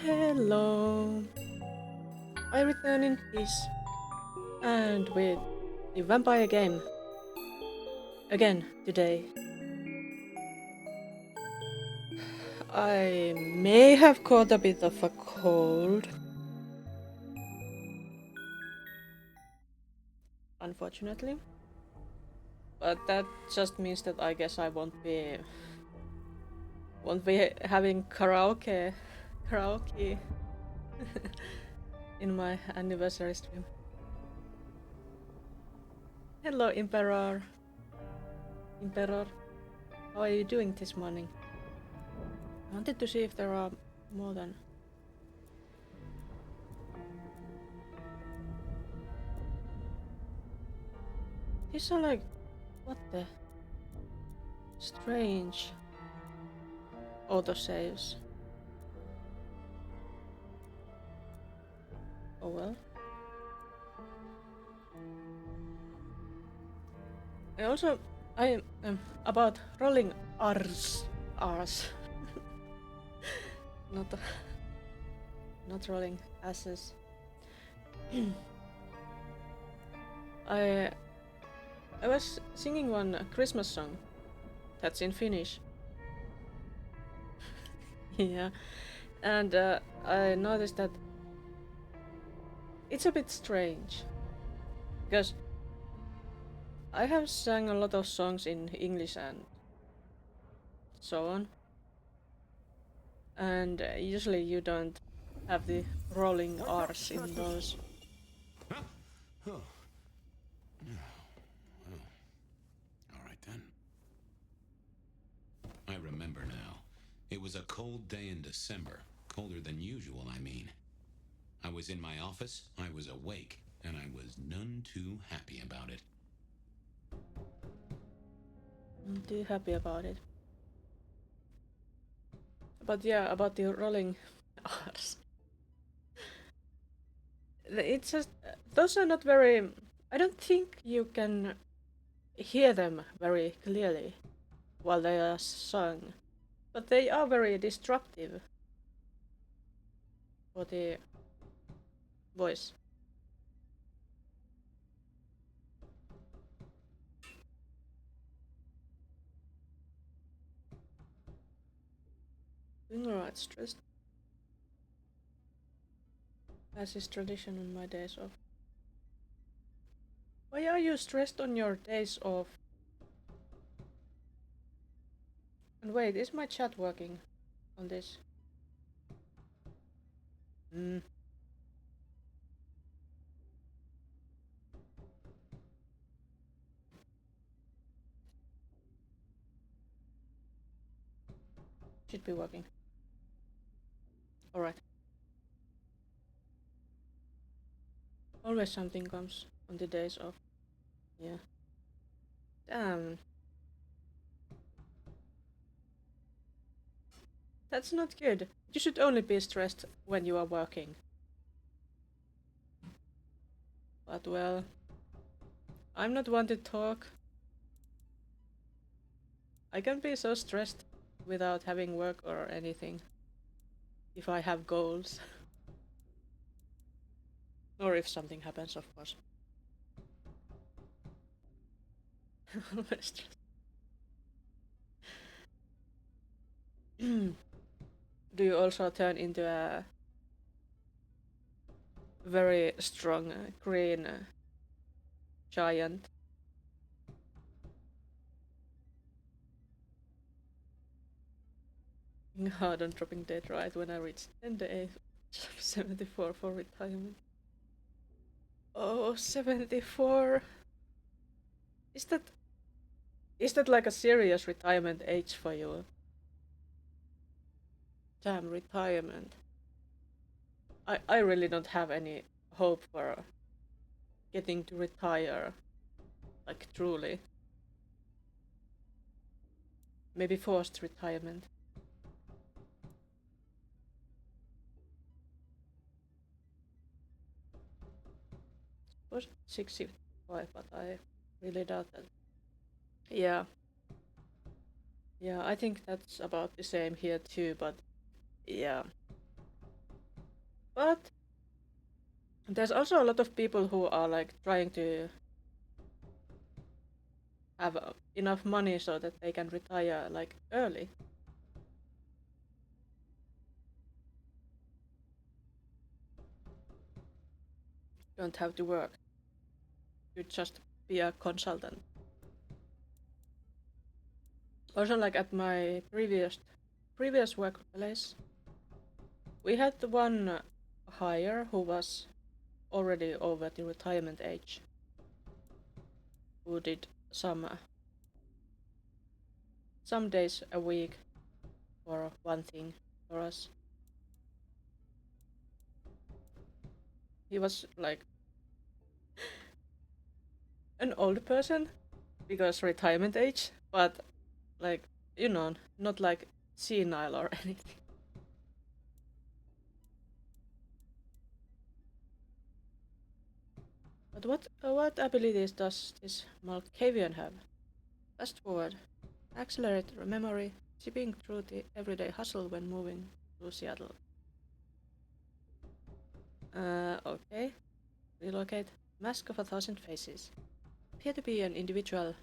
Hello, I return in peace, and with the vampire game again today. I may have caught a bit of a cold, unfortunately, but that just means that I guess I won't be having karaoke in my anniversary stream. Hello, Emperor. How are you doing this morning? I wanted to see if there are more than... These are like... what the... strange autosaves. Oh well. I about rolling R's. not not rolling S's. I was singing one Christmas song that's in Finnish. Yeah, and I noticed that it's a bit strange because I have sang a lot of songs in English and so on, and usually you don't have the rolling R's in those. Oh. All right then. I remember now. It was a cold day in December. Colder than usual, I mean. I was in my office, I was awake, and I was none too happy about it. I'm too happy about it. But yeah, about the rolling R's. It's just... those are not very... I don't think you can hear them very clearly while they are sung. But they are very disruptive for the voice. Doing alright, stressed. As is tradition on my days off. Why are you stressed on your days off? And wait, is my chat working on this? Should be working. Alright. Always something comes on the days off. Yeah. Damn. That's not good. You should only be stressed when you are working. But well, I'm not one to talk. I can be so stressed without having work or anything. If I have goals. Or if something happens, of course. Do you also turn into a very strong green giant? Hard on dropping dead right when I reach 10 the age of 74 for retirement. Oh, 74. Is that like a serious retirement age for you? Damn, retirement. I really don't have any hope for getting to retire. Like, truly. Maybe forced retirement. Was 65, but I really doubt that. Yeah. Yeah, I think that's about the same here too, but yeah. But there's also a lot of people who are like trying to have enough money so that they can retire like early. Don't have to work. You just be a consultant. Also, like at my previous workplace, we had one hire who was already over the retirement age, who did some days a week for one thing for us. He was like an old person because retirement age, but like not like senile or anything. But what abilities does this Malkavian have? Fast forward, accelerate memory, zipping through the everyday hustle when moving to Seattle. Okay. Relocate. Mask of 1,000 faces. Appear to be an individual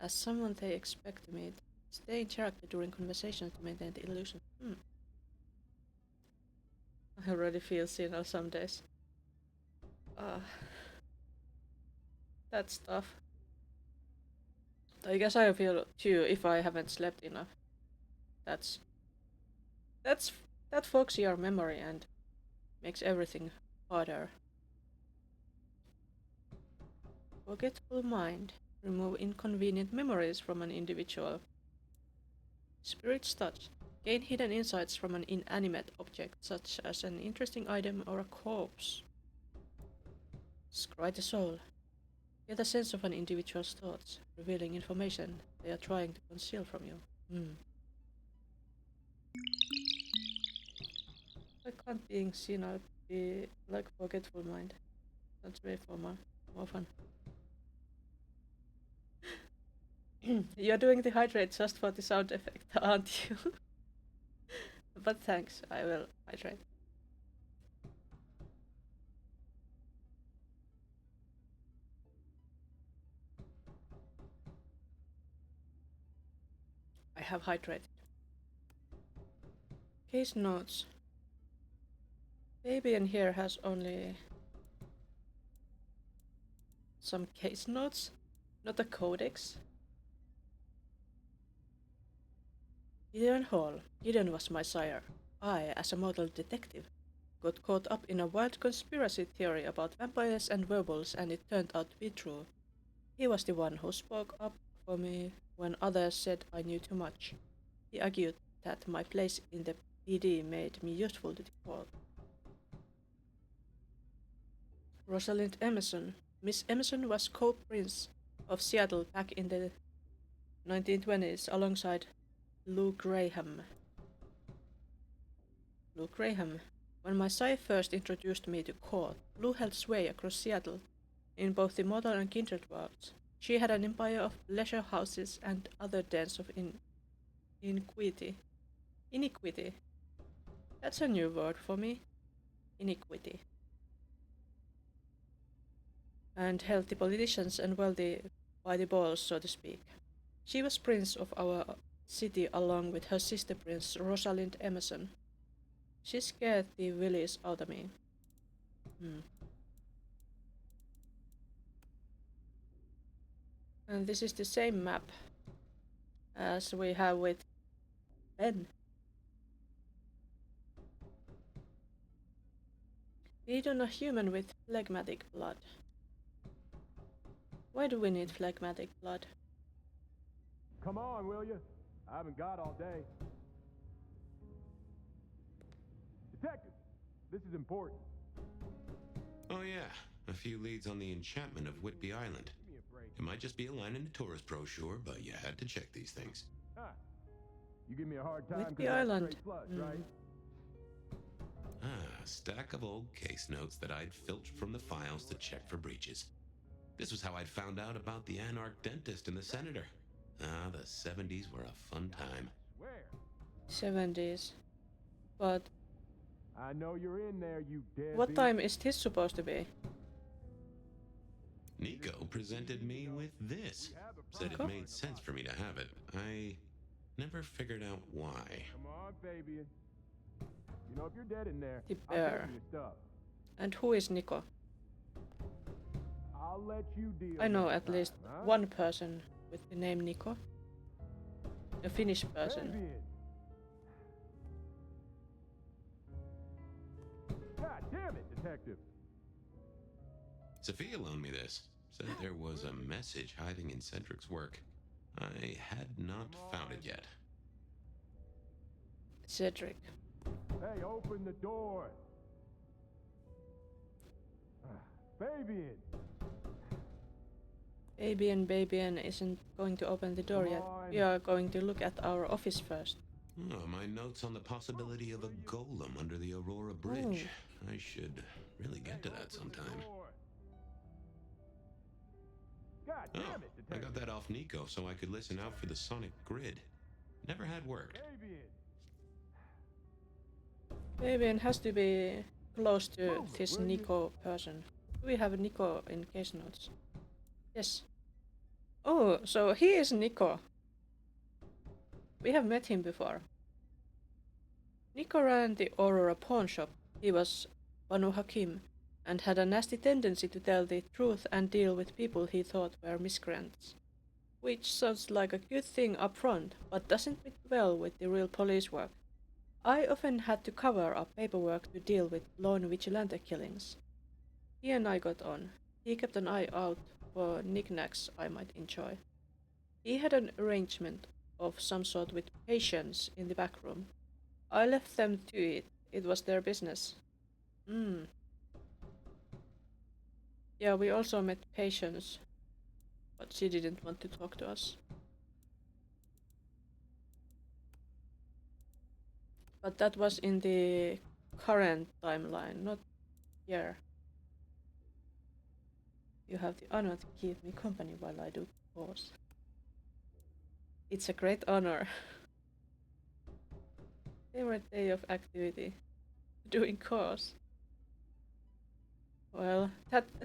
as someone they expect to meet. Stay in character during conversations to maintain the illusion. I already feel senile some days. That's tough. I guess I feel too if I haven't slept enough. That's that's that fogs your memory and makes everything harder. Forgetful mind. Remove inconvenient memories from an individual. Spirit's touch. Gain hidden insights from an inanimate object, such as an interesting item or a corpse. Scry the soul. Get a sense of an individual's thoughts, revealing information they are trying to conceal from you. Why can't being senile be like forgetful mind? That's way for more fun. You're doing the hydrate just for the sound effect, aren't you? But thanks, I will hydrate. I have hydrated. Case notes. Baby in here has only some case notes, not a codex. Gideon Hall. Gideon was my sire. I, as a model detective, got caught up in a wild conspiracy theory about vampires and werewolves, and it turned out to be true. He was the one who spoke up for me when others said I knew too much. He argued that my place in the PD made me useful to the court. Rosalind Emerson. Miss Emerson was co-prince of Seattle back in the 1920s alongside Lou Graham. Lou Graham. When my sire first introduced me to court, Lou held sway across Seattle in both the modern and kindred worlds. She had an empire of leisure houses and other dens of iniquity. Iniquity. That's a new word for me. Iniquity. And held the politicians and wealthy by the balls, so to speak. She was prince of our city along with her sister prince Rosalind Emerson. She scared the willies out of me. And this is the same map as we have with Ben. Feed on a human with phlegmatic blood. Why do we need phlegmatic blood? Come on, will you? I haven't got all day. Detective, this is important. Oh yeah, a few leads on the enchantment of Whitby Island. Give me a break. It might just be a line in the tourist brochure, but you had to check these things. Huh. You give me a hard time Whitby because Island. straight flush, right? A stack of old case notes that I'd filched from the files to check for breaches. This was how I'd found out about the anarch dentist and the senator. The 70s were a fun time. Where? 70s. But I know you're in there, you deadbeat. What time is this supposed to be? Nico presented me with this. Said it made sense for me to have it. I never figured out why. Come on, Fabian. You know, if you're dead in there, The I'll take bear. your stuff. And who is Nico? I'll let you deal. I know this at time, least huh? one person with the name Nico. A Finnish person. Fabian. God damn it, detective. Sophia loaned me this. Said there was a message hiding in Cedric's work. I had not found it yet. Cedric. Hey, open the door. Fabian. Babian isn't going to open the door yet. We are going to look at our office first. Oh, my notes on the possibility of a golem under the Aurora Bridge. I should really get to that sometime. God Oh, damn it, I detective. got that off Nico so I could listen out for the sonic grid. Never had worked. Fabian. Babian has to be close to this Nico person. Do we have a Nico in case notes? Yes. Oh, so he is Nico. We have met him before. Nico ran the Aurora pawn shop. He was Banu Hakim and had a nasty tendency to tell the truth and deal with people he thought were miscreants. Which sounds like a good thing up front, but doesn't fit well with the real police work. I often had to cover up paperwork to deal with lone vigilante killings. He and I got on. He kept an eye out for knickknacks I might enjoy. He had an arrangement of some sort with patients in the back room. I left them to it. It was their business. Yeah, we also met Patience, but she didn't want to talk to us. But that was in the current timeline, not here. You have the honor to keep me company while I do course. It's a great honor. Favorite day of activity? Doing course. Well,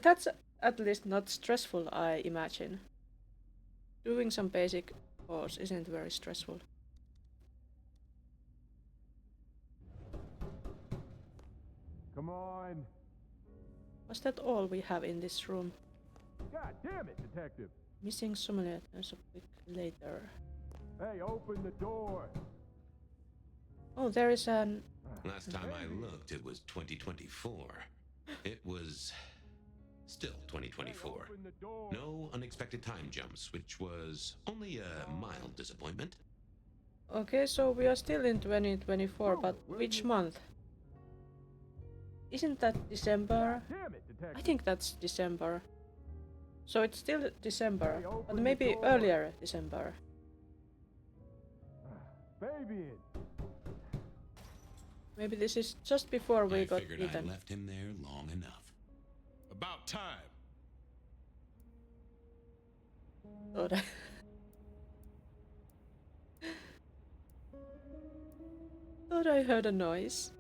that's at least not stressful, I imagine. Doing some basic course isn't very stressful. Come on. Was that all we have in this room? God damn it, detective. Missing simulators a bit later. Hey, open the door. Oh, there is an... Last time I looked, it was 2024. It was still 2024. Open the door. No unexpected time jumps, which was only a mild disappointment. Okay, so we are still in 2024, but which month? Isn't that December? Damn it, detective. I think that's December. So it's still December, Hey, open but the maybe door. earlier December. Fabian. Maybe this is just before we I got figured I eaten. left him there long enough. About time. Thought I... Thought I heard a noise.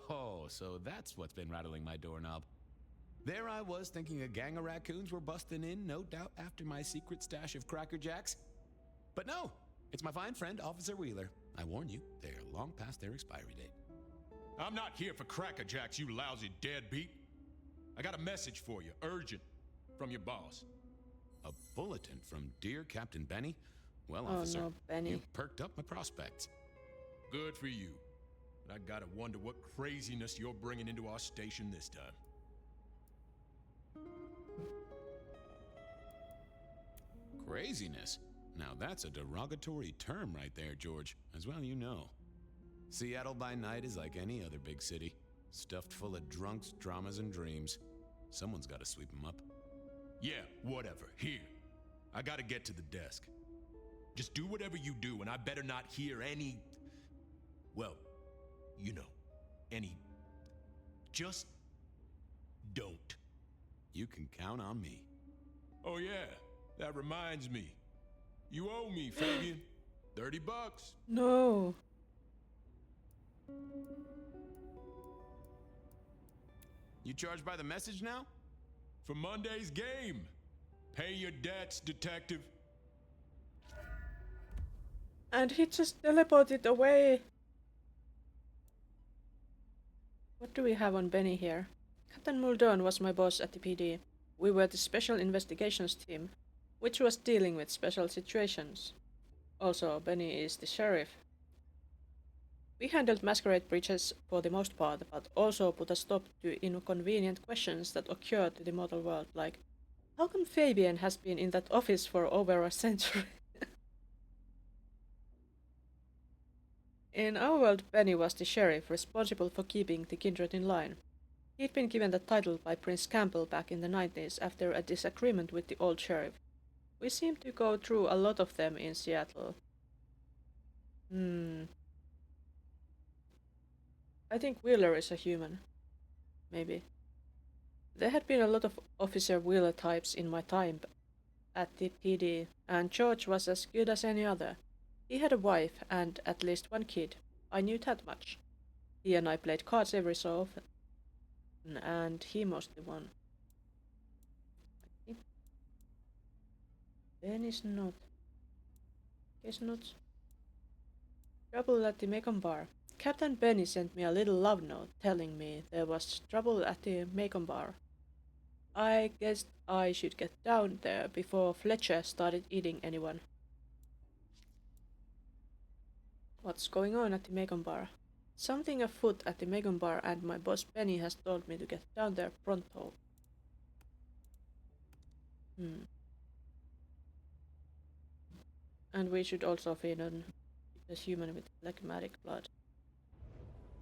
Oh, so that's what's been rattling my doorknob. There I was thinking a gang of raccoons were busting in, no doubt after my secret stash of Cracker Jacks. But no, it's my fine friend, Officer Wheeler. I warn you, they're long past their expiry date. I'm not here for Cracker Jacks, you lousy deadbeat. I got a message for you, urgent, from your boss. A bulletin from dear Captain Benny? Well, Oh officer, no, Benny. you perked up my prospects. Good for you. But I gotta wonder what craziness you're bringing into our station this time. Craziness? Now that's a derogatory term right there, George. As well you know. Seattle by night is like any other big city. Stuffed full of drunks, dramas, and dreams. Someone's gotta sweep them up. Yeah, whatever. Here. I gotta get to the desk. Just do whatever you do, and I better not hear any... Well, you know, any... Just don't. You can count on me. Oh yeah, that reminds me. You owe me, Fabian. $30. No. You charge by the message now? For Monday's game. Pay your debts, detective. And he just teleported away. What do we have on Benny here? Captain Muldoon was my boss at the PD. We were the Special Investigations team, which was dealing with special situations. Also, Benny is the sheriff. We handled Masquerade breaches for the most part, but also put a stop to inconvenient questions that occurred to the mortal world, like, how come Fabian has been in that office for over a century? In our world, Benny was the sheriff responsible for keeping the kindred in line. He'd been given that title by Prince Campbell back in the 90s after a disagreement with the old sheriff. We seem to go through a lot of them in Seattle. I think Wheeler is a human. Maybe. There had been a lot of Officer Wheeler types in my time at the PD, and George was as good as any other. He had a wife and at least one kid. I knew that much. He and I played cards every so often, and he mostly won. Ben is not. Guess not. Trouble at the Macon bar. Captain Benny sent me a little love note telling me there was trouble at the Macon bar. I guessed I should get down there before Fletcher started eating anyone. What's going on at the Macon bar? Something afoot at the Macon bar, and my boss Benny has told me to get down there pronto. And we should also feed on a human with phlegmatic blood.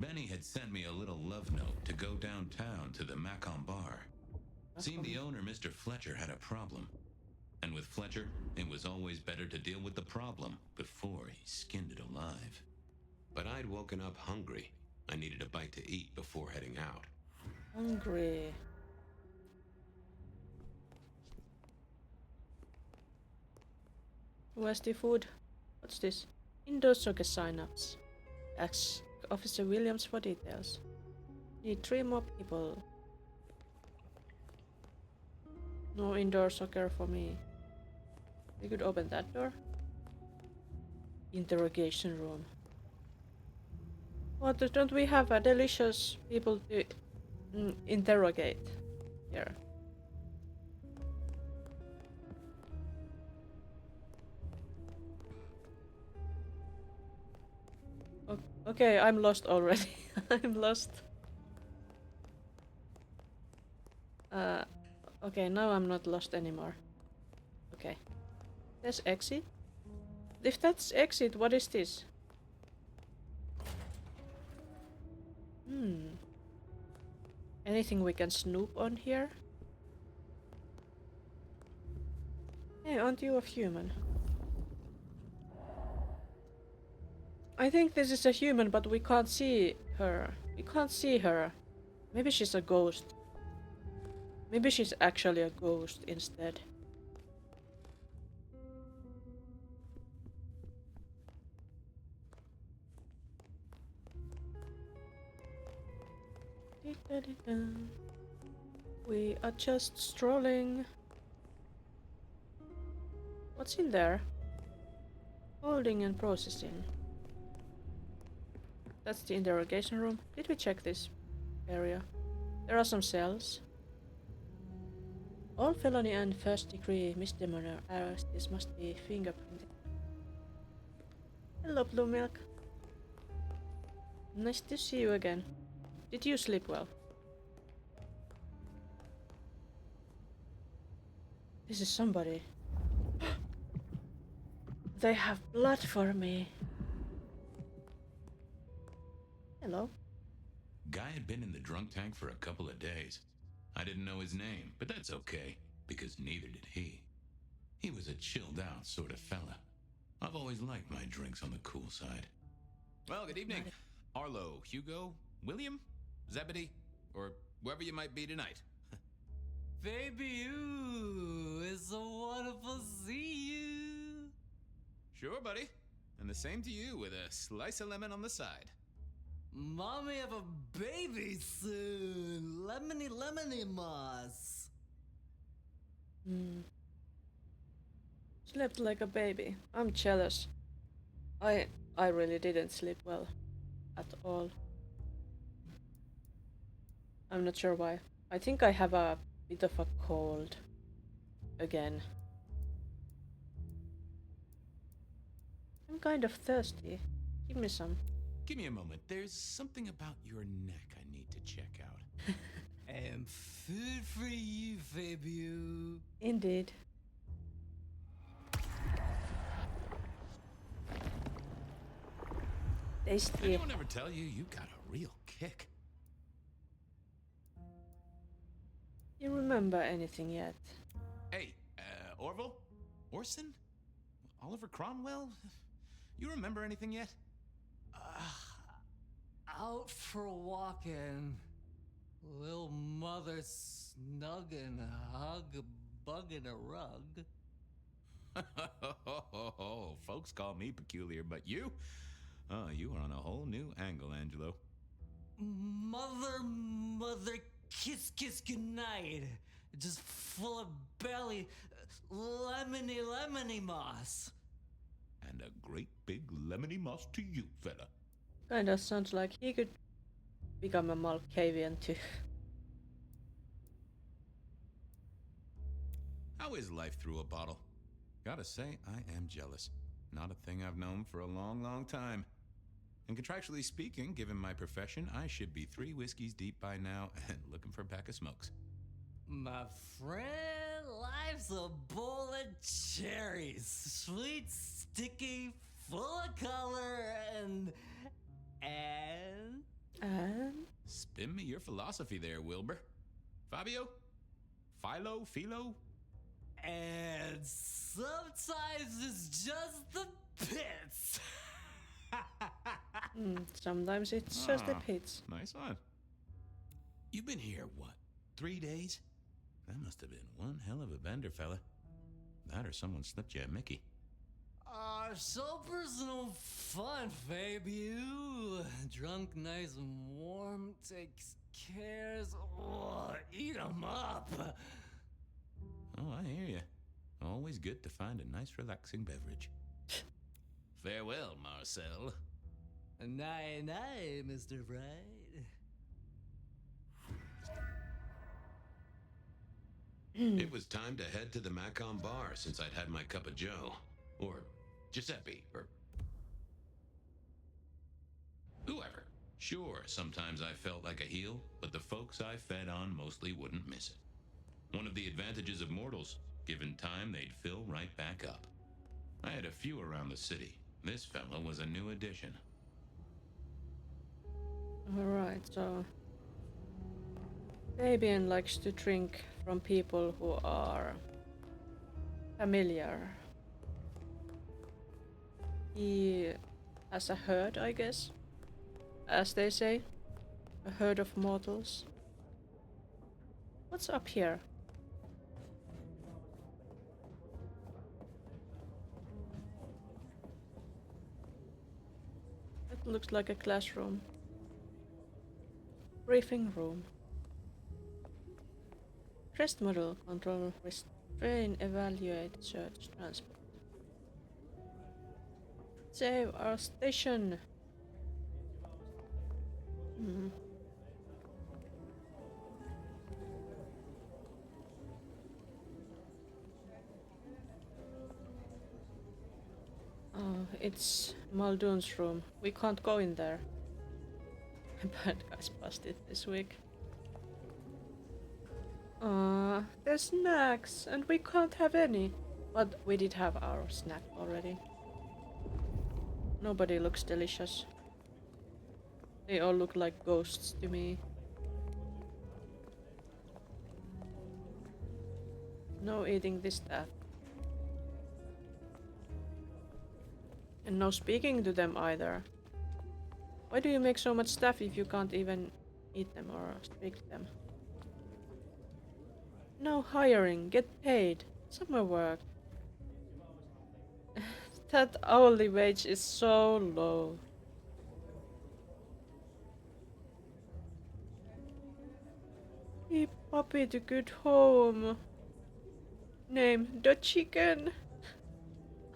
Benny had sent me a little love note to go downtown to the Macon bar. Seemed the owner, Mr. Fletcher, had a problem. And with Fletcher, it was always better to deal with the problem before he skinned it alive. But I'd woken up hungry. I needed a bite to eat before heading out. Hungry. Where's the food? What's this? Indoor soccer sign-ups. Ask Officer Williams for details. Need 3 more people. No indoor soccer for me. We could open that door. Interrogation room. What, don't we have a delicious people to interrogate here? Okay, I'm lost already. I'm lost. Okay, now I'm not lost anymore. Okay. There's exit. If that's exit, what is this? Anything we can snoop on here? Hey, aren't you a human? I think this is a human, but we can't see her. We can't see her. Maybe she's a ghost. Maybe she's actually a ghost instead. We are just strolling. What's in there? Holding and processing. That's the interrogation room. Did we check this area? There are some cells. All felony and first-degree misdemeanor arrests must be fingerprinted. Hello, Blue Milk. Nice to see you again. Did you sleep well? This is somebody. They have blood for me. Hello. Guy had been in the drunk tank for a couple of days. I didn't know his name, but that's okay, because neither did he. He was a chilled out sort of fella. I've always liked my drinks on the cool side. Well, good evening. Arlo, Hugo, William, Zebedee, or wherever you might be tonight. Baby, you, it's so wonderful to see you. Sure, buddy. And the same to you with a slice of lemon on the side. Mommy have a baby soon. lemony moss. Slept like a baby. I'm jealous. I really didn't sleep well at all. I'm not sure why. I think I have a bit of a cold again. I'm kind of thirsty. Give me some. Give me a moment. There's something about your neck I need to check out. And food for you, Fabio. Indeed. Tasty. Anyone ever tell you you got a real kick? You remember anything yet? Hey, Orville? Orson? Oliver Cromwell? You remember anything yet? Out for walking. Little mother snuggin', hug a bug in a rug. Folks call me peculiar, but you? Oh, you are on a whole new angle, Angelo. Mother, kiss goodnight. Just full of belly, lemony moss. And a great big lemony moss to you, fella. Kinda sounds like he could become a Malkavian too. How is life through a bottle? Gotta say, I am jealous. Not a thing I've known for a long, long time. And contractually speaking, given my profession, I should be 3 whiskeys deep by now and looking for a pack of smokes. My friend, life's a bowl of cherries. Sweet, sticky, full of color, and... Spin me your philosophy there, Wilbur. Fabio? Philo? And sometimes it's just the pits. Sometimes it's just the pits. Nice one. You've been here, what, 3 days? That must have been one hell of a bender, fella. That or someone slipped you a Mickey. So personal fun, Fabio. Drunk, nice and warm, takes cares. Oh, eat 'em up. Oh, I hear you. Always good to find a nice, relaxing beverage. Farewell, Marcel. Night, Mr. Bright. It was time to head to the Macon bar since I'd had my cup of Joe. Or Giuseppe, or whoever. Sure, sometimes I felt like a heel, but the folks I fed on mostly wouldn't miss it. One of the advantages of mortals, given time, they'd fill right back up. I had a few around the city. This fella was a new addition. Alright, so Fabian likes to drink from people who are familiar. He has a herd, I guess, as they say. A herd of mortals. What's up here? It looks like a classroom. Briefing room. Crest model, control, restrain, evaluate, search, transport. Save our station. Oh, it's Muldoon's room. We can't go in there. Bad guys busted this week. There's snacks, and we can't have any. But we did have our snack already. Nobody looks delicious. They all look like ghosts to me. No eating this stuff. And no speaking to them either. Why do you make so much stuff if you can't even eat them or speak to them? No hiring, get paid. Summer work. That hourly wage is so low. Keep puppy to good home. Name the chicken.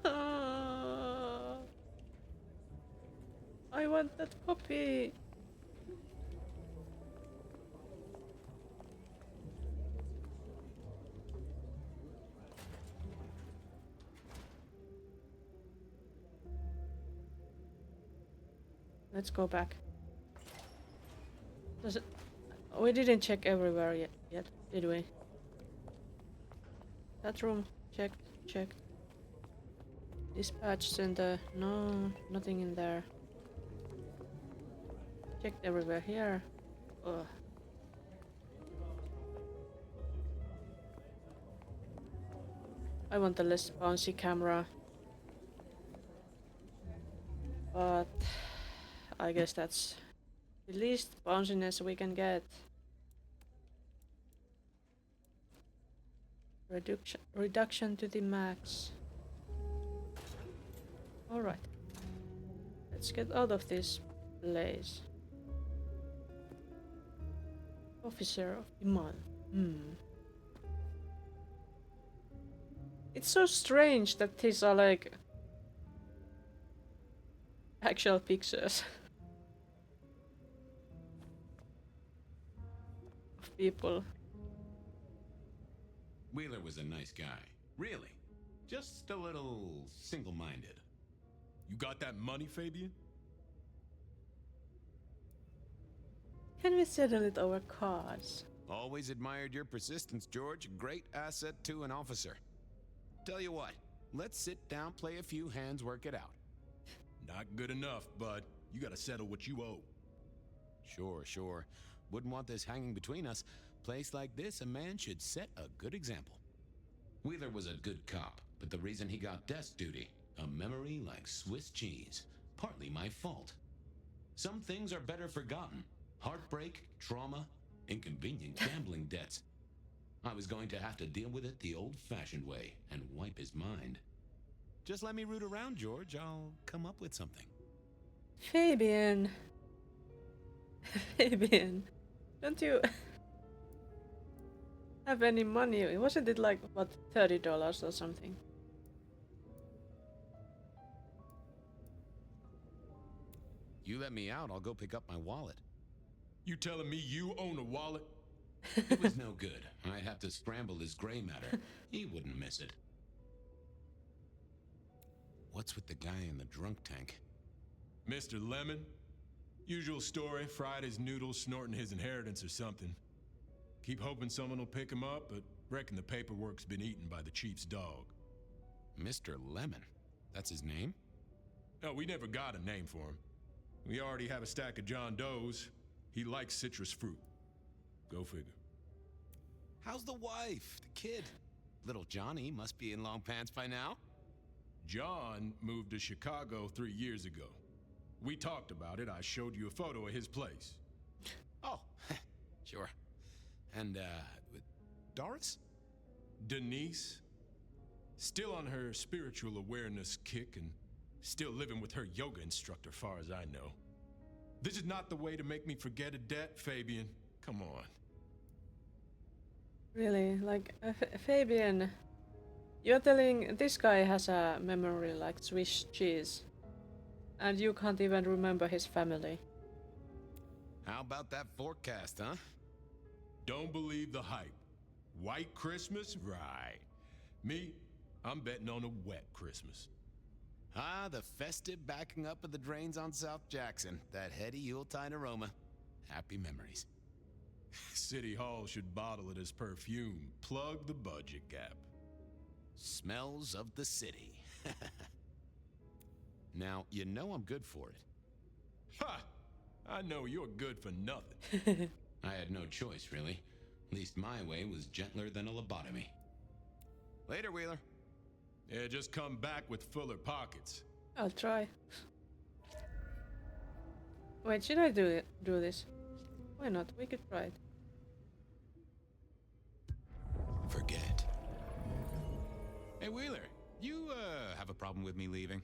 Ah, I want that puppy. Let's go back. Does it? We didn't check everywhere yet, did we? That room checked. Checked. Dispatch center. No, nothing in there. Checked everywhere here. Ugh. I want a less bouncy camera. But I guess that's the least bounciness we can get. Reduction to the max. Alright. Let's get out of this place. Officer of the month. It's so strange that these are like actual pictures of people. Wheeler was a nice guy. Really. Just a little single-minded. You got that money, Fabian? Can we settle it over cards? Always admired your persistence, George. Great asset to an officer. Tell you what, let's sit down, play a few hands, work it out. Not good enough, bud. You gotta settle what you owe. Sure. Wouldn't want this hanging between us. Place like this, a man should set a good example. Wheeler was a good cop, but the reason he got desk duty, a memory like Swiss cheese. Partly my fault. Some things are better forgotten. Heartbreak, trauma, inconvenient gambling debts. I was going to have to deal with it the old-fashioned way and wipe his mind. Just let me root around, George. I'll come up with something. Fabian. Fabian. Don't you have any money? Wasn't it like, what, $30 or something? You let me out, I'll go pick up my wallet. You telling me you own a wallet? It was no good. I'd have to scramble his gray matter. He wouldn't miss it. What's with the guy in the drunk tank? Mr. Lemon? Usual story, fried his noodles, snorting his inheritance or something. Keep hoping someone will pick him up, but reckon the paperwork's been eaten by the chief's dog. Mr. Lemon? That's his name? No, we never got a name for him. We already have a stack of John Does. He likes citrus fruit. Go figure. How's the wife? The kid? Little Johnny must be in long pants by now. John moved to Chicago 3 years ago. We talked about it. I showed you a photo of his place. Oh, sure. And, Doris? Denise? Still on her spiritual awareness kick and still living with her yoga instructor, far as I know. This is not the way to make me forget a debt, Fabian. Come on. Really? Like, Fabian, you're telling this guy has a memory like Swiss cheese, and you can't even remember his family. How about that forecast, huh? Don't believe the hype. White Christmas? Right. Me, I'm betting on a wet Christmas. Ah, the festive backing up of the drains on South Jackson. That heady Yuletide aroma. Happy memories. City Hall should bottle it as perfume. Plug the budget gap. Smells of the city. Now, you know I'm good for it. Ha! I know you're good for nothing. I had no choice, really. At least my way was gentler than a lobotomy. Later, Wheeler. Yeah, just come back with fuller pockets. I'll try. Wait, should I do this? Why not? We could try it. Forget. Hey, Wheeler, you, have a problem with me leaving?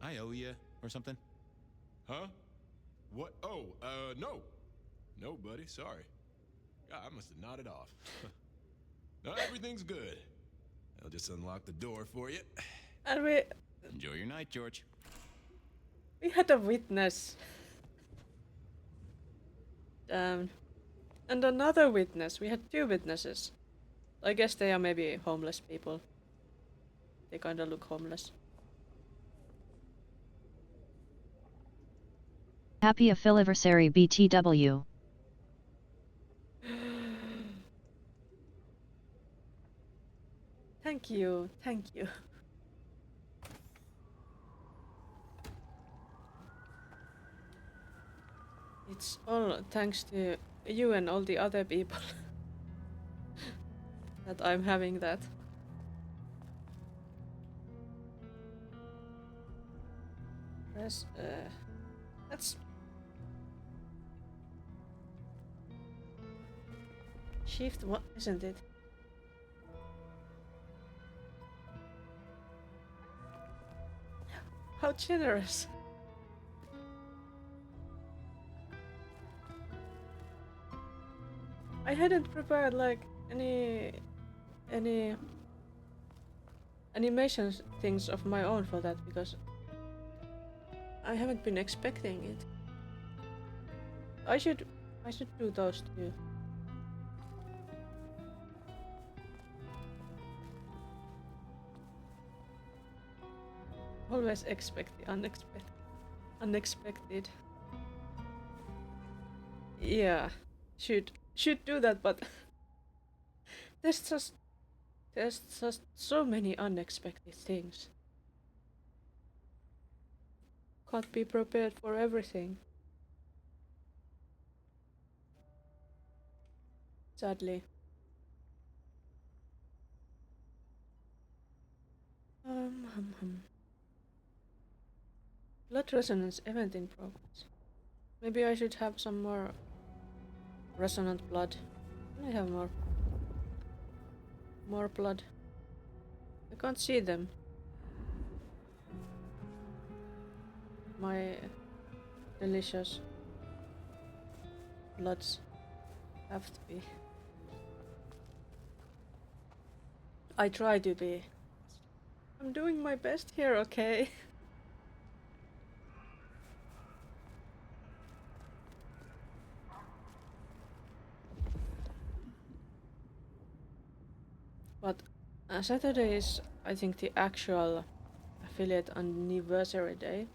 I owe you, or something? Huh? What? Oh, no. No, buddy, sorry. I must have nodded off. No, everything's good. I'll just unlock the door for you. And we Enjoy your night, George. had a witness. And another witness. We had 2 witnesses. I guess they are maybe homeless people. They kinda look homeless. Happy Afiliversary BTW. Thank you, thank you. It's all thanks to you and all the other people that I'm having that. Press, that's... Shift, what, isn't it? How generous. I hadn't prepared like any animation things of my own for that because I haven't been expecting it. I should do those too. Always expect the unexpected. Yeah, should do that, but there's just so many unexpected things. Can't be prepared for everything. Sadly. Blood resonance event in progress. Maybe I should have some more resonant blood. Can I have more blood? I can't see them. My delicious bloods have to be. I try to be. I'm doing my best here, okay? But Saturday is, I think, the actual affiliate anniversary day.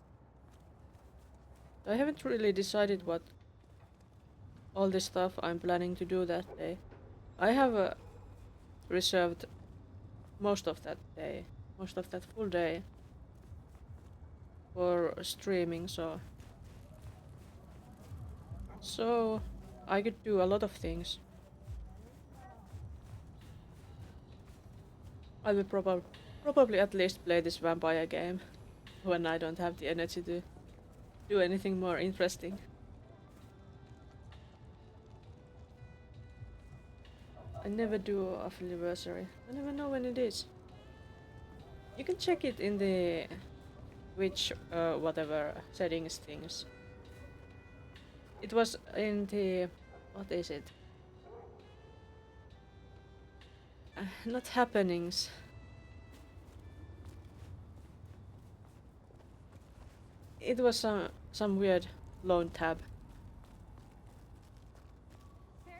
I haven't really decided what all this stuff I'm planning to do that day. I have reserved most of that day, most of that full day for streaming, so I could do a lot of things. I will probably at least play this vampire game when I don't have the energy to do anything more interesting. I never do a anniversary. I never know when it is. You can check it in the Twitch whatever settings things. It was in the, what is it? Not happenings. It was some weird lone tab. $1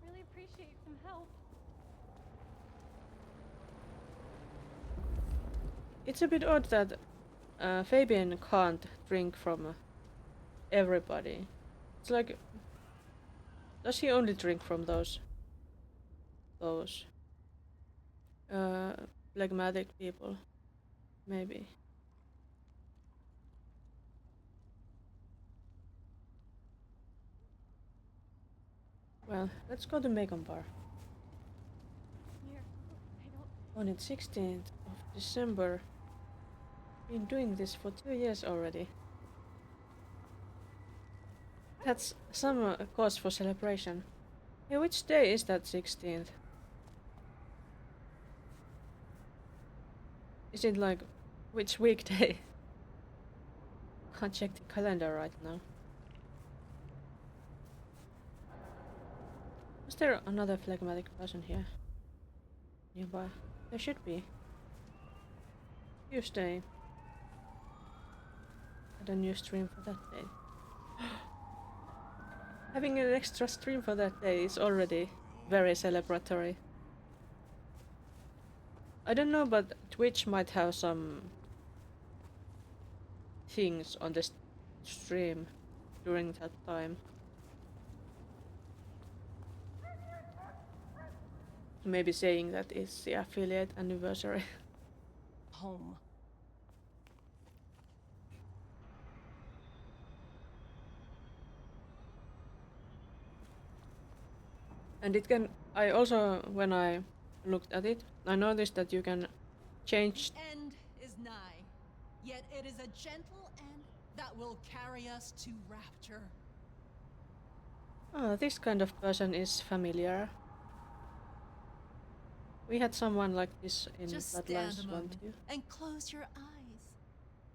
Really appreciate some help. It's a bit odd that Fabian can't drink from everybody. It's like, does he only drink from those phlegmatic people? Maybe. Well, let's go to Macon Bar. Here, I don't... On the 16th of December. Been doing this for 2 years already. That's some cause for celebration. Hey, which day is that 16th? Is it like, which weekday? Can't check the calendar right now. Is there another phlegmatic person here? Nearby? There should be. Tuesday. Had a new stream for that day. Having an extra stream for that day is already very celebratory. I don't know, but Twitch might have some things on the stream during that time. Maybe saying that it's the affiliate anniversary. Home. And it can. I also, when I looked at it, I noticed that you can change. End is nigh, yet it is a gentle end that will carry us to rapture. Oh, this kind of person is familiar. We had someone like this in Just stand Bloodlines a 1 moment too. and close your eyes.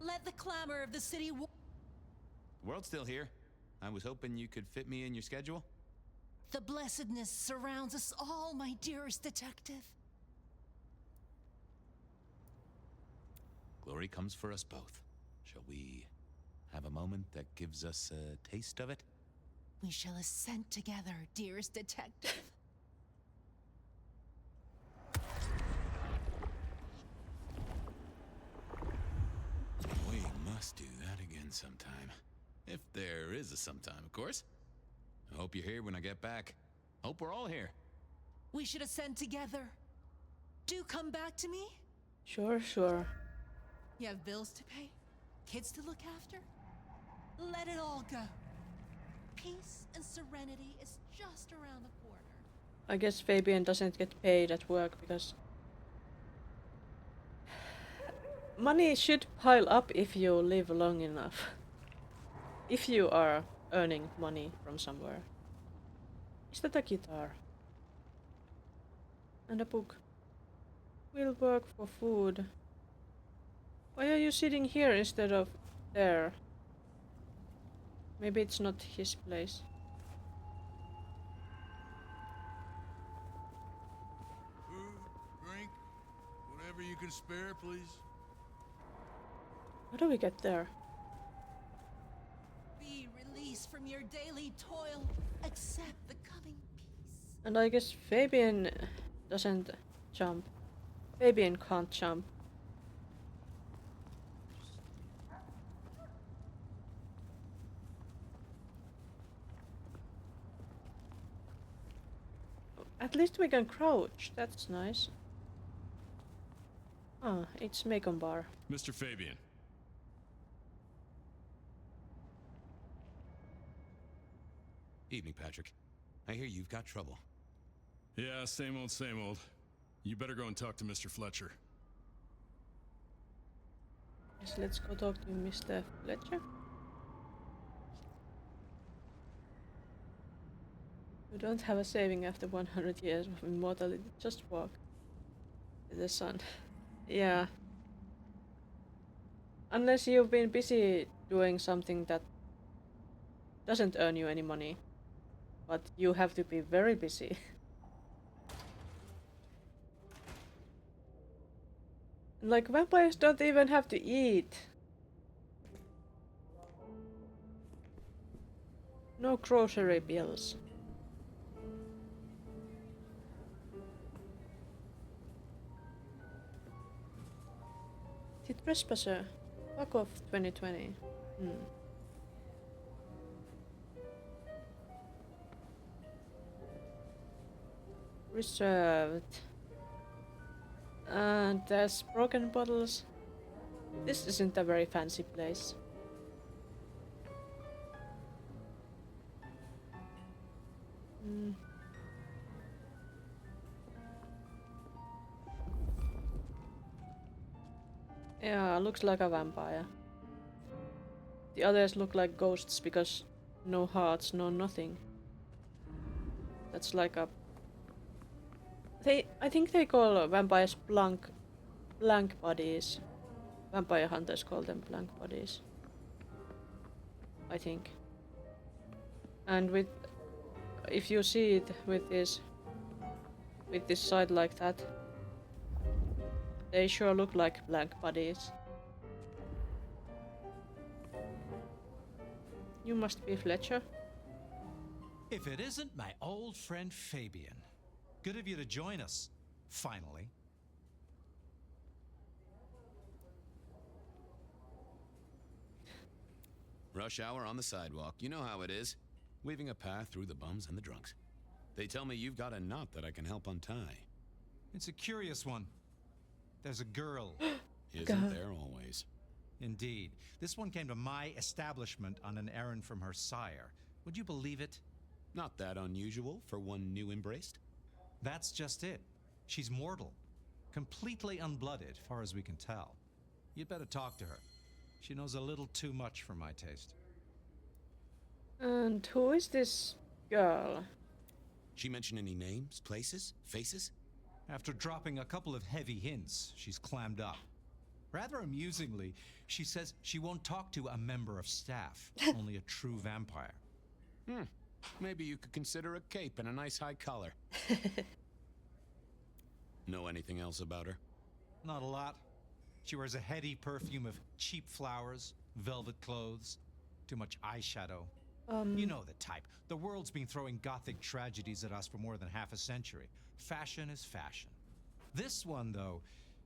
Let the clamor of the city. The world's still here. I was hoping you could fit me in your schedule. The blessedness surrounds us all, my dearest detective. Glory comes for us both. Shall we have a moment that gives us a taste of it? We shall ascend together, dearest detective. We must do that again sometime. If there is a sometime, of course. I hope you're here when I get back. Hope we're all here. We should ascend together. Do come back to me. Sure, sure. You have bills to pay, kids to look after. Let it all go. Peace and serenity is just around the corner. I guess Fabian doesn't get paid at work because money should pile up if you live long enough. If you are earning money from somewhere. Is that a guitar? And a book. Will work for food. Why are you sitting here instead of there? Maybe it's not his place. Food, drink, whatever you can spare, please. How do we get there? Be released from your daily toil. Accept the coming peace. And I guess Fabian doesn't jump. Fabian can't jump. At least we can crouch, that's nice. Ah, it's Macon Bar. Mr. Fabian. Evening, Patrick. I hear you've got trouble. Yeah, same old, same old. You better go and talk to Mr. Fletcher. Yes, let's go talk to Mr. Fletcher. You don't have a saving after 100 years of immortality. Just walk to the sun. Yeah. Unless you've been busy doing something that doesn't earn you any money. But you have to be very busy. Like, vampires don't even have to eat. No grocery bills. The Trespasser. Fuck off 2020. Reserved. And there's broken bottles. This isn't a very fancy place. Yeah, looks like a vampire. The others look like ghosts because no hearts, no nothing. That's like a... I think they call vampires blank bodies. Vampire hunters call them blank bodies. I think. And with if you see it with this side like that, they sure look like blank bodies. You must be Fletcher. If it isn't my old friend Fabian. Good of you to join us, finally. Rush hour on the sidewalk. You know how it is. Weaving a path through the bums and the drunks. They tell me you've got a knot that I can help untie. It's a curious one. There's a girl. Isn't there always? Indeed. This one came to my establishment on an errand from her sire. Would you believe it? Not that unusual for one new embraced. That's just it. She's mortal. Completely unblooded, far as we can tell. You'd better talk to her. She knows a little too much for my taste. And who is this girl? She mention any names, places, faces? After dropping a couple of heavy hints, she's clammed up. Rather amusingly, she says she won't talk to a member of staff, only a true vampire. Maybe you could consider a cape and a nice high collar. Know anything else about her? Not a lot. She wears a heady perfume of cheap flowers, velvet clothes, too much eyeshadow. You know the type. The world's been throwing gothic tragedies at us for more than half a century. Fashion is fashion. This one, though,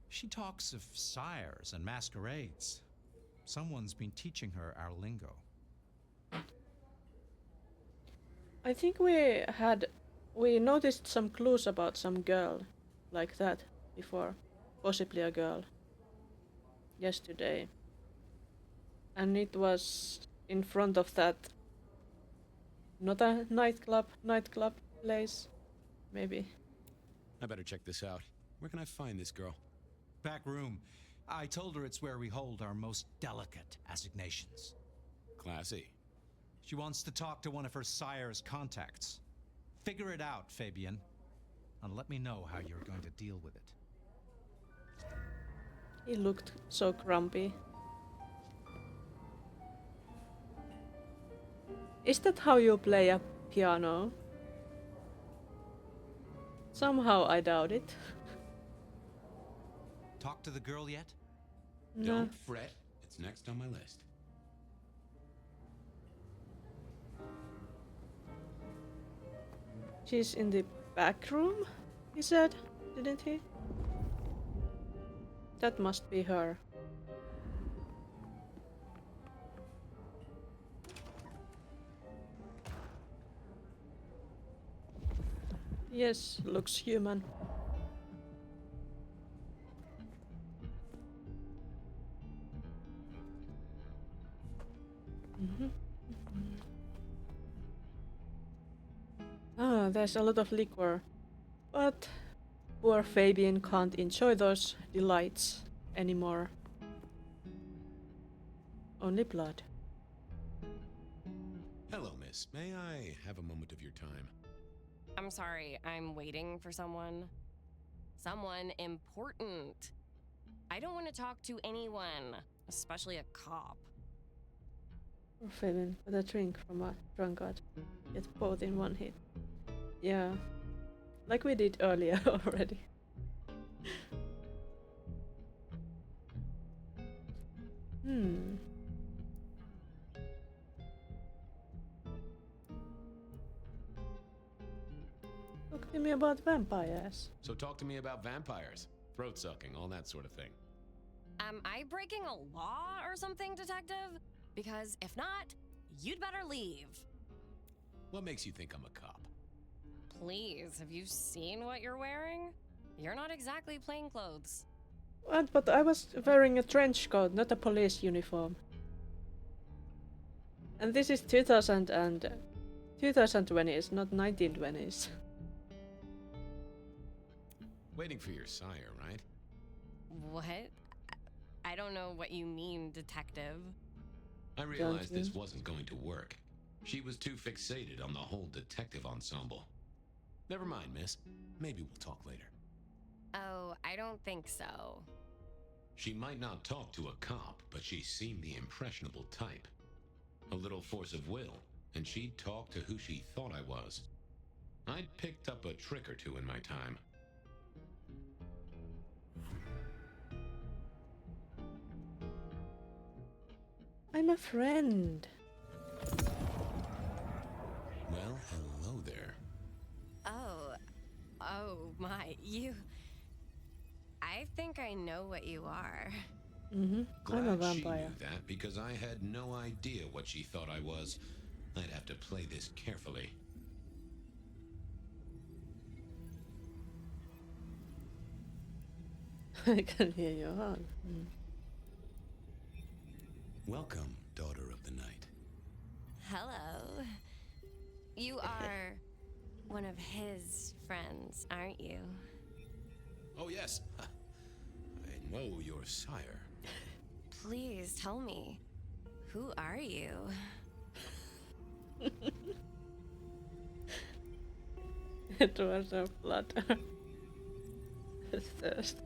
she talks of sires and masquerades. Someone's been teaching her our lingo. I think we noticed some clues about some girl like that before. Possibly a girl. Yesterday. And it was in front of that, not a nightclub place, maybe. I better check this out. Where can I find this girl? Back room. I told her it's where we hold our most delicate assignations. Classy. She wants to talk to one of her sire's contacts. Figure it out, Fabian, and let me know how you're going to deal with it. He looked so grumpy. Is that how you play a piano? Somehow I doubt it. Talk to the girl yet? No. Don't fret. It's next on my list. She's in the back room, he said, didn't he? That must be her. Yes, looks human. Ah, there's a lot of liquor. But poor Fabian can't enjoy those delights anymore. Only blood. Hello, miss. May I have a moment of your time? I'm sorry, I'm waiting for someone. Someone important. I don't want to talk to anyone, especially a cop. Poor Fabian, but a drink from a drunkard. Get both in one hit. Yeah, like we did earlier already. Talk to me about vampires. So talk to me about vampires, throat sucking, all that sort of thing. Am I breaking a law or something, detective? Because if not, you'd better leave. What makes you think I'm a cop? Please, have you seen what you're wearing? You're not exactly plain clothes. What? But I was wearing a trench coat, not a police uniform. And this is 2020s, not 1920s. Waiting for your sire, right? What? I don't know what you mean, detective. I realized this wasn't going to work. She was too fixated on the whole detective ensemble. Never mind, miss. Maybe we'll talk later. Oh, I don't think so. She might not talk to a cop, but she seemed the impressionable type. A little force of will, and she'd talk to who she thought I was. I'd picked up a trick or two in my time. I'm a friend. Well, hello there. Oh my, you... I think I know what you are. I'm a Glad she vampire. knew that because I had no idea what she thought I was. I'd have to play this carefully. I can hear your heart. Welcome, daughter of the night. Hello. You are one of his friends, aren't you? Oh, yes. I know your sire. Please tell me, who are you? It was a flutter. Thirsty.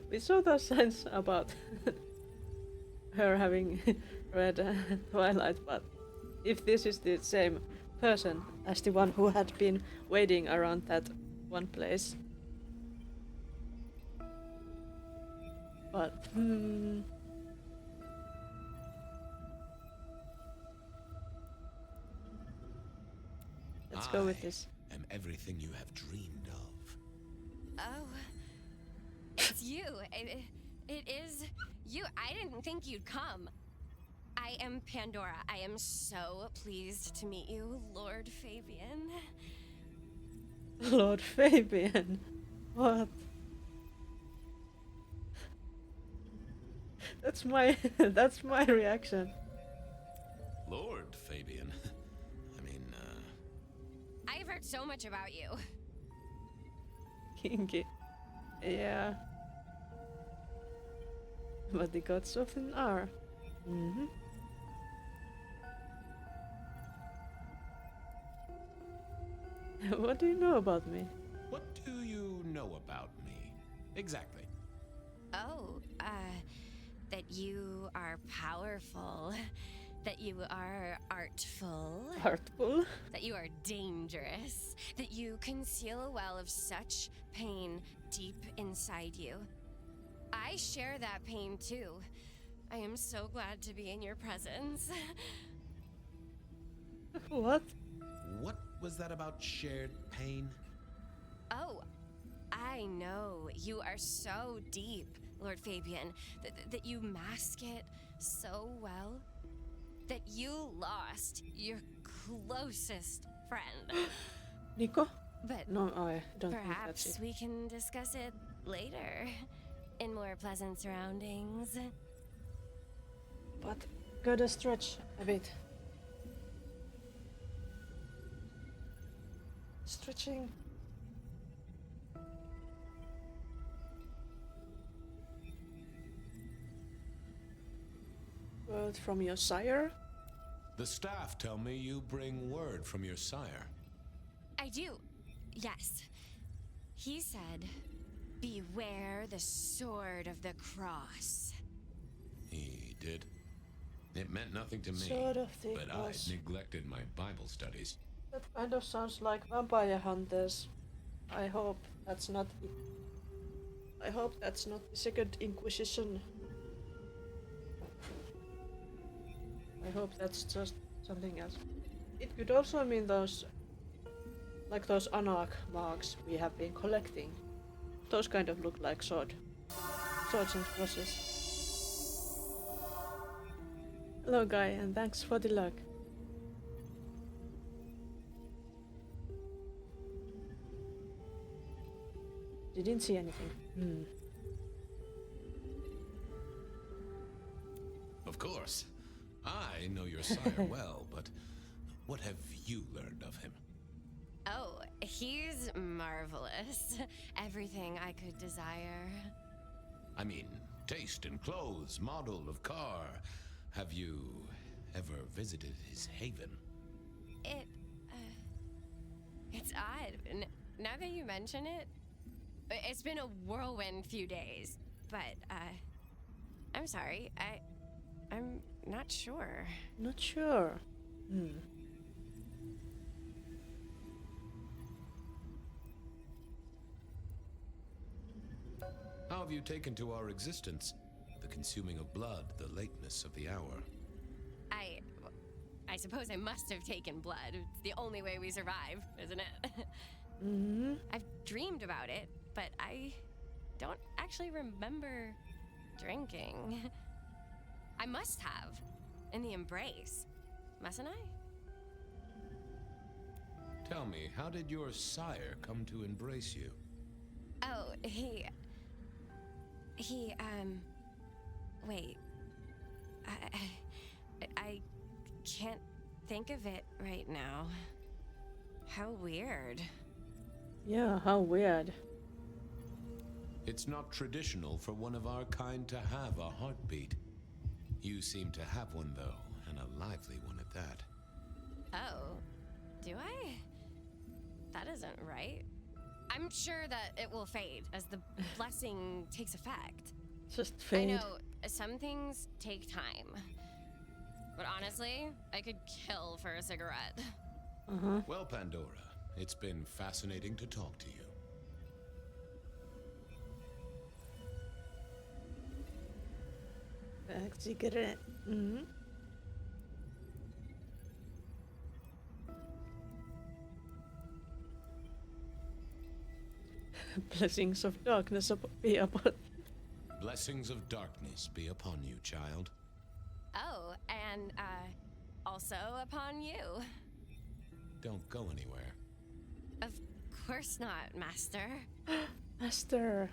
We saw those signs about her having read Twilight, but if this is the same person as the one who had been waiting around that one place. But, let's go with this. I am everything you have dreamed of. Oh, it's you. It is you. I didn't think you'd come. I am Pandora. I am so pleased to meet you, Lord Fabian. Lord Fabian? What? That's my reaction. Lord Fabian. I mean, I've heard so much about you. Kinky. Yeah. But the gods often are. What do you know about me? what do you know about me? Exactly. Oh, that you are powerful, that you are artful, Artful? that you are dangerous, that you conceal a well of such pain deep inside you. I share that pain too. I am so glad to be in your presence. What? What was that about shared pain? Oh, I know. You are so deep, Lord Fabian, that you mask it so well that you lost your closest friend. Nico? But No, I don't think that's perhaps it. we can discuss it later in more pleasant surroundings. But gotta stretch a bit. Stretching. Word from your sire? The staff tell me you bring word from your sire. I do. Yes. He said, beware the sword of the cross. He did. It meant nothing to me, Sword of the but cross. I neglected my Bible studies. That kind of sounds like vampire hunters. I hope that's not it. I hope that's not the Second Inquisition. I hope that's just something else. It could also mean those, like those Anarch marks we have been collecting. Those kind of look like swords and crosses. Hello guy, and thanks for the luck. Didn't see anything. Of course. I know your sire well, but what have you learned of him? Oh, he's marvelous. Everything I could desire. I mean, taste in clothes, model of car. Have you ever visited his haven? It's odd. Now that you mention it, it's been a whirlwind few days. But, I'm sorry. I'm not not sure. Not sure. How have you taken to our existence? The consuming of blood, the lateness of the hour. I suppose I must have taken blood. It's the only way we survive, isn't it? I've dreamed about it, but I don't actually remember drinking. I must have. In the embrace. Mustn't I? Tell me, how did your sire come to embrace you? Oh, wait. I can't think of it right now. How weird. Yeah, how weird. It's not traditional for one of our kind to have a heartbeat. You seem to have one, though, and a lively one at that. Oh, do I? That isn't right. I'm sure that it will fade as the blessing takes effect. Just fade. I know, some things take time. But honestly, I could kill for a cigarette. Well, Pandora, it's been fascinating to talk to you. Cigarette. Blessings of darkness be upon. Blessings of darkness be upon you, child. Oh, and also upon you. Don't go anywhere. Of course not, Master. Master.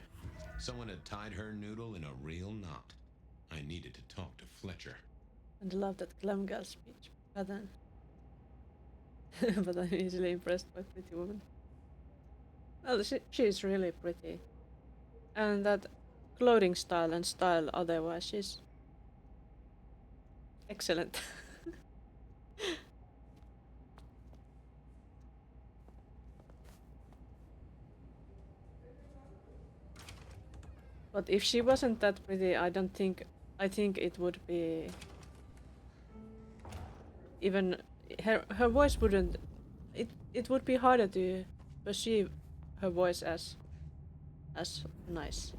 Someone had tied her noodle in a real knot. I needed to talk to Fletcher. And love that glam girl speech pattern. But I'm easily impressed by pretty woman. Well, she is really pretty. And that clothing style and style otherwise, she's excellent. But if she wasn't that pretty, I think it would be even her voice wouldn't it would be harder to perceive her voice as nice.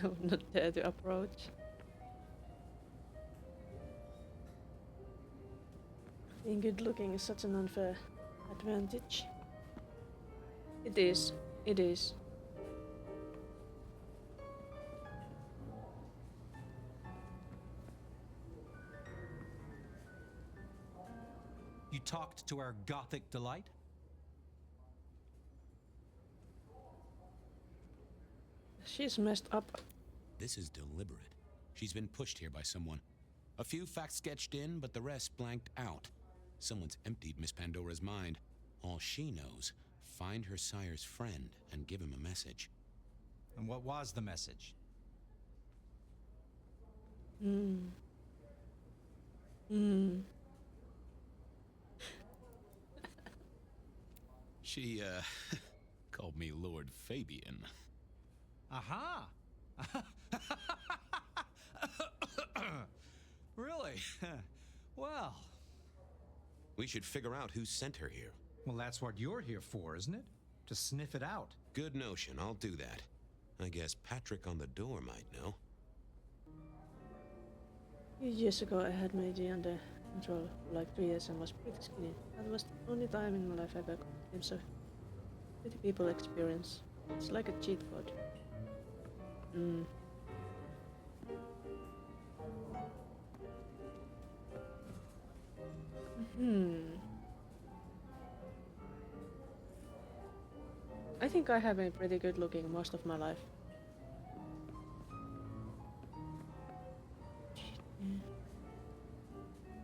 I would not dare to approach. Being good looking is such an unfair advantage. It is. It is. You talked to our gothic delight? She's messed up. This is deliberate. She's been pushed here by someone. A few facts sketched in, but the rest blanked out. Someone's emptied Miss Pandora's mind. All she knows, find her sire's friend and give him a message. And what was the message? She, called me Lord Fabian. Aha! Really? Well... We should figure out who sent her here. Well, that's what you're here for, isn't it? To sniff it out. Good notion, I'll do that. I guess Patrick on the door might know. Years ago I had my AD under control for like 2 years and was pretty skinny. That was the only time in my life I ever got glimpse of pretty people experience. It's like a cheat code. I think I have been pretty good looking most of my life.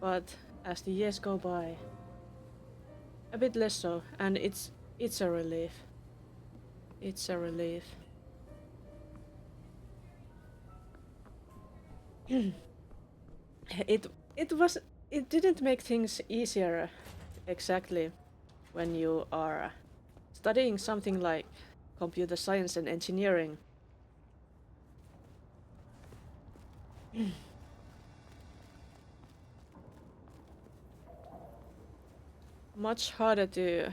But as the years go by, a bit less so, and it's a relief. It's a relief. It didn't make things easier exactly when you are studying something like computer science and engineering. Much harder to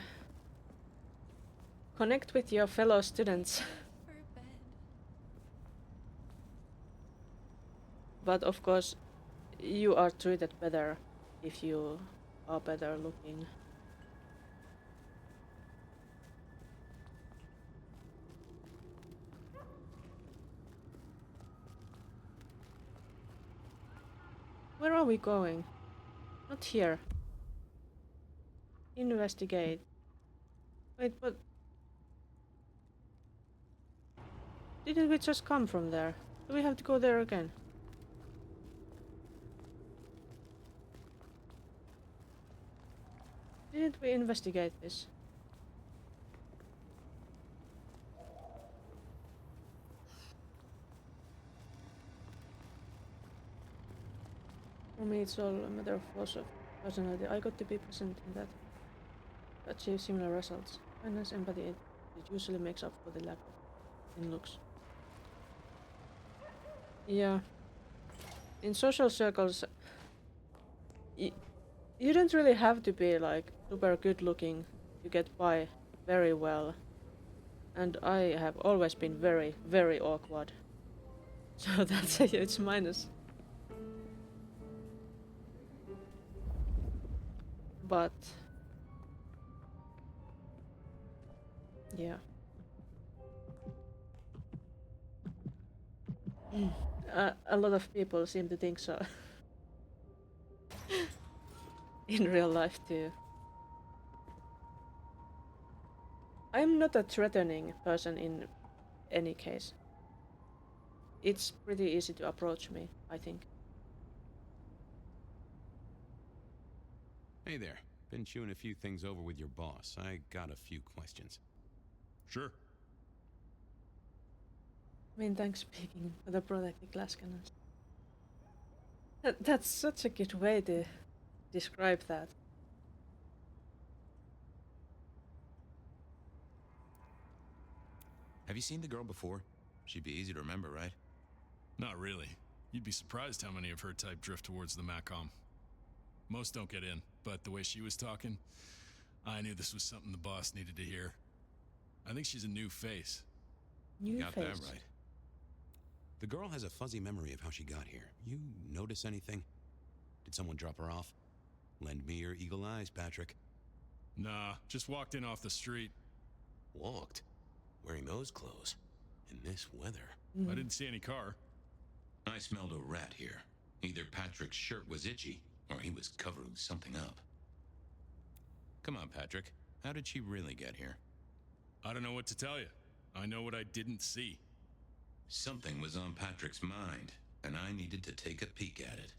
connect with your fellow students. But of course, you are treated better if you are better looking. Where are we going? Not here. Investigate. Wait, but... Didn't we just come from there? Do we have to go there again? Didn't we investigate this? For me, it's all a matter of force of personality. I got to be present in that. Achieve similar results. Kindness, empathy, it usually makes up for the lack of in looks. Yeah. In social circles, you don't really have to be like super good looking to get by very well. And I have always been very, very awkward. So that's a huge minus. But yeah. A lot of people seem to think so. In real life too. I'm not a threatening person in any case. It's pretty easy to approach me, I think. Hey there. Been chewing a few things over with your boss. I got a few questions. Sure. I mean, thanks speaking for the protected glass cannons. That's such a good way to describe that. Have you seen the girl before? She'd be easy to remember, right? Not really. You'd be surprised how many of her type drift towards the Macom. Most don't get in, but the way she was talking, I knew this was something the boss needed to hear. I think she's a new face. You got that right. The girl has a fuzzy memory of how she got here. You notice anything? Did someone drop her off? Lend me your eagle eyes, Patrick. Nah, just walked in off the street. Walked? Wearing those clothes? In this weather? I didn't see any car. I smelled a rat here. Either Patrick's shirt was itchy, or he was covering something up. Come on, Patrick. How did she really get here? I don't know what to tell you. I know what I didn't see. Something was on Patrick's mind, and I needed to take a peek at it.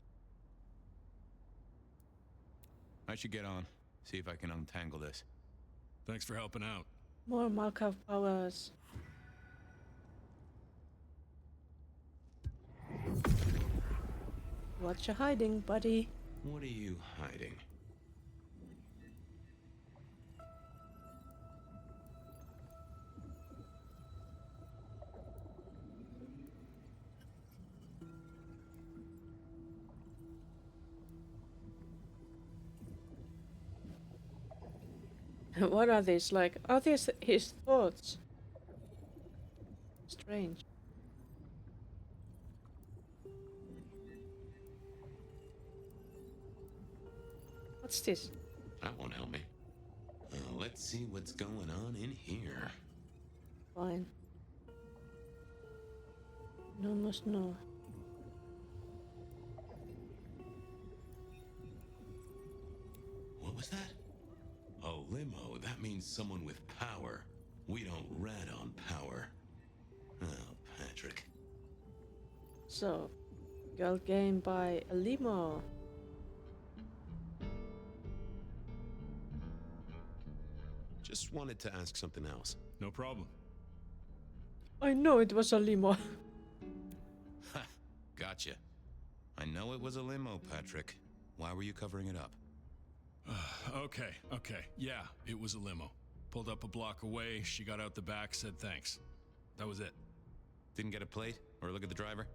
I should get on, see if I can untangle this. Thanks for helping out. More Malkav powers. What you hiding, buddy? What are you hiding? What are these like? Are these his thoughts? Strange. What's this? That won't help me. Let's see what's going on in here. Fine. No must know. What was that? A limo. That means someone with power. We don't rat on power. Oh, Patrick. So, girl game by a limo. Just wanted to ask something else. No problem. I know it was a limo. Ha! Gotcha. I know it was a limo, Patrick. Why were you covering it up? Okay. Yeah, it was a limo. Pulled up a block away, she got out the back, said thanks. That was it. Didn't get a plate or look at the driver?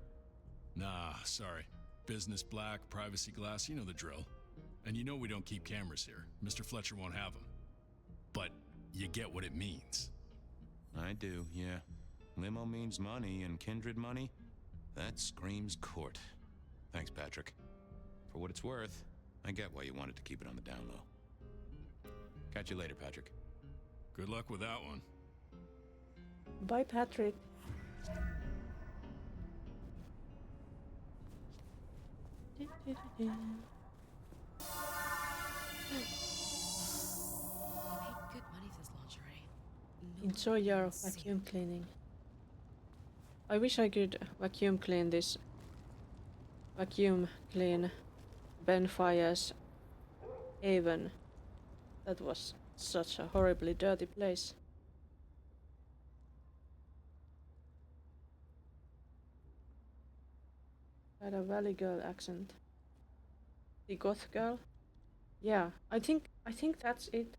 Nah, sorry. Business black, privacy glass, you know the drill. And you know we don't keep cameras here. Mr. Fletcher won't have them. But you get what it means. I do, yeah. Limo means money, and kindred money? That screams court. Thanks, Patrick. For what it's worth, I get why you wanted to keep it on the down low. Catch you later, Patrick. Good luck with that one. Bye, Patrick. You paid good money for this lingerie. Enjoy your vacuum cleaning. I wish I could vacuum clean Ben Phyre's haven. That was such a horribly dirty place. Had a valley girl accent. The goth girl? Yeah, I think that's it.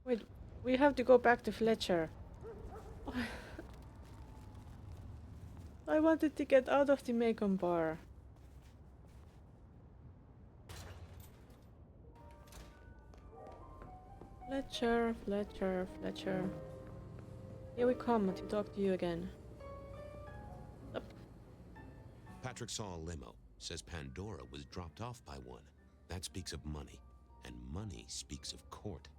Wait, we have to go back to Fletcher. I wanted to get out of the Macon bar. Fletcher. Here we come to talk to you again. Up. Patrick saw a limo. Says Pandora was dropped off by one. That speaks of money. And money speaks of court.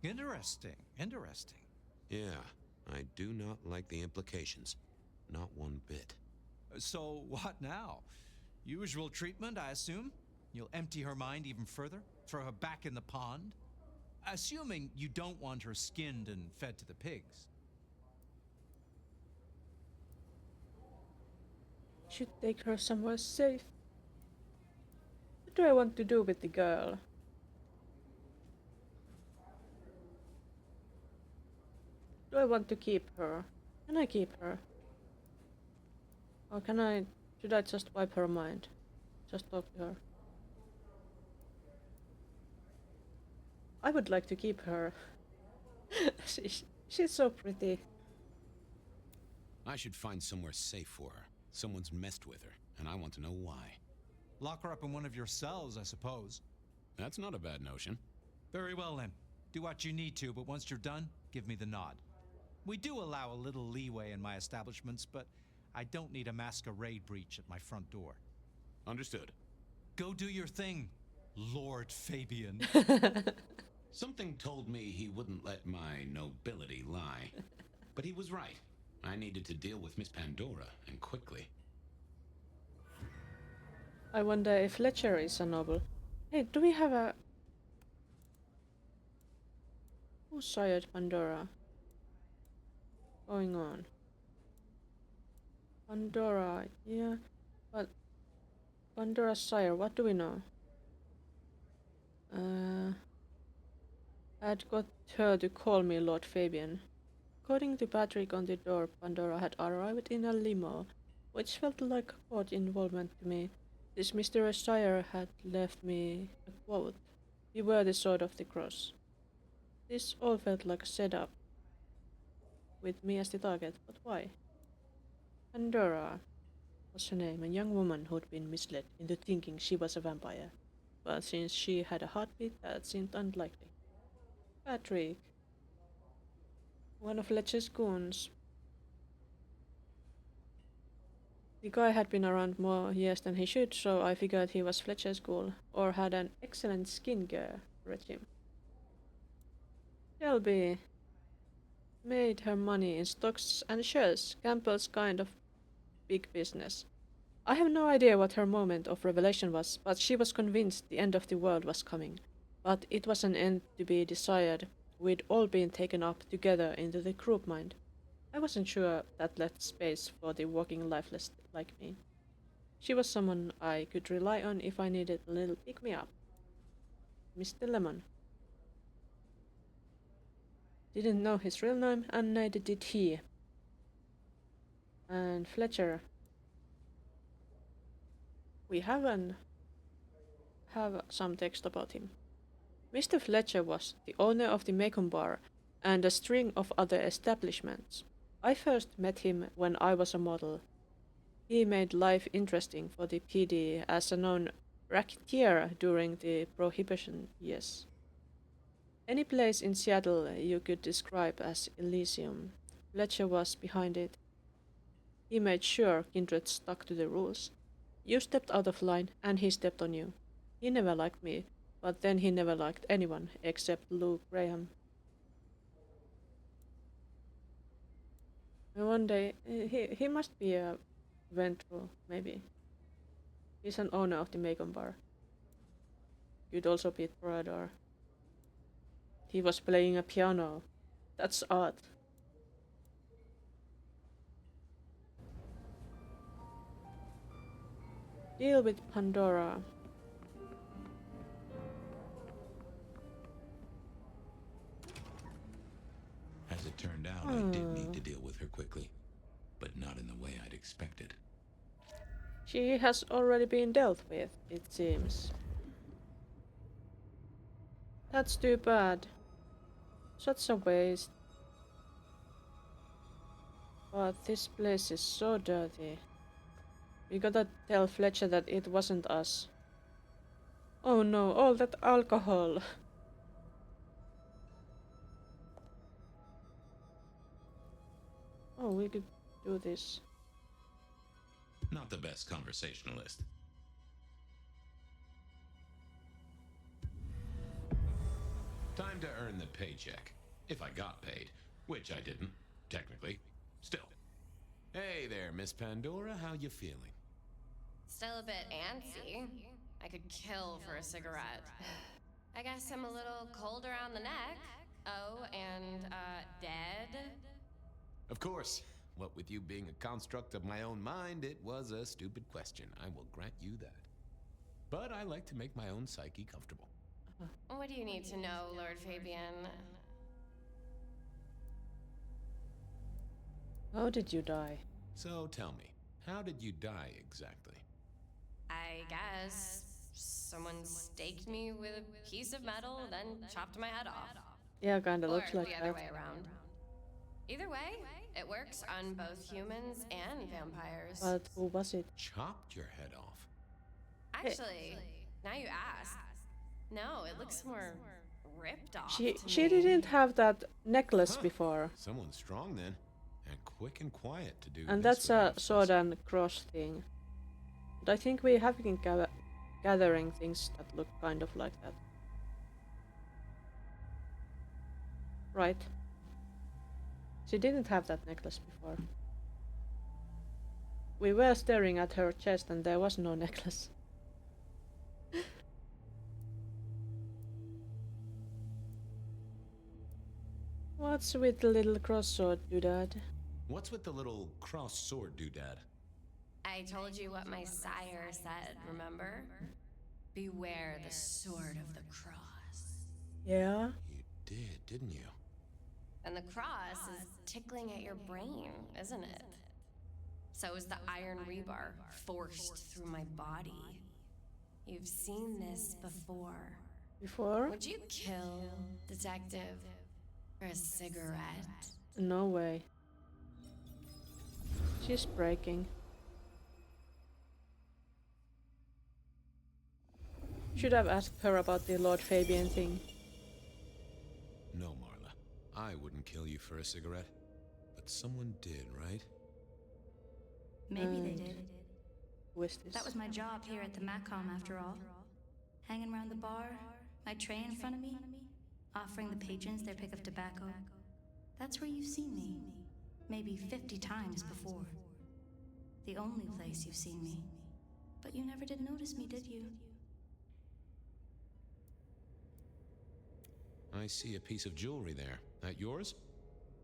Interesting. Yeah, I do not like the implications. Not one bit. So, what now? Usual treatment, I assume? You'll empty her mind even further? Throw her back in the pond? Assuming you don't want her skinned and fed to the pigs. Should take her somewhere safe. What do I want to do with the girl? Do I want to keep her? Can I keep her? Or should I just wipe her mind? Just talk to her. I would like to keep her. She's so pretty. I should find somewhere safe for her. Someone's messed with her, and I want to know why. Lock her up in one of your cells, I suppose. That's not a bad notion. Very well then. Do what you need to, but once you're done, give me the nod. We do allow a little leeway in my establishments, but I don't need a masquerade breach at my front door. Understood. Go do your thing, Lord Fabian. Something told me he wouldn't let my nobility lie. But he was right. I needed to deal with Miss Pandora, and quickly. I wonder if Fletcher is a noble. Hey, do we have a... Who sired Pandora? Going on. Pandora, yeah. But... Pandora's sire, what do we know? I'd got her to call me Lord Fabian. According to Patrick on the door, Pandora had arrived in a limo, which felt like court involvement to me. This mysterious sire had left me a quote: "Beware the sword of the cross." This all felt like a setup, with me as the target, but why? Pandora was her name, a young woman who'd been misled into thinking she was a vampire. But since she had a heartbeat, that seemed unlikely. Patrick. One of Fletcher's goons. The guy had been around more years than he should, so I figured he was Fletcher's ghoul, or had an excellent skincare regime. Shelby made her money in stocks and shares, Campbell's kind of big business. I have no idea what her moment of revelation was, but she was convinced the end of the world was coming. But it was an end to be desired. We'd all been taken up together into the group mind. I wasn't sure that left space for the walking lifeless like me. She was someone I could rely on if I needed a little pick-me-up. Mr. Lemon. Didn't know his real name, and neither did he. And Fletcher. We have an have some text about him. Mr. Fletcher was the owner of the Macon Bar and a string of other establishments. I first met him when I was a model. He made life interesting for the PD as a known racketeer during the Prohibition years. Any place in Seattle you could describe as Elysium, Fletcher was behind it. He made sure Kindred stuck to the rules. You stepped out of line, and he stepped on you. He never liked me, but then he never liked anyone except Lou Graham. And one day, he must be a ventral, maybe. He's an owner of the Macon Bar. Could also be Torador. He was playing a piano. That's odd. Deal with Pandora. As it turned out, I did need to deal with her quickly, but not in the way I'd expected. She has already been dealt with, it seems. That's too bad. Such a waste. But this place is so dirty. We gotta tell Fletcher that it wasn't us. Oh no, all that alcohol. Oh, we could do this. Not the best conversationalist. Time to earn the paycheck. If I got paid, which I didn't, technically. Still. Hey there, Miss Pandora, how you feeling? Still a bit antsy. I could kill for a cigarette. I guess I'm a little cold around the neck. Oh, and, dead? Of course. What with you being a construct of my own mind, it was a stupid question. I will grant you that. But I like to make my own psyche comfortable. What do you need to know, Lord Fabian? How did you die? So tell me, how did you die exactly? I guess someone staked me with a piece of metal, then chopped my head off. Yeah, kinda looks like the that. other way around. Either way, it works on both humans and vampires. But who was it? Chopped your head off? Actually, now you ask. No, it looks more ripped off. She didn't have that necklace before. Someone strong then, and quick and quiet to do. And that's a sword and cross thing. But I think we have been gathering things that look kind of like that. Right. She didn't have that necklace before. We were staring at her chest and there was no necklace. What's with the little cross sword doodad? What's with the little cross sword doodad? I told you what my sire said, remember? Beware the sword of the cross. Yeah? You did, didn't you? And the cross is tickling at your brain, isn't it? So is the iron rebar forced through my body. You've seen this before. Before? Would you kill, detective, for a cigarette? No way. She's breaking. Should have asked her about the Lord Fabian thing. No, Marla. I wouldn't kill you for a cigarette. But someone did, right? Maybe they did. Who is this? That was my job here at the Macom, after all. Hanging around the bar, my tray in front of me, offering the patrons their pick of tobacco. That's where you've seen me. Maybe 50 times before. The only place you've seen me. But you never did notice me, did you? I see a piece of jewelry there. That yours?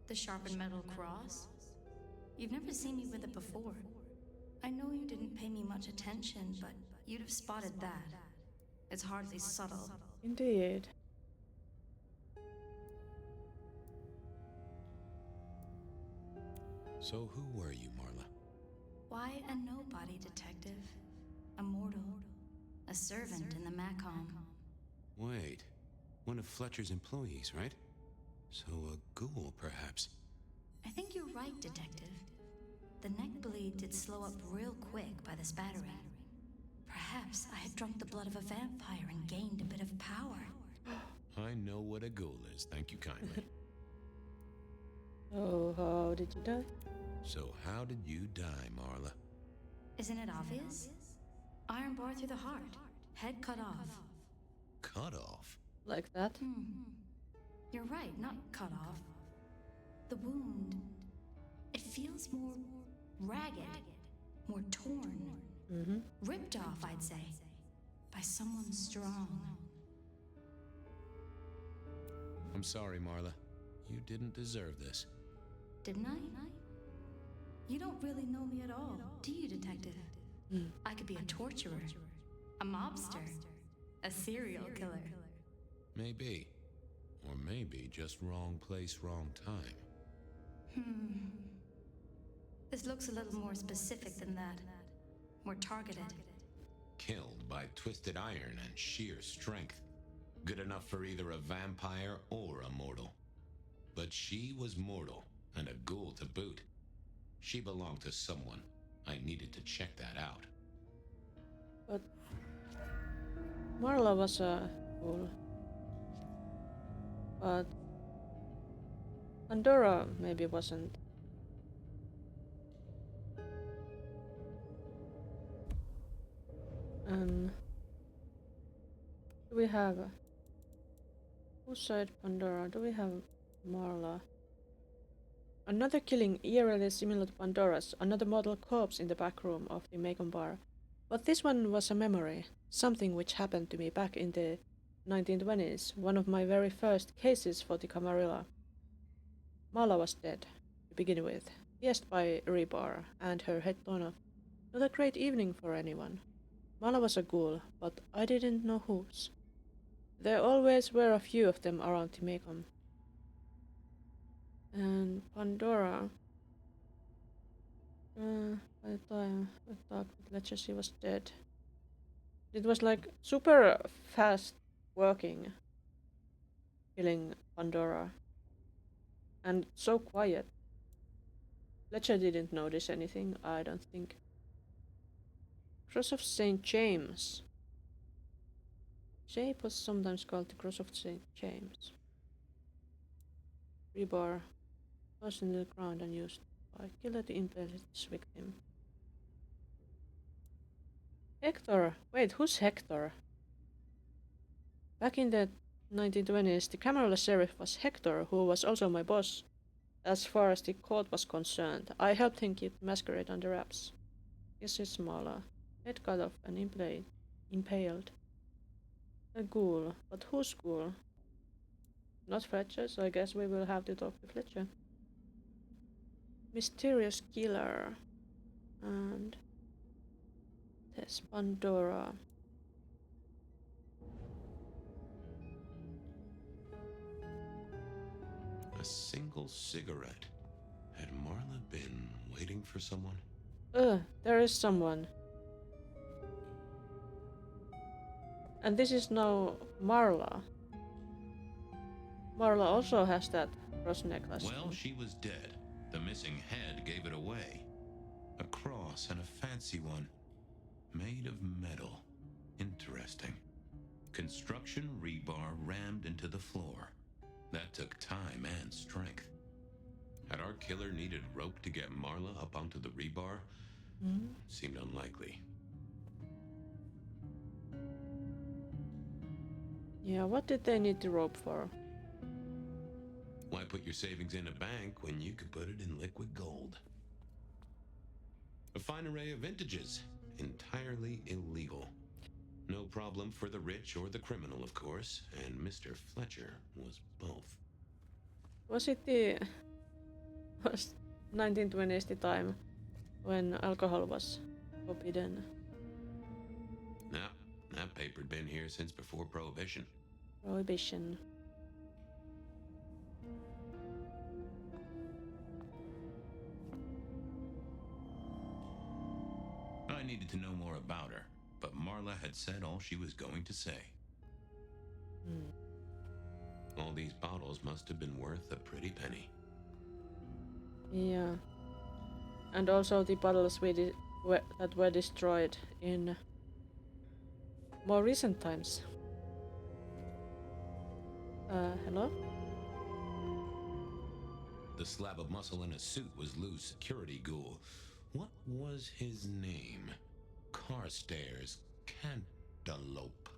The sharpened metal cross? You've never seen me with it before. I know you didn't pay me much attention, but you'd have spotted that. It's hardly subtle. Indeed. So who were you, Marla? Why a nobody, detective? A mortal. a servant in the Macom. Wait, one of Fletcher's employees, right? So a ghoul, perhaps. I think you're right, Detective. The neck bleed did slow up real quick by the spattering. Perhaps I had drunk the blood of a vampire and gained a bit of power. I know what a ghoul is, thank you kindly. Oh, how did you die? So how did you die, Marla? Isn't it obvious? Iron bar through the heart, head cut off. Cut off? Like that? You're right, not cut off. The wound, it feels more ragged, more torn. Ripped off, I'd say, by someone strong. I'm sorry, Marla. You didn't deserve this. Didn't I? You don't really know me at all, do you, Detective? I could be a torturer, a mobster, a serial killer. Maybe. Or maybe just wrong place, wrong time. This looks a little more specific than that. More targeted. Killed by twisted iron and sheer strength. Good enough for either a vampire or a mortal. But she was mortal, and a ghoul to boot. She belonged to someone. I needed to check that out. But Marla was a ghoul. But Pandora maybe wasn't. Do we have... Who said Pandora? Do we have Marla? Another killing eerily similar to Pandora's, another mortal corpse in the back room of the Macon bar. But this one was a memory, something which happened to me back in the 1920s, one of my very first cases for the Camarilla. Marla was dead, to begin with, pierced by rebar, and her head torn off. Not a great evening for anyone. Marla was a ghoul, but I didn't know whose. There always were a few of them around the Macon. And Pandora, by the time I talked with Ledger, she was dead. It was like super fast working, killing Pandora. And so quiet. Ledger didn't notice anything, I don't think. Cross of St. James. Shape was sometimes called the Cross of St. James. Rebar. Tossed into the ground and used by killer to impale its victim. Hector! Wait, who's Hector? Back in the 1920s, the Camarilla sheriff was Hector, who was also my boss. As far as the court was concerned, I helped him keep Masquerade under wraps. This is Marla. Head cut off and impaled. A ghoul. But whose ghoul? Not Fletcher, so I guess we will have to talk to Fletcher. Mysterious killer. And there's Pandora. A single cigarette. Had Marla been waiting for someone? There is someone. And this is now Marla. Marla also has that cross necklace. Well, she was dead. The missing head gave it away. A cross and a fancy one. Made of metal. Interesting. Construction rebar rammed into the floor. That took time and strength. Had our killer needed rope to get Marla up onto the rebar? Seemed unlikely. Yeah, what did they need the rope for? Why put your savings in a bank when you could put it in liquid gold? A fine array of vintages. Entirely illegal. No problem for the rich or the criminal, of course, and Mr. Fletcher was both. Was it the 1920s the time when alcohol was forbidden? Nah, that paper'd been here since before Prohibition. Prohibition. I needed to know more about her, but Marla had said all she was going to say. All these bottles must have been worth a pretty penny. Yeah. And also the bottles that were destroyed in more recent times. Hello? The slab of muscle in a suit was Lou's security ghoul. What was his name? Carstairs Cantaloupe.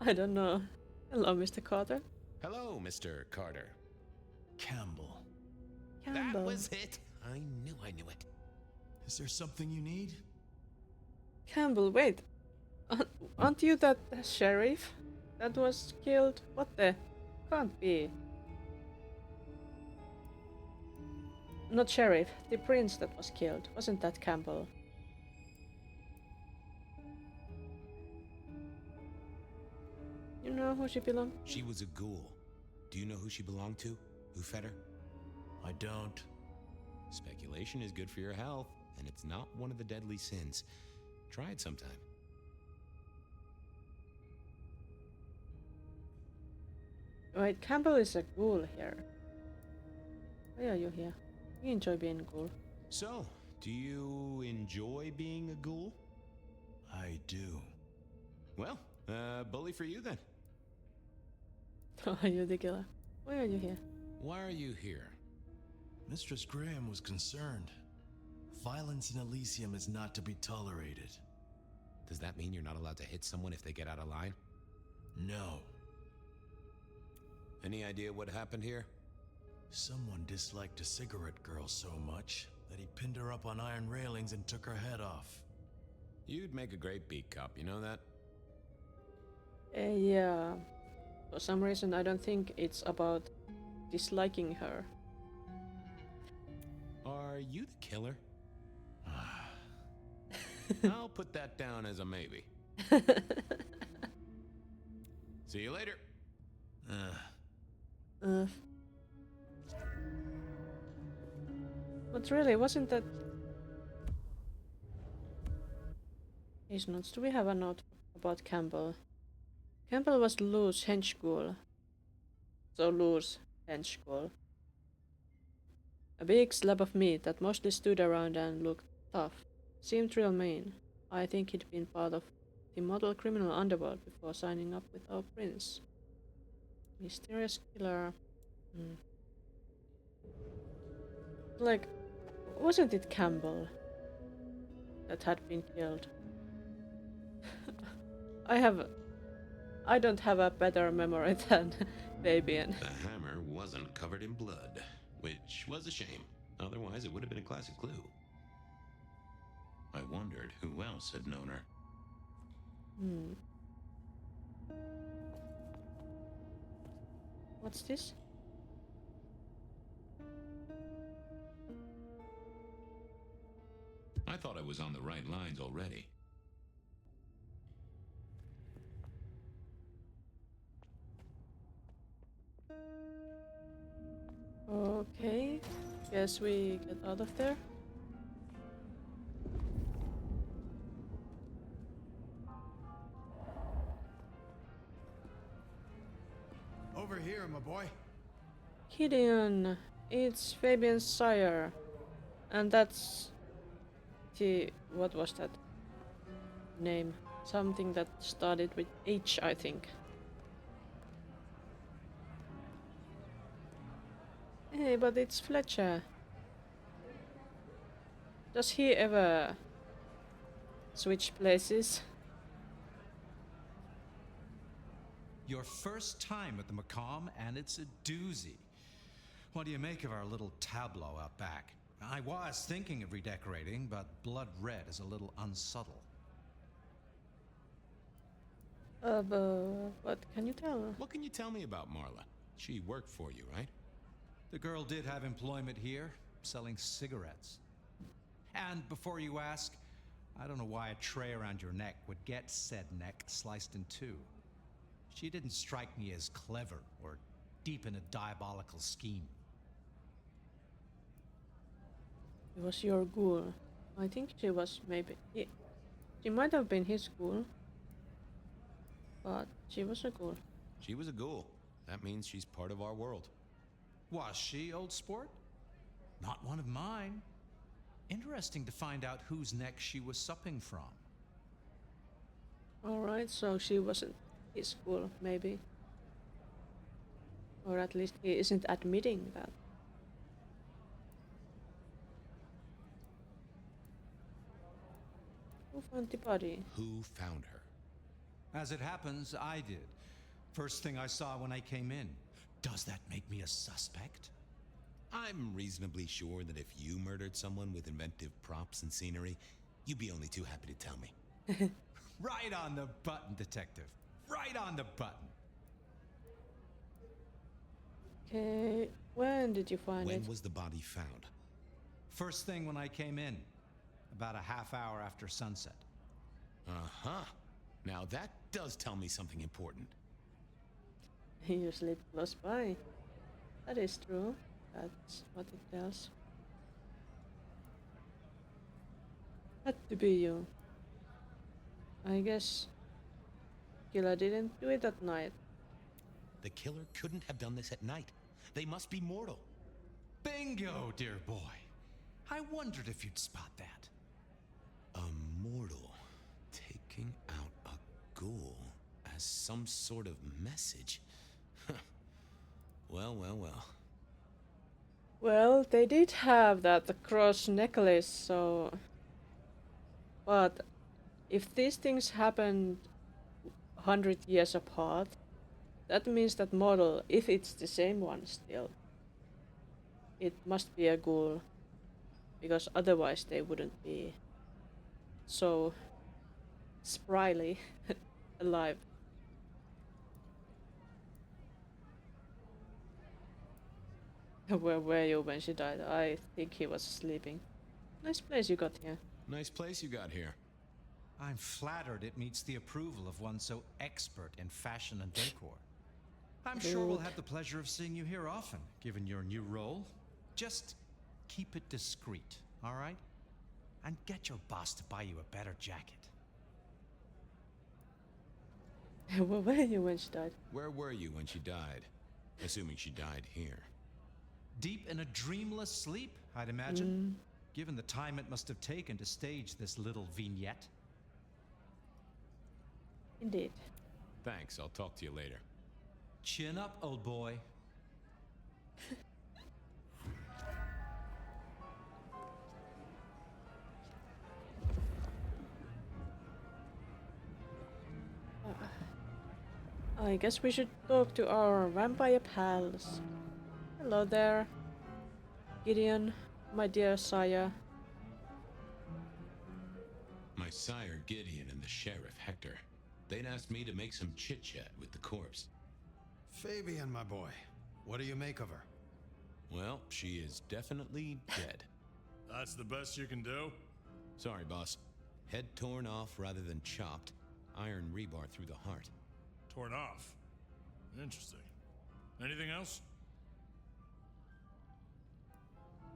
I don't know. Hello, Mr. Carter. Hello, Mr. Carter. Campbell. Campbell. That was it. I knew it. Is there something you need? Campbell, wait. Aren't you that sheriff that was killed? What the? Can't be. Not sheriff, the prince that was killed. Wasn't that Campbell? You know who she belonged? She was a ghoul. Do you know who she belonged to? Who fed her? I don't. Speculation is good for your health, and it's not one of the deadly sins. Try it sometime. Wait, Campbell is a ghoul here. Why are you here? You enjoy being a ghoul. So, do you enjoy being a ghoul? I do. Well, bully for you then. Oh, you the killer. Why are you here? Why are you here? Mistress Graham was concerned. Violence in Elysium is not to be tolerated. Does that mean you're not allowed to hit someone if they get out of line? No. Any idea what happened here? Someone disliked a cigarette girl so much that he pinned her up on iron railings and took her head off. You'd make a great beat cop, you know that? Yeah. For some reason, I don't think it's about disliking her. Are you the killer? I'll put that down as a maybe. See you later. But really, wasn't that... His notes. Do we have a note about Campbell? Campbell was Lou's hench ghoul. So Lou's hench ghoul. A big slab of meat that mostly stood around and looked tough. Seemed real mean. I think he'd been part of the model criminal underworld before signing up with our prince. Mysterious killer. Like, wasn't it Campbell that had been killed? I don't have a better memory than Fabian. The hammer wasn't covered in blood, which was a shame. Otherwise, it would have been a classic clue. I wondered who else had known her. What's this? I thought I was on the right lines already. Okay, guess we get out of there. Over here, my boy. Gideon, it's Fabian's sire. And that's the... what was that name? Something that started with H, I think. Hey, but it's Fletcher. Does he ever switch places? Your first time at the Macomb, and it's a doozy. What do you make of our little tableau out back? I was thinking of redecorating, but blood red is a little unsubtle. What can you tell? What can you tell me about Marla? She worked for you, right? The girl did have employment here, selling cigarettes. And before you ask, I don't know why a tray around your neck would get said neck sliced in two. She didn't strike me as clever or deep in a diabolical scheme. It was your ghoul. I think she was maybe... She might have been his ghoul. But she was a ghoul. She was a ghoul. That means she's part of our world. Was she, old sport? Not one of mine. Interesting to find out whose neck she was supping from. Alright, so she wasn't his ghoul, maybe. Or at least he isn't admitting that. Who found the body? Who found her? As it happens, I did. First thing I saw when I came in. Does that make me a suspect? I'm reasonably sure that if you murdered someone with inventive props and scenery, you'd be only too happy to tell me. Right on the button, detective. Right on the button. Okay, when did you find it? When was the body found? First thing when I came in. About a half hour after sunset. Uh-huh. Now that does tell me something important. You sleep close by. That is true. That's what it tells. Had to be you. I guess killer didn't do it at night. The killer couldn't have done this at night. They must be mortal. Bingo, dear boy. I wondered if you'd spot that. A mortal taking out a ghoul as some sort of message. Well, well, well. Well, they did have that cross necklace, so... But if these things happened 100 years apart, that means that model, if it's the same one still, it must be a ghoul. Because otherwise they wouldn't be so spryly alive. Where were you when she died? I think he was sleeping. Nice place you got here. Nice place you got here. I'm flattered it meets the approval of one so expert in fashion and decor. I'm sure we'll have the pleasure of seeing you here often, given your new role. Just keep it discreet, all right? And get your boss to buy you a better jacket. Where were you when she died? Where were you when she died? Assuming she died here. Deep in a dreamless sleep, I'd imagine. Given the time it must have taken to stage this little vignette. Indeed. Thanks, I'll talk to you later. Chin up, old boy. I guess we should talk to our vampire pals. Hello there, Gideon, my dear sire. My sire Gideon and the sheriff Hector. They'd asked me to make some chit-chat with the corpse. Fabian, my boy, what do you make of her? Well, she is definitely dead. That's the best you can do? Sorry, boss. Head torn off rather than chopped. Iron rebar through the heart. Torn off. Interesting. Anything else?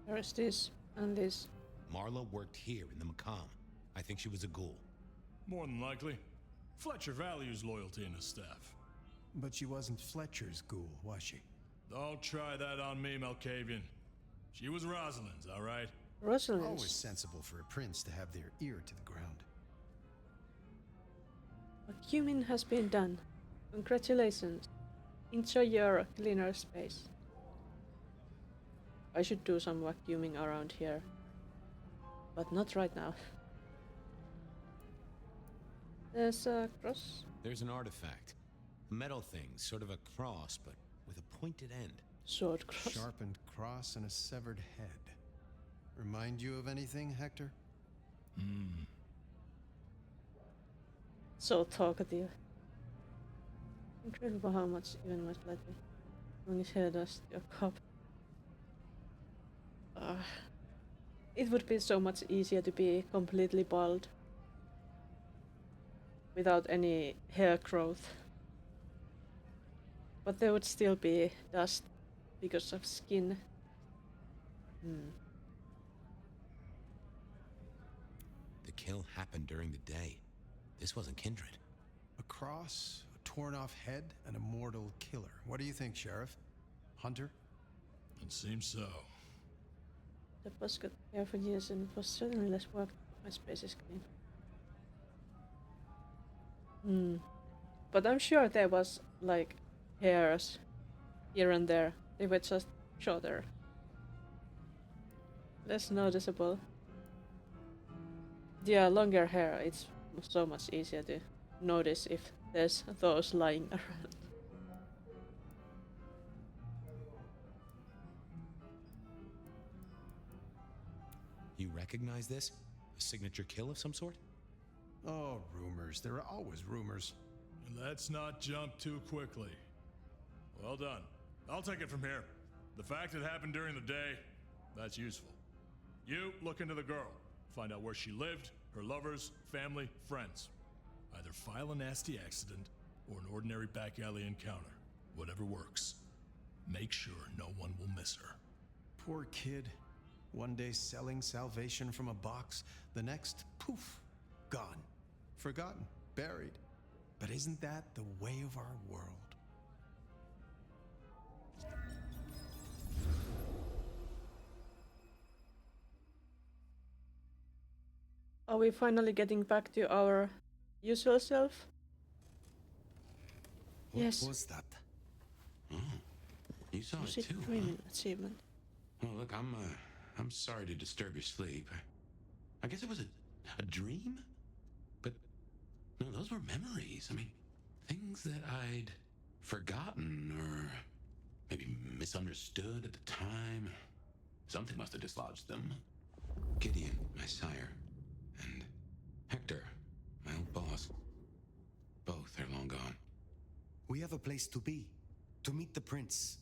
There is this and this. Marla worked here in the Macomb. I think she was a ghoul. More than likely. Fletcher values loyalty in his staff. But she wasn't Fletcher's ghoul, was she? Don't try that on me, Malkavian. She was Rosalind's, all right? Rosalind's? Always sensible for a prince to have their ear to the ground. Vacuuming has been done. Congratulations. Enjoy your cleaner space. I should do some vacuuming around here. But not right now. There's a cross. There's an artifact. A metal thing, sort of a cross, but with a pointed end. Sword cross. Sharpened cross and a severed head. Remind you of anything, Hector? So talkative. Incredible how much even might let me bring his head as your cup. It would be so much easier to be completely bald. Without any hair growth. But there would still be dust because of skin. The kill happened during the day. This wasn't kindred. A cross, a torn off head, and a mortal killer. What do you think, Sheriff? Hunter? It seems so. The boss got hair for years and it was certainly less work. My space is clean. But I'm sure there was like hairs here and there. They were just shorter. Less noticeable. Yeah, longer hair, it's so much easier to notice if there's those lying around. You recognize this? A signature kill of some sort? Oh, rumors. There are always rumors. Let's not jump too quickly. Well done. I'll take it from here. The fact it happened during the day, that's useful. You look into the girl. Find out where she lived, her lovers, family, friends. Either file a nasty accident or an ordinary back alley encounter. Whatever works. Make sure no one will miss her. Poor kid. One day selling salvation from a box, the next, poof, gone. Forgotten, buried. But isn't that the way of our world? Are we finally getting back to our usual self? What Yes. was that? Oh, you saw it Lucid too, huh? dreaming achievement. Well, look, I'm sorry to disturb your sleep. I guess it was a dream? But, no, those were memories. I mean, things that I'd forgotten or maybe misunderstood at the time. Something must have dislodged them. Gideon, my sire, and Hector, my old boss. Both are long gone. We have a place to be. To meet the prince.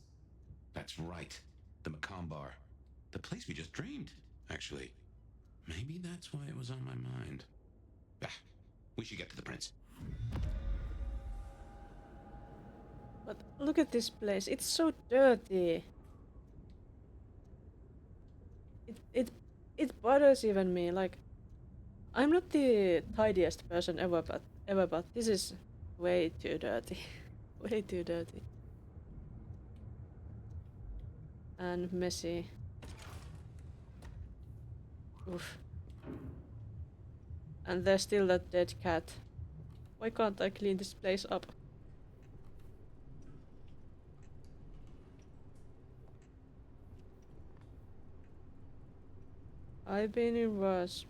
That's right. The Macomb Bar. The place we just dreamed, actually. Maybe that's why it was on my mind. Ah, we should get to the prince. But look at this place. It's so dirty. It bothers even me. Like, I'm not the tidiest person ever, but this is way too dirty. Way too dirty. And messy. Oof. And there's still that dead cat. Why can't I clean this place up? I've been in worse.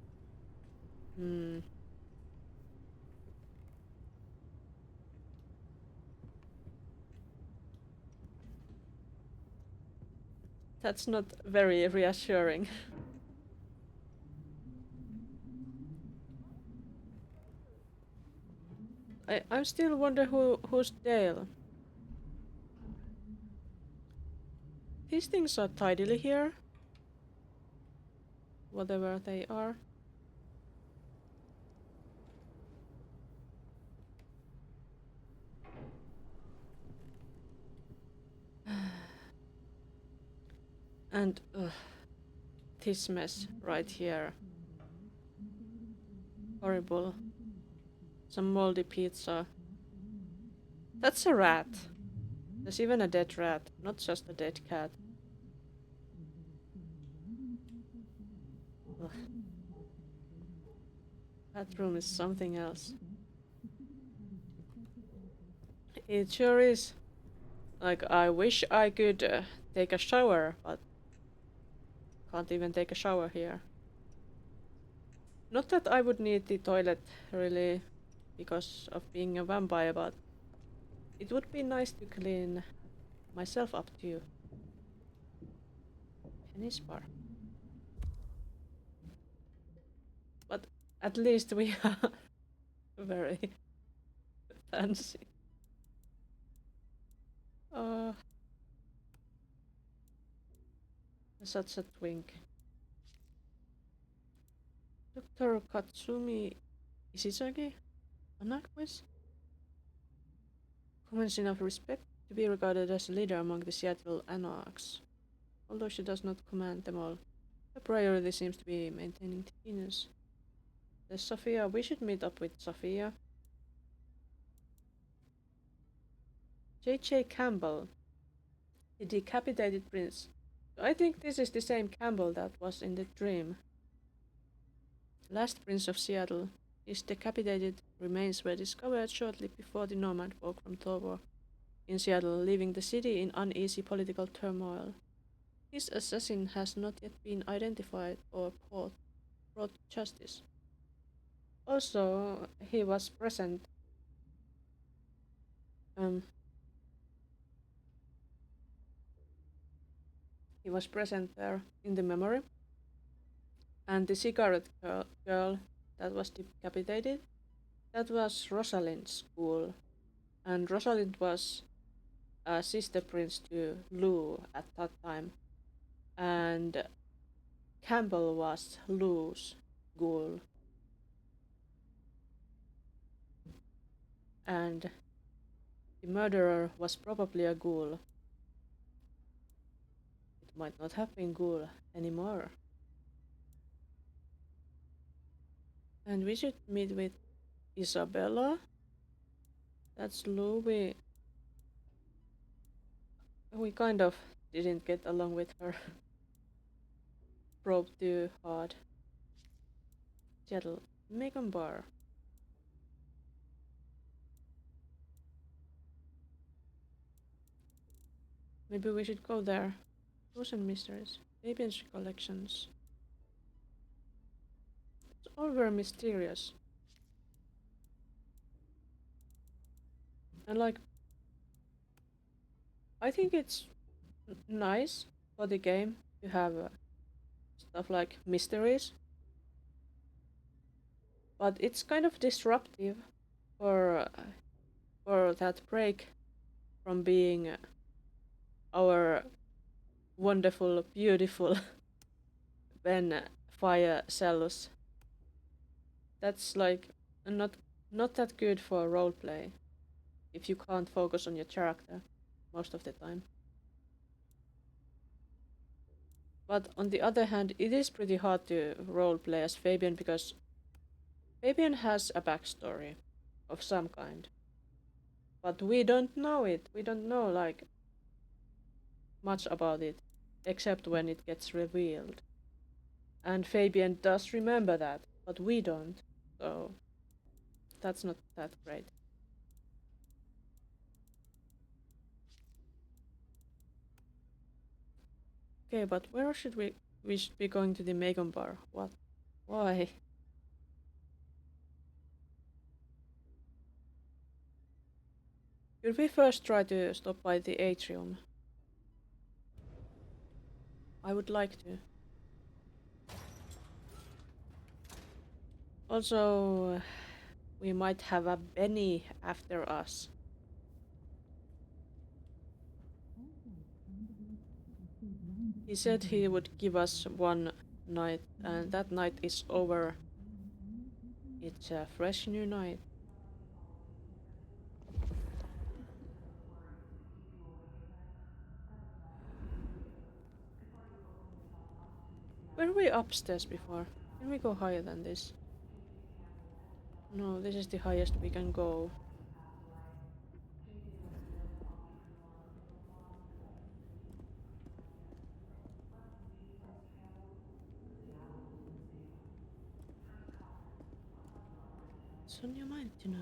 That's not very reassuring. I'm still wonder who's Dale. These things are tidily here. Whatever they are. And this mess right here. Horrible. Some moldy pizza. That's a rat. There's even a dead rat, not just a dead cat. Ugh. That room is something else. It sure is. Like, I wish I could take a shower, but can't even take a shower here. Not that I would need the toilet, really, because of being a vampire, but it would be nice to clean myself up too. Tennis bar. But at least we are very fancy. Such a twink. Dr. Katsumi Isizaki? An acquaintance? Convention of respect to be regarded as a leader among the Seattle Anarchs. Although she does not command them all, her priority seems to be maintaining Venus. There's Sophia. We should meet up with Sophia. J.J. Campbell, the decapitated prince. I think this is the same Campbell that was in the dream. Last prince of Seattle. His decapitated remains were discovered shortly before the Nomad woke from torpor in Seattle, leaving the city in uneasy political turmoil. His assassin has not yet been identified or brought to justice. Also, he was present. He was present there in the memory. And the cigarette girl that was decapitated, that was Rosalind's school. And Rosalind was a sister prince to Lou at that time. And Campbell was Lou's ghoul. And the murderer was probably a ghoul. It might not have been ghoul anymore. And we should meet with Isabella. That's Lou. We kind of didn't get along with her. Probe too hard. Seattle. Macon Bar. Maybe we should go there. Frozen mysteries. Fabian's recollections. It's all very mysterious. And like, I think it's nice for the game to have stuff like mysteries. But it's kind of disruptive for that break from being our wonderful, beautiful when Phyre sells. That's like not that good for roleplay if you can't focus on your character most of the time. But on the other hand, it is pretty hard to roleplay as Fabian because Fabian has a backstory of some kind. But we don't know it. We don't know like much about it, except when it gets revealed. And Fabian does remember that, but we don't, so that's not that great. Okay, but where should we should be going to the Macon Bar. What? Why? Should we first try to stop by the atrium? I would like to. Also, we might have a Benny after us. He said he would give us one night, and that night is over. It's a fresh new night. Were we upstairs before? Can we go higher than this? No, this is the highest we can go. What's on your mind tonight?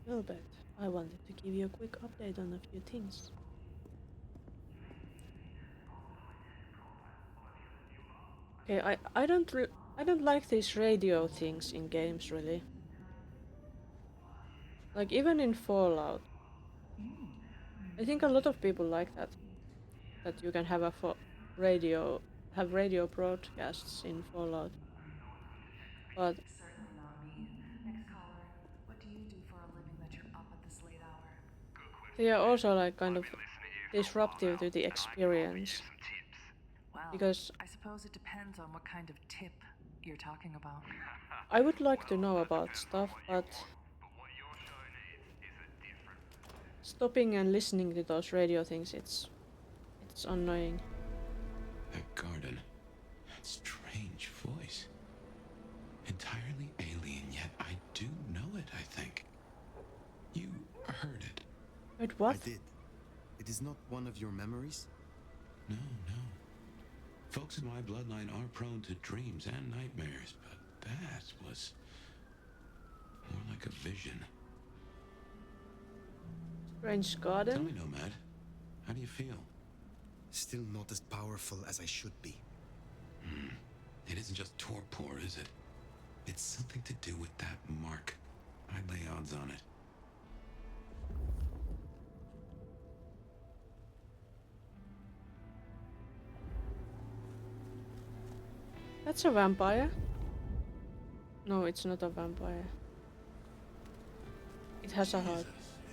Well, Bet, I wanted to give you a quick update on a few things. Okay, I don't like these radio things in games really. Like even in Fallout. I think a lot of people like that. That you can have a radio broadcasts in Fallout. But certainly not me. Next caller, what do you do for a living that you're up at this late hour? they are also like kind of disruptive to the experience. Well, Because I suppose it depends on what kind of tip you're talking about. I would like to know about stuff, but stopping and listening to those radio things, it's annoying. That garden. That strange voice. Entirely alien, yet I do know it, I think. You heard it. Heard what? I did. It is not one of your memories? No. Folks in my bloodline are prone to dreams and nightmares, but that was more like a vision. Strange garden? Tell me, Nomad. How do you feel? Still not as powerful as I should be. It isn't just torpor, is it? It's something to do with that mark. I'd lay odds on it. That's a vampire. No, it's not a vampire. It has a heart.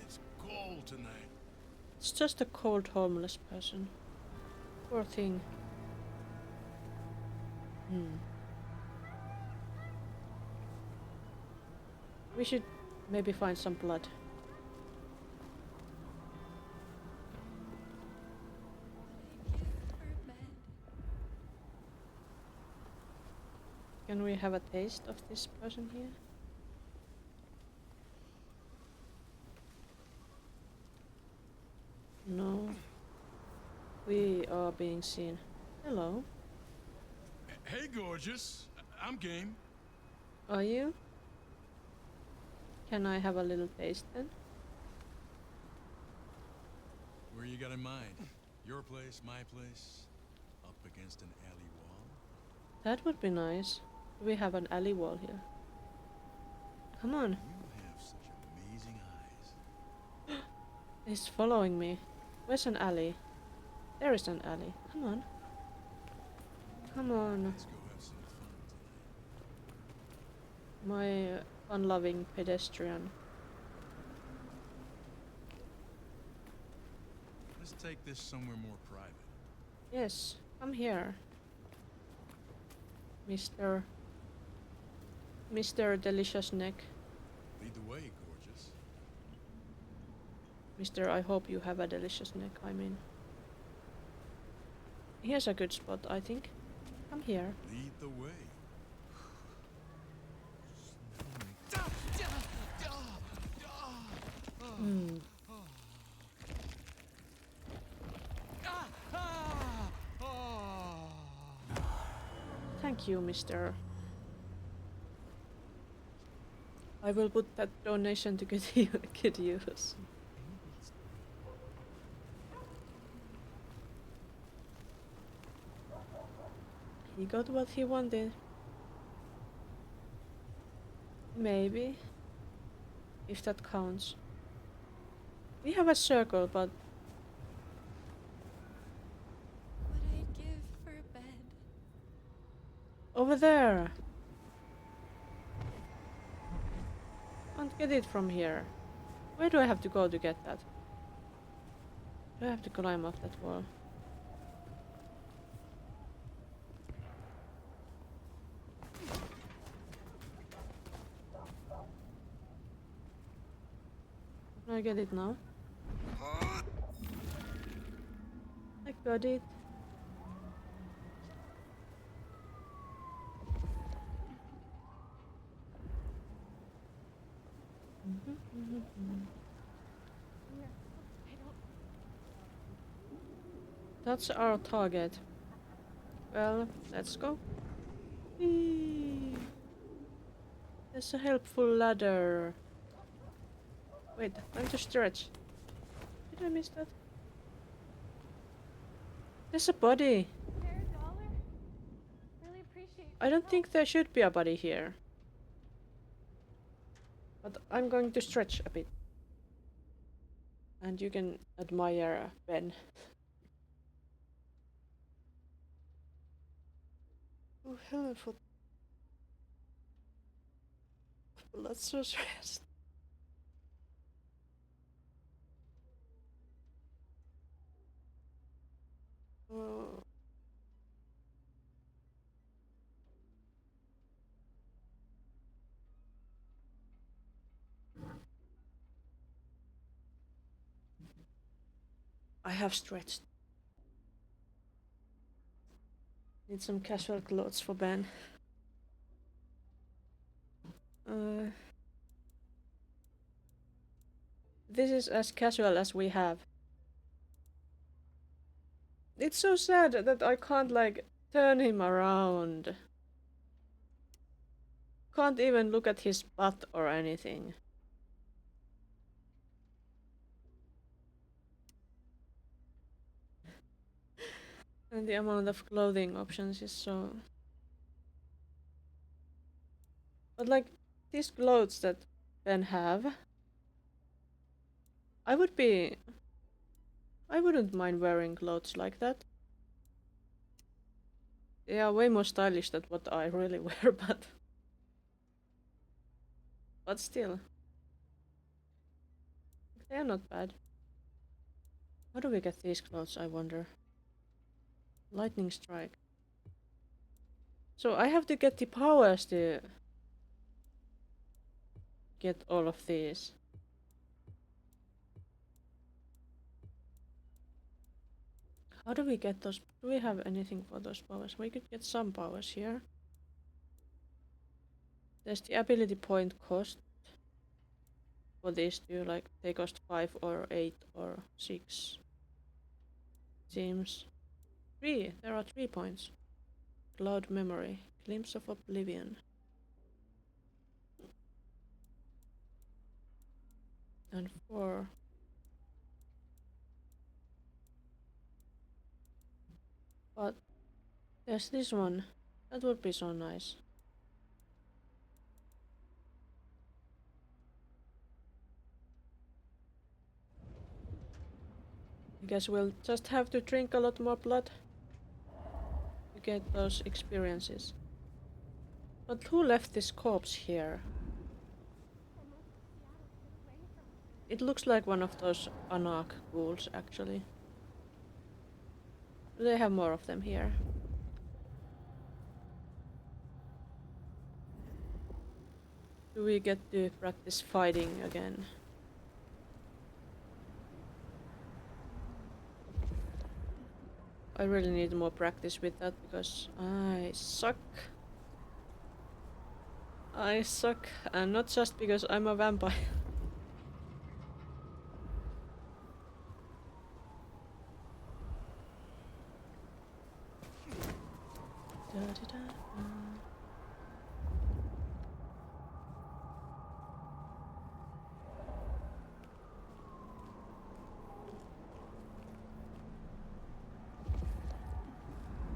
It's cold tonight. It's just a cold homeless person. Poor thing. We should maybe find some blood. Can we have a taste of this person here? No. We are being seen. Hello. Hey, gorgeous. I'm game. Are you? Can I have a little taste then? Where you got in mind? Your place, my place? Up against an alley wall? That would be nice. We have an alley wall here. Come on. You have such amazing eyes. He's following me. Where's an alley? There is an alley. Come on. Come on. Let's go have some fun tonight. My unloving pedestrian. Let's take this somewhere more private. Yes, come here. Mr. Delicious Neck. Lead the way, gorgeous. Mr. I hope you have a delicious neck, I mean. Here's a good spot, I think. Come here. Lead the way. Thank you, mister. I will put that donation to good use. He got what he wanted. Maybe. If that counts. We have a circle, but... What I'd give for a bed. Over there! Can't get it from here. Where do I have to go to get that? Do I have to climb up that wall? Can I get it now? I got it. That's our target. Well, let's go. Whee! There's a helpful ladder. Wait, time to stretch. Did I miss that? There's a body. Really appreciate I don't think there should be a body here. But I'm going to stretch a bit. And you can admire Ben. Oh, hello, for let's just rest. Oh. I have stretched. Need some casual clothes for Ben. This is as casual as we have. It's so sad that I can't like turn him around. Can't even look at his butt or anything. And the amount of clothing options is so... But like, these clothes that Ben have, I wouldn't mind wearing clothes like that. They are way more stylish than what I really wear, but still. They are not bad. How do we get these clothes, I wonder? Lightning strike. So I have to get the powers to get all of these. How do we get those? Do we have anything for those powers? We could get some powers here. There's the ability point cost. For these two, like they cost 5 or 8 or 6. Seems 3. There are 3 points. Cloud memory. Glimpse of oblivion. And 4. But there's this one. That would be so nice. I guess we'll just have to drink a lot more blood to get those experiences. But who left this corpse here? It looks like one of those Anak ghouls, actually. Do they have more of them here? Do we get to practice fighting again? I really need more practice with that because I suck. I suck, and not just because I'm a vampire.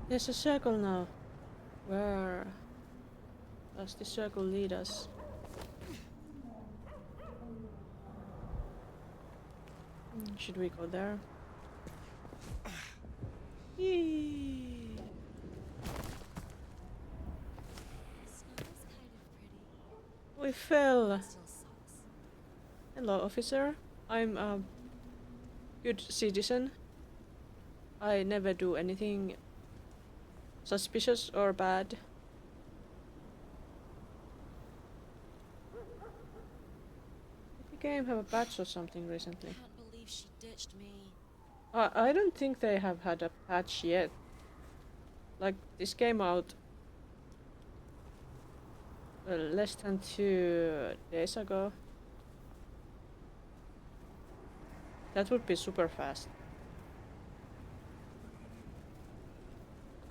There's a circle now. Where does the circle lead us? Should we go there? Yee. We fell. Hello, officer. I'm a good citizen. I never do anything suspicious or bad. Did the game have a patch or something recently? I can't believe she ditched me. I don't think they have had a patch yet. Like, this came out less than 2 days ago. That would be super fast.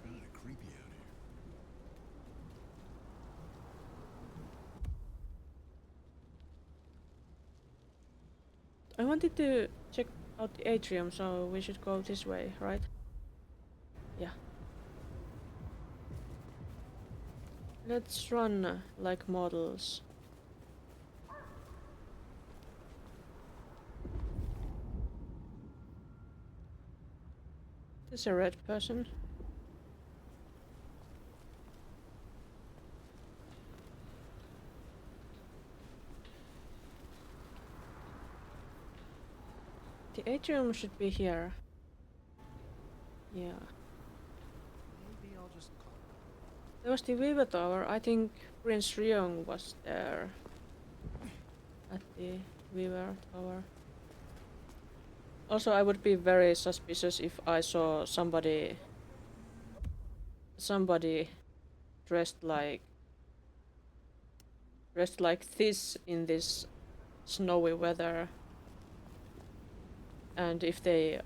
Kinda creepy out here. I wanted to check out the atrium, so we should go this way, right? Yeah. Let's run like models. There's a red person. The atrium should be here. Yeah. Maybe I'll just call. There was the Viva Tower. I think Prince Ryong was there. At the Viva Tower. Also, I would be very suspicious if I saw somebody dressed like this in this snowy weather, and if they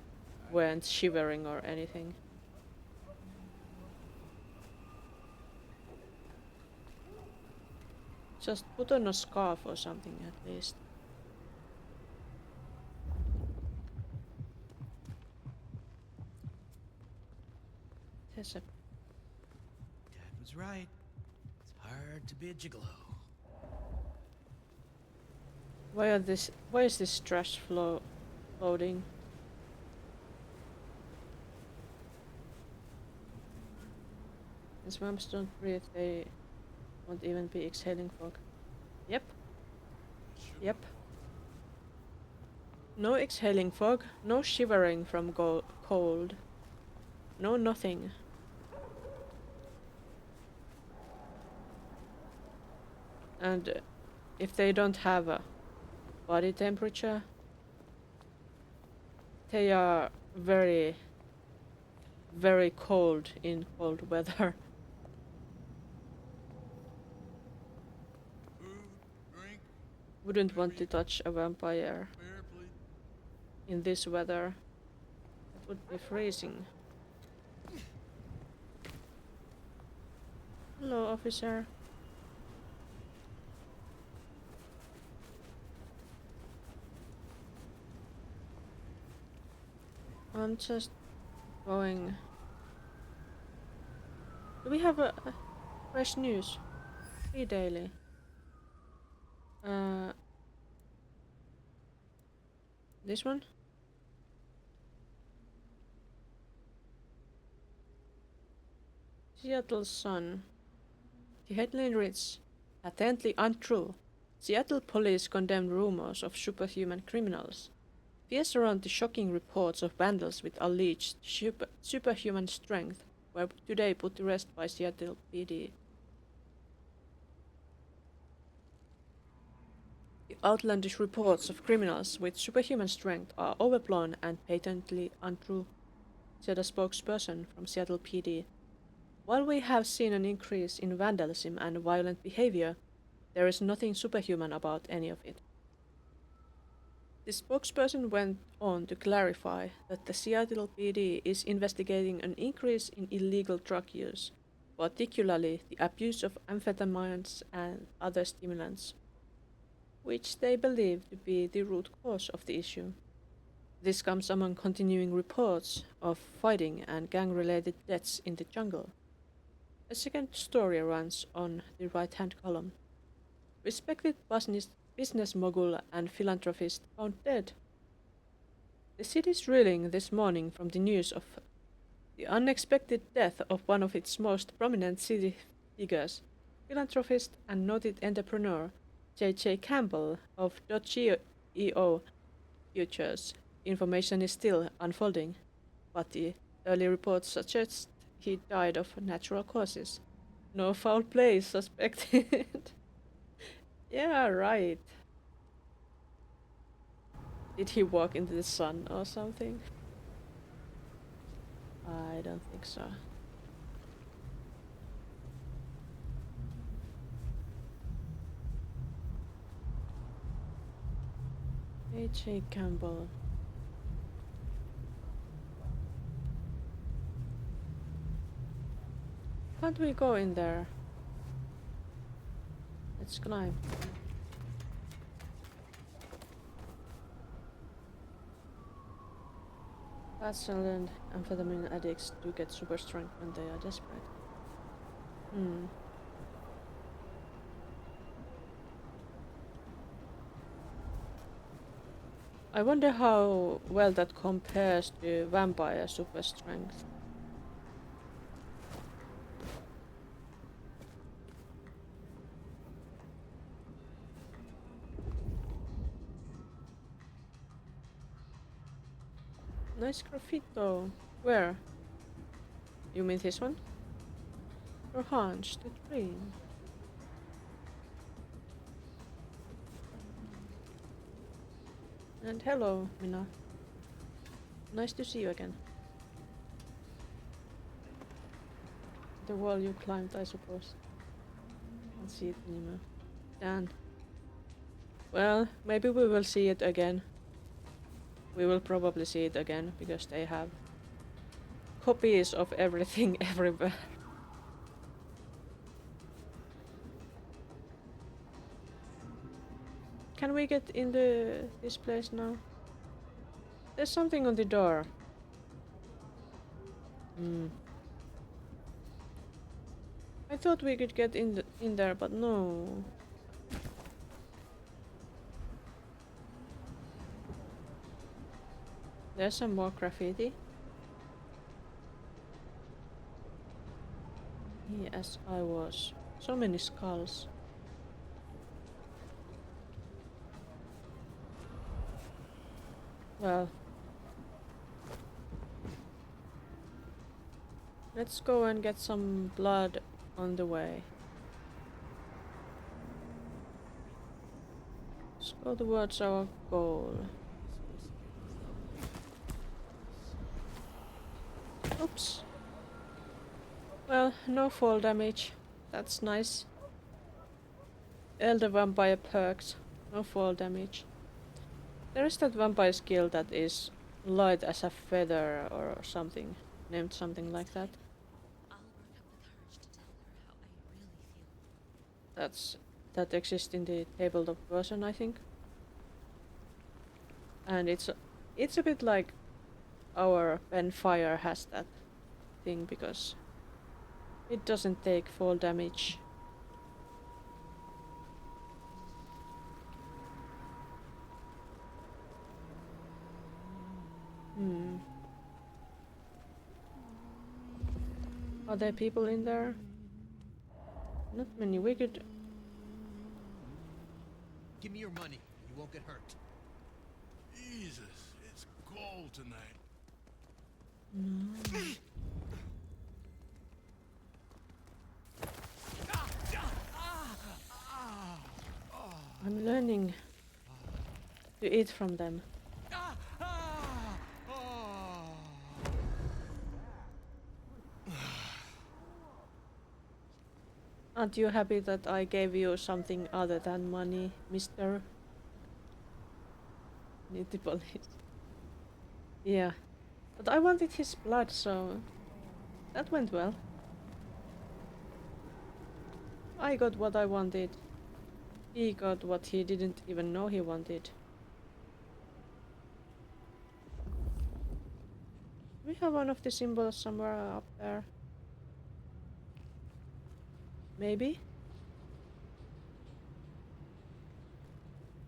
weren't shivering or anything. Just put on a scarf or something at least. Dad was right. It's hard to be a gigolo. Why is this trash floating? And swamps don't breathe, they won't even be exhaling fog. Yep. Yep. No exhaling fog, no shivering from cold. No nothing. And if they don't have a body temperature, they are very, very cold in cold weather. Wouldn't want to touch a vampire in this weather. It would be freezing. Hello, officer. I'm just going. Do we have a fresh news? Free daily. This one? Seattle Sun. The headline reads, patently untrue. Seattle police condemned rumors of superhuman criminals. Fears around the shocking reports of vandals with alleged superhuman strength were today put to rest by Seattle PD. The outlandish reports of criminals with superhuman strength are overblown and patently untrue, said a spokesperson from Seattle PD. While we have seen an increase in vandalism and violent behavior, there is nothing superhuman about any of it. The spokesperson went on to clarify that the Seattle PD is investigating an increase in illegal drug use, particularly the abuse of amphetamines and other stimulants, which they believe to be the root cause of the issue. This comes among continuing reports of fighting and gang-related deaths in the jungle. A second story runs on the right-hand column. Respected business mogul and philanthropist found dead. The city is reeling this morning from the news of the unexpected death of one of its most prominent city figures, philanthropist and noted entrepreneur J.J. Campbell of .geo Futures. Information is still unfolding, but the early reports suggest he died of natural causes. No foul play is suspected. Yeah, right. Did he walk into the sun or something? I don't think so. J.J. Campbell. Can't we go in there? Let's climb. Bats and amphetamine addicts do get super strength when they are desperate. I wonder how well that compares to vampire super strength. Nice graffiti though. Where? You mean this one? Or hunch the dream? And hello, Mina. Nice to see you again. The wall you climbed, I suppose. Can't see it anymore. Damn. Well, maybe we will see it again. We will probably see it again because they have copies of everything everywhere. Can we get into this place now? There's something on the door. I thought we could get in there, but no. There's some more graffiti. Yes, I was. So many skulls. Well, let's go and get some blood on the way. Let's go towards our goal. Oops. Well, no fall damage. That's nice. Elder vampire perks. No fall damage. There is that vampire skill that is light as a feather or something. Named something like that. That exists in the tabletop version, I think. And it's a bit like our Phyre has that thing because it doesn't take fall damage. Are there people in there? Not many. We could... Give me your money. You won't get hurt. Jesus, it's cold tonight. No. I'm learning to eat from them. Aren't you happy that I gave you something other than money, mister? Need the police. Yeah. But I wanted his blood, so that went well. I got what I wanted. He got what he didn't even know he wanted. We have one of the symbols somewhere up there. Maybe?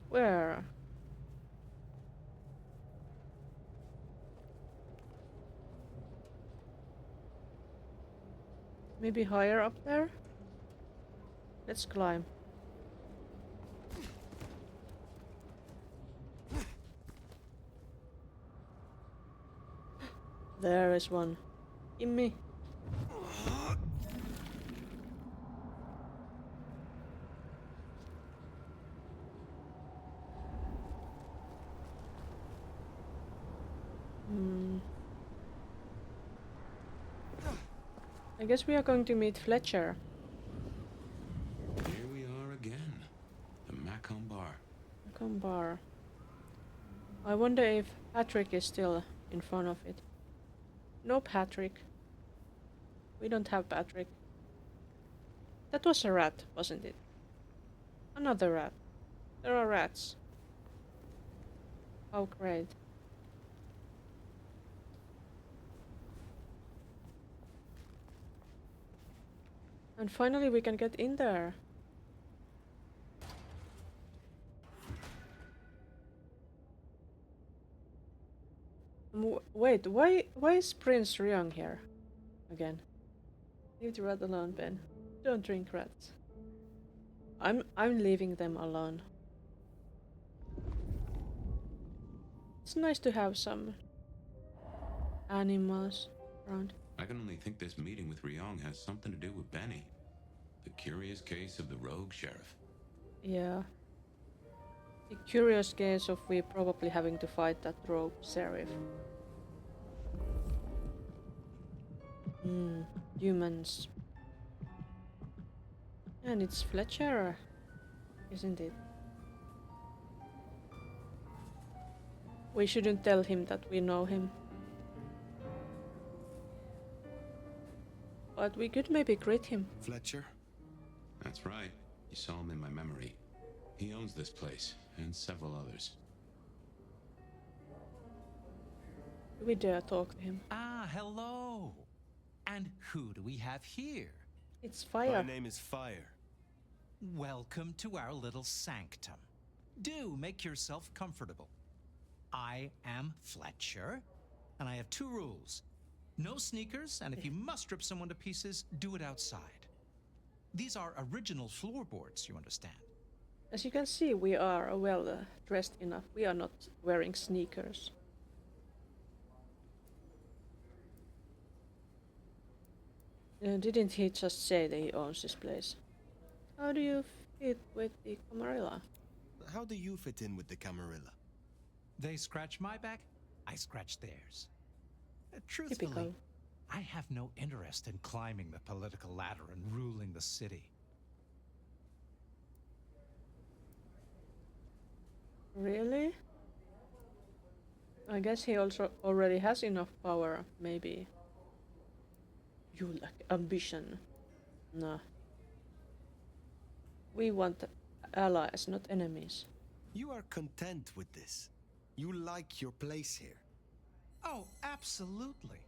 Where? Maybe higher up there? Let's climb. There is one. Gimme. I guess we are going to meet Fletcher. Here we are again. The Macon Bar. Macon Bar. I wonder if Patrick is still in front of it. No Patrick. We don't have Patrick. That was a rat, wasn't it? Another rat. There are rats. How great. And finally we can get in there. Wait, why is Prince Ryong here? Again. Leave the rat alone, Ben. Don't drink rats. I'm leaving them alone. It's nice to have some animals around. I can only think this meeting with Ryong has something to do with Benny. The curious case of the rogue sheriff. Yeah. The curious case of we probably having to fight that rogue sheriff. Humans. And it's Fletcher, isn't it? We shouldn't tell him that we know him. But we could maybe greet him. Fletcher? That's right. You saw him in my memory. He owns this place, and several others. Do we dare talk to him? Ah, hello. And who do we have here? It's Phyre. My name is Phyre. Welcome to our little sanctum. Do make yourself comfortable. I am Fletcher, and I have 2 rules. No sneakers, and if you must rip someone to pieces, do it outside. These are original floorboards, you understand. As you can see, we are well dressed enough. We are not wearing sneakers. Didn't he just say that he owns this place? How do you fit with the Camarilla? How do you fit in with the Camarilla? They scratch my back, I scratch theirs. Truthfully, Typical. I have no interest in climbing the political ladder and ruling the city. Really? I guess he also already has enough power, maybe. You lack ambition. Nah. We want allies, not enemies. You are content with this. You like your place here. Oh, absolutely.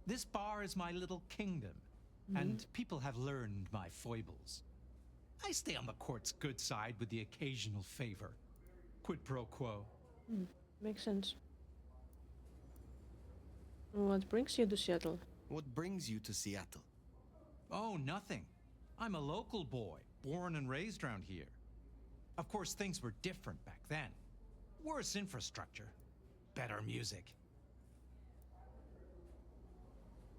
This bar is my little kingdom, and people have learned my foibles. I stay on the court's good side with the occasional favor. Quid pro quo. Makes sense. What brings you to Seattle? What brings you to Seattle? Oh, nothing. I'm a local boy, born and raised around here. Of course, things were different back then. Worse infrastructure, better music.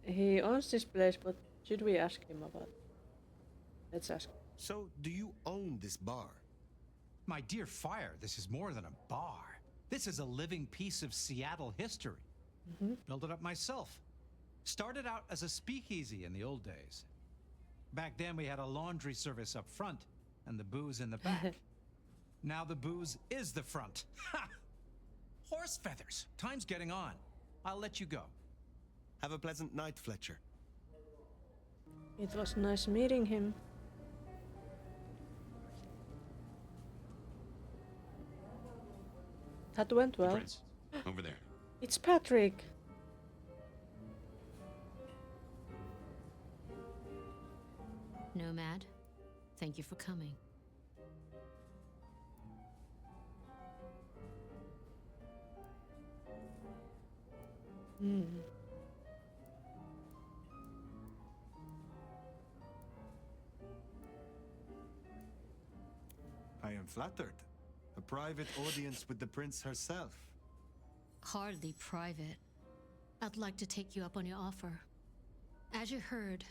He owns this place, but should we ask him about it? Let's ask. So, do you own this bar? My dear Phyre, this is more than a bar. This is a living piece of Seattle history. Built it up myself. Started out as a speakeasy in the old days. Back then we had a laundry service up front and the booze in the back. Now the booze is the front. Ha! Horse feathers. Time's getting on. I'll let you go. Have a pleasant night, Fletcher. It was nice meeting him. That went well. Prince, over there. It's Patrick. Nomad, thank you for coming. I am flattered. A private audience with the prince herself. Hardly private. I'd like to take you up on your offer. As you heard,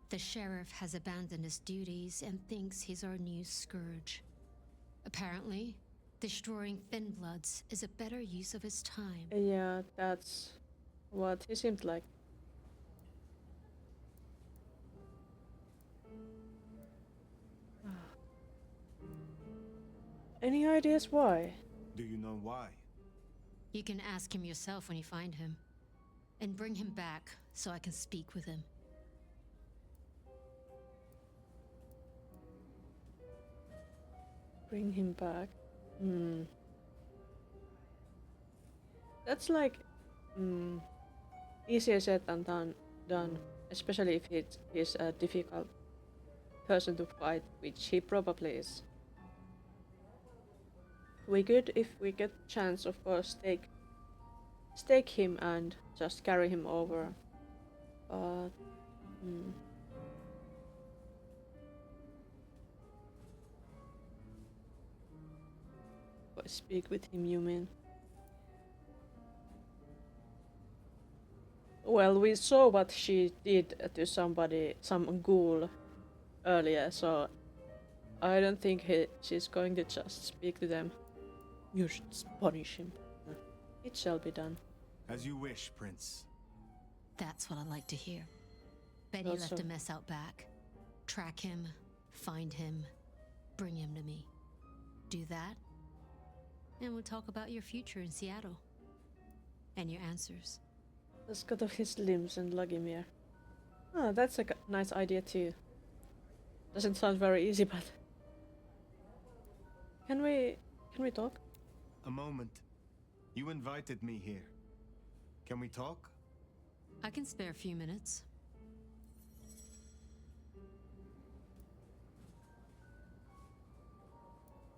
the sheriff has abandoned his duties and thinks he's our new scourge. Apparently, destroying Thin Bloods is a better use of his time. Yeah, that's what he seemed like. Any ideas why? Do you know why? You can ask him yourself when you find him. And bring him back so I can speak with him. Bring him back. That's like easier said than done, especially if he's a difficult person to fight, which he probably is. We could, if we get chance, of course, stake him and just carry him over. But speak with him, you mean? Well, we saw what she did to somebody, some ghoul, earlier, so I don't think she's going to just speak to them. You should punish him. It shall be done. As you wish, Prince. That's what I like to hear. Benny Also- left a mess out back. Track him, find him, bring him to me. Do that, and we'll talk about your future in Seattle. And your answers. Let's cut off his limbs and lug him here. Ah, that's a nice idea too. Doesn't sound very easy, but can we talk? A moment. You invited me here. Can we talk? I can spare a few minutes.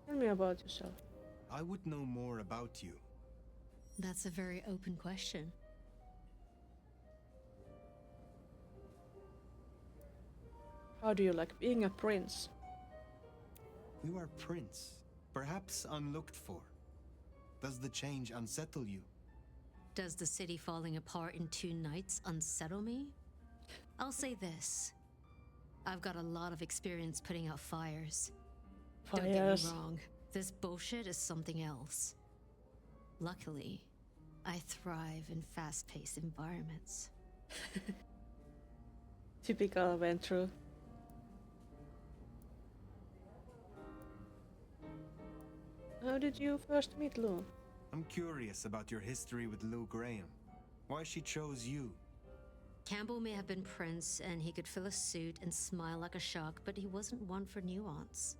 Tell me about yourself. I would know more about you. That's a very open question. How do you like being a prince? You are prince, perhaps unlooked for. Does the change unsettle you? Does the city falling apart in 2 nights unsettle me? I'll say this. I've got a lot of experience putting out fires. Don't get Fires. me wrong, this bullshit is something else. Luckily, I thrive in fast-paced environments. Typical Ventru. How did you first meet Lou? I'm curious about your history with Lou Graham. Why she chose you. Campbell may have been prince and he could fill a suit and smile like a shark, but he wasn't one for nuance.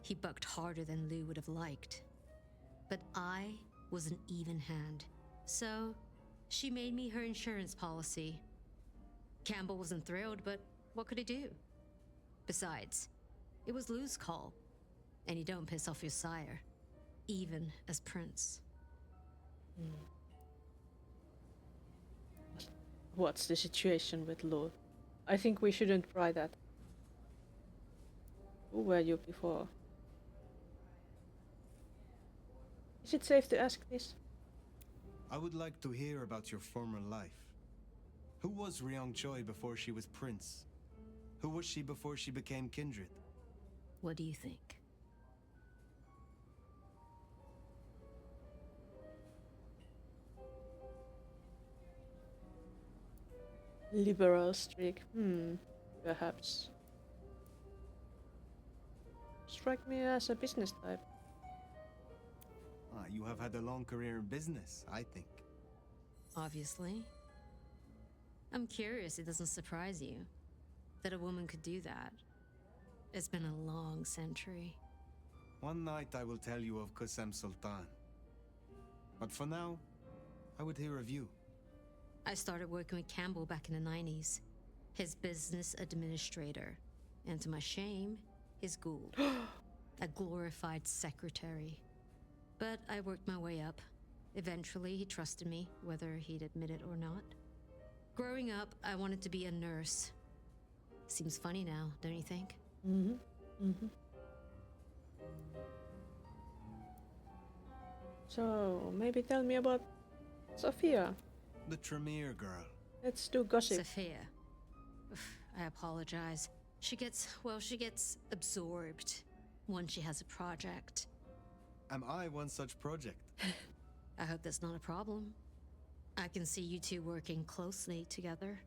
He bucked harder than Lou would have liked. But I was an even hand. So, she made me her insurance policy. Campbell wasn't thrilled, but what could he do? Besides, it was Lou's call. And you don't piss off your sire, even as prince. What's the situation with Lou? I think we shouldn't pry that. Who were you before? Is it safe to ask this? I would like to hear about your former life. Who was Ryong Choi before she was prince? Who was she before she became kindred? What do you think? Liberal streak. Perhaps. Strike me as a business type. You have had a long career in business, I think. Obviously. I'm curious it doesn't surprise you that a woman could do that. It's been a long century. One night I will tell you of Qasem Sultan. But for now, I would hear of you. I started working with Campbell back in the 90s. His business administrator. And to my shame, his ghoul. A glorified secretary. But I worked my way up. Eventually, he trusted me, whether he'd admit it or not. Growing up, I wanted to be a nurse. Seems funny now, don't you think? So, maybe tell me about Sophia. The Tremere girl. Let's do gossip. Sophia. I apologize. She gets absorbed once she has a project. Am I one such project? I hope that's not a problem. I can see you two working closely together.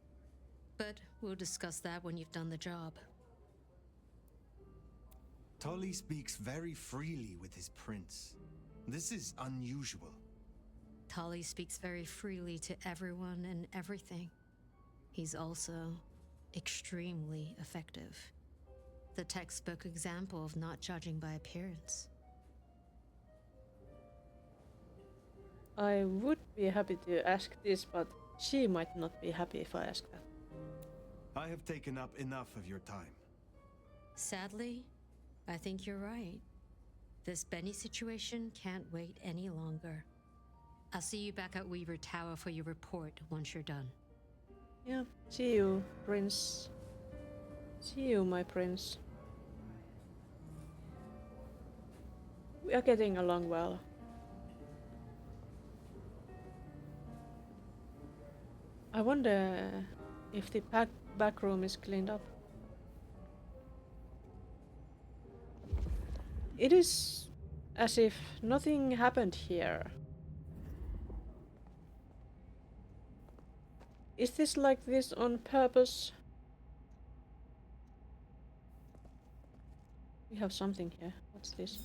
But we'll discuss that when you've done the job. Tully speaks very freely with his prince. This is unusual. Tully speaks very freely to everyone and everything. He's also extremely effective. The textbook example of not judging by appearance. I would be happy to ask this, but she might not be happy if I ask that. I have taken up enough of your time. Sadly, I think you're right. This Benny situation can't wait any longer. I'll see you back at Weaver Tower for your report once you're done. Yeah, see you, Prince. See you, my prince. We are getting along well. I wonder if the back room is cleaned up. It is as if nothing happened here. Is this like this on purpose? We have something here. What's this?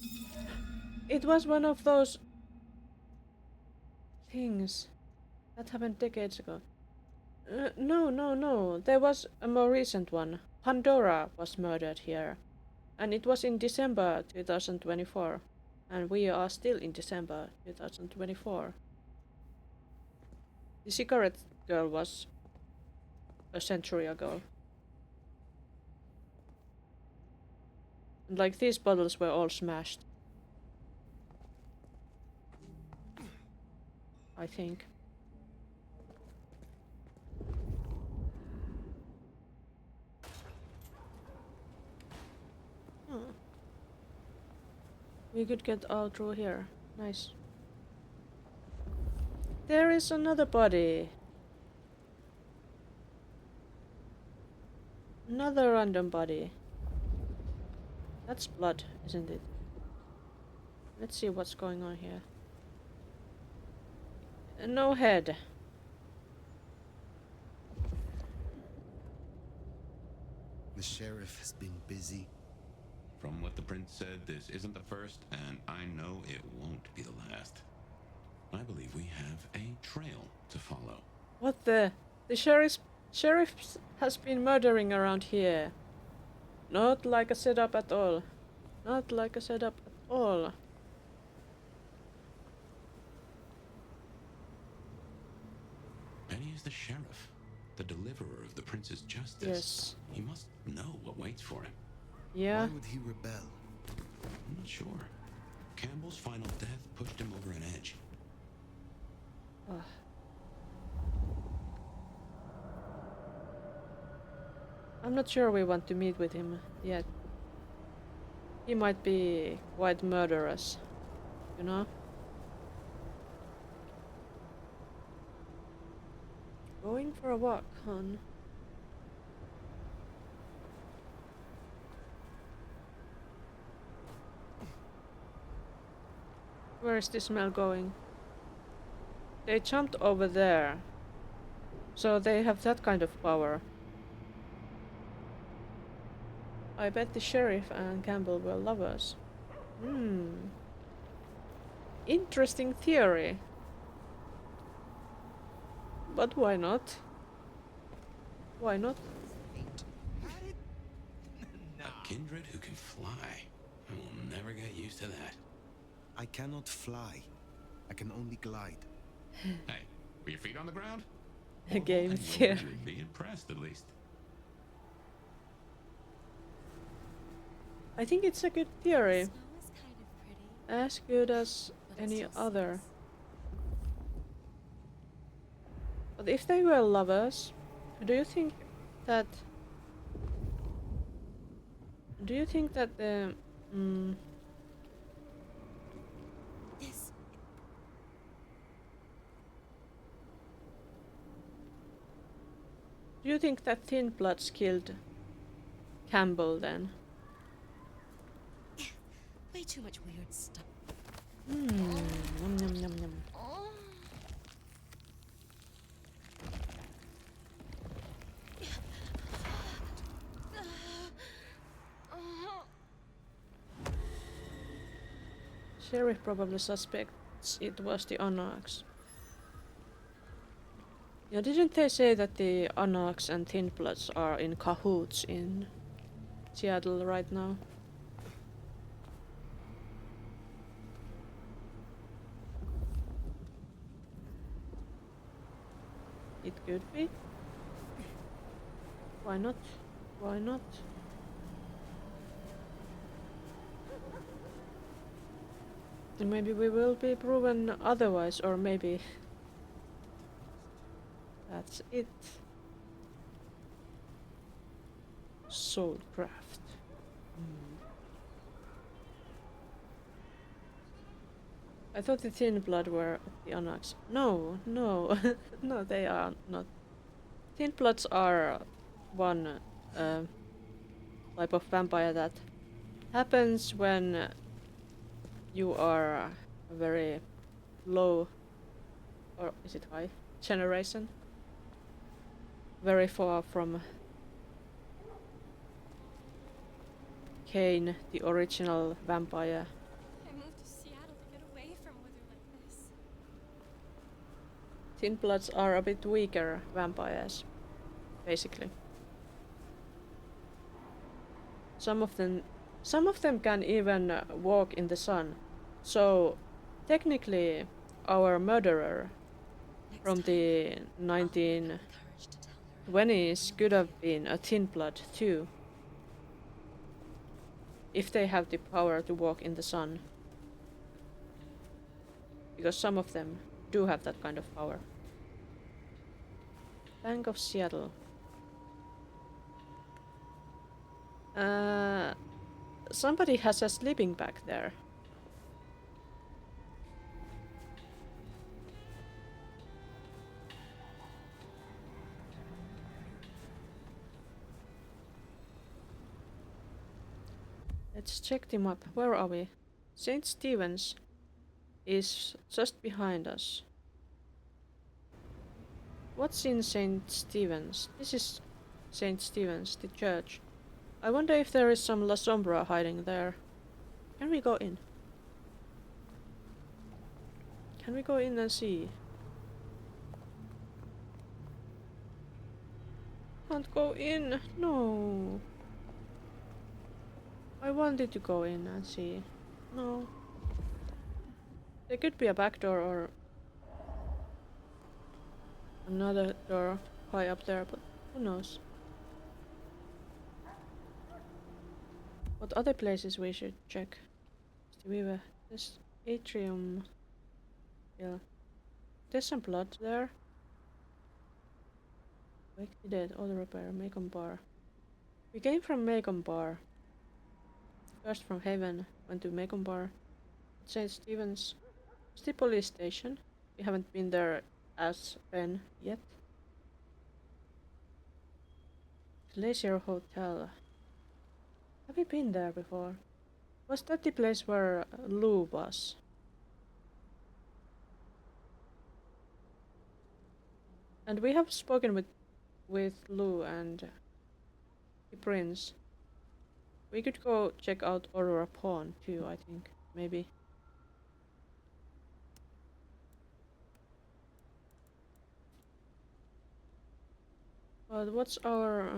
It was one of those things that happened decades ago. No. There was a more recent one. Pandora was murdered here. And it was in December 2024. And we are still in December 2024. The cigarette girl was a century ago. And like these bottles were all smashed. I think. We could get out through here. Nice. There is another body. Another random body. That's blood, isn't it? Let's see what's going on here. No head. The sheriff has been busy. From what the prince said, this isn't the first, and I know it won't be the last. I believe we have a trail to follow. What the? The sheriff has been murdering around here. Not like a setup at all. Not like a setup at all. Benny is the sheriff, the deliverer of the prince's justice. Yes. He must know what waits for him. Yeah. Why would he rebel? I'm not sure. Campbell's final death pushed him over an edge. I'm not sure we want to meet with him yet. He might be quite murderous, you know? Going for a walk, hon. Where is this smell going? They jumped over there. So they have that kind of power. I bet the sheriff and Campbell were lovers. Interesting theory. But why not? Why not? A kindred who can fly. I will never get used to that. I cannot fly. I can only glide. Hey, were your feet on the ground? A game theory. You'd be impressed, at least. I think it's a good theory. As good as any other. But if they were lovers, do you think that the do you think that Thin Bloods killed Campbell then? Way too much weird stuff. Nom nom nom nom. Sheriff probably suspects it was the Anarchs. Yeah, didn't they say that the Anarchs and Thin Bloods are in cahoots in Seattle right now? It could be. Why not? Why not? Maybe we will be proven otherwise, or maybe that's it. Soulcraft. I thought the Thin Blood were the Anarchs. No, no, no, they are not. Thin Bloods are one type of vampire that happens when you are a very low, or is it high, generation? Very far from Kane, the original vampire. I moved to Seattle to get away from weather like this. Thin Bloods are a bit weaker vampires, basically. Some of them can even walk in the sun. So technically, our murderer from the 1920s could have been a Thin Blood too, if they have the power to walk in the sun. Because some of them do have that kind of power. Bank of Seattle. Somebody has a sleeping bag there. Let's check the map. Where are we? St. Stephen's is just behind us. What's in St. Stephen's? This is St. Stephen's, the church. I wonder if there is some La Sombra hiding there. Can we go in? Can we go in and see? Can't go in. No. I wanted to go in and see. No. There could be a back door or another door high up there, but who knows? What other places we should check? There's atrium. Yeah. There's some blood there. Wake the dead, auto repair, Macon Bar. We came from Macon Bar. First from Haven, went to Macon Bar. St. Stephen's. It's the police station. We haven't been there as Ben yet. Glacier Hotel. Have we been there before? Was that the place where Lou was? And we have spoken with Lou and the prince. We could go check out Aurora Pawn too, I think. Maybe. But what's our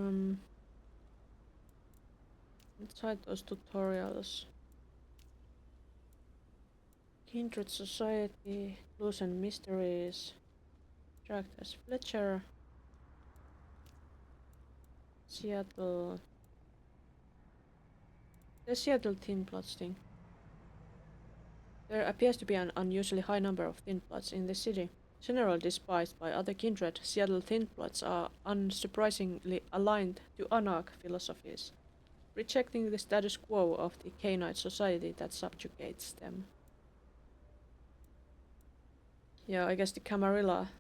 let's hide those tutorials. Kindred Society, Clues and Mysteries. Tracked as Fletcher. Seattle. The Seattle Thin Bloods thing. There appears to be an unusually high number of Thin Bloods in the city. Generally despised by other kindred, Seattle Thin Bloods are unsurprisingly aligned to Anarch philosophies, rejecting the status quo of the canine society that subjugates them. Yeah, I guess the Camarilla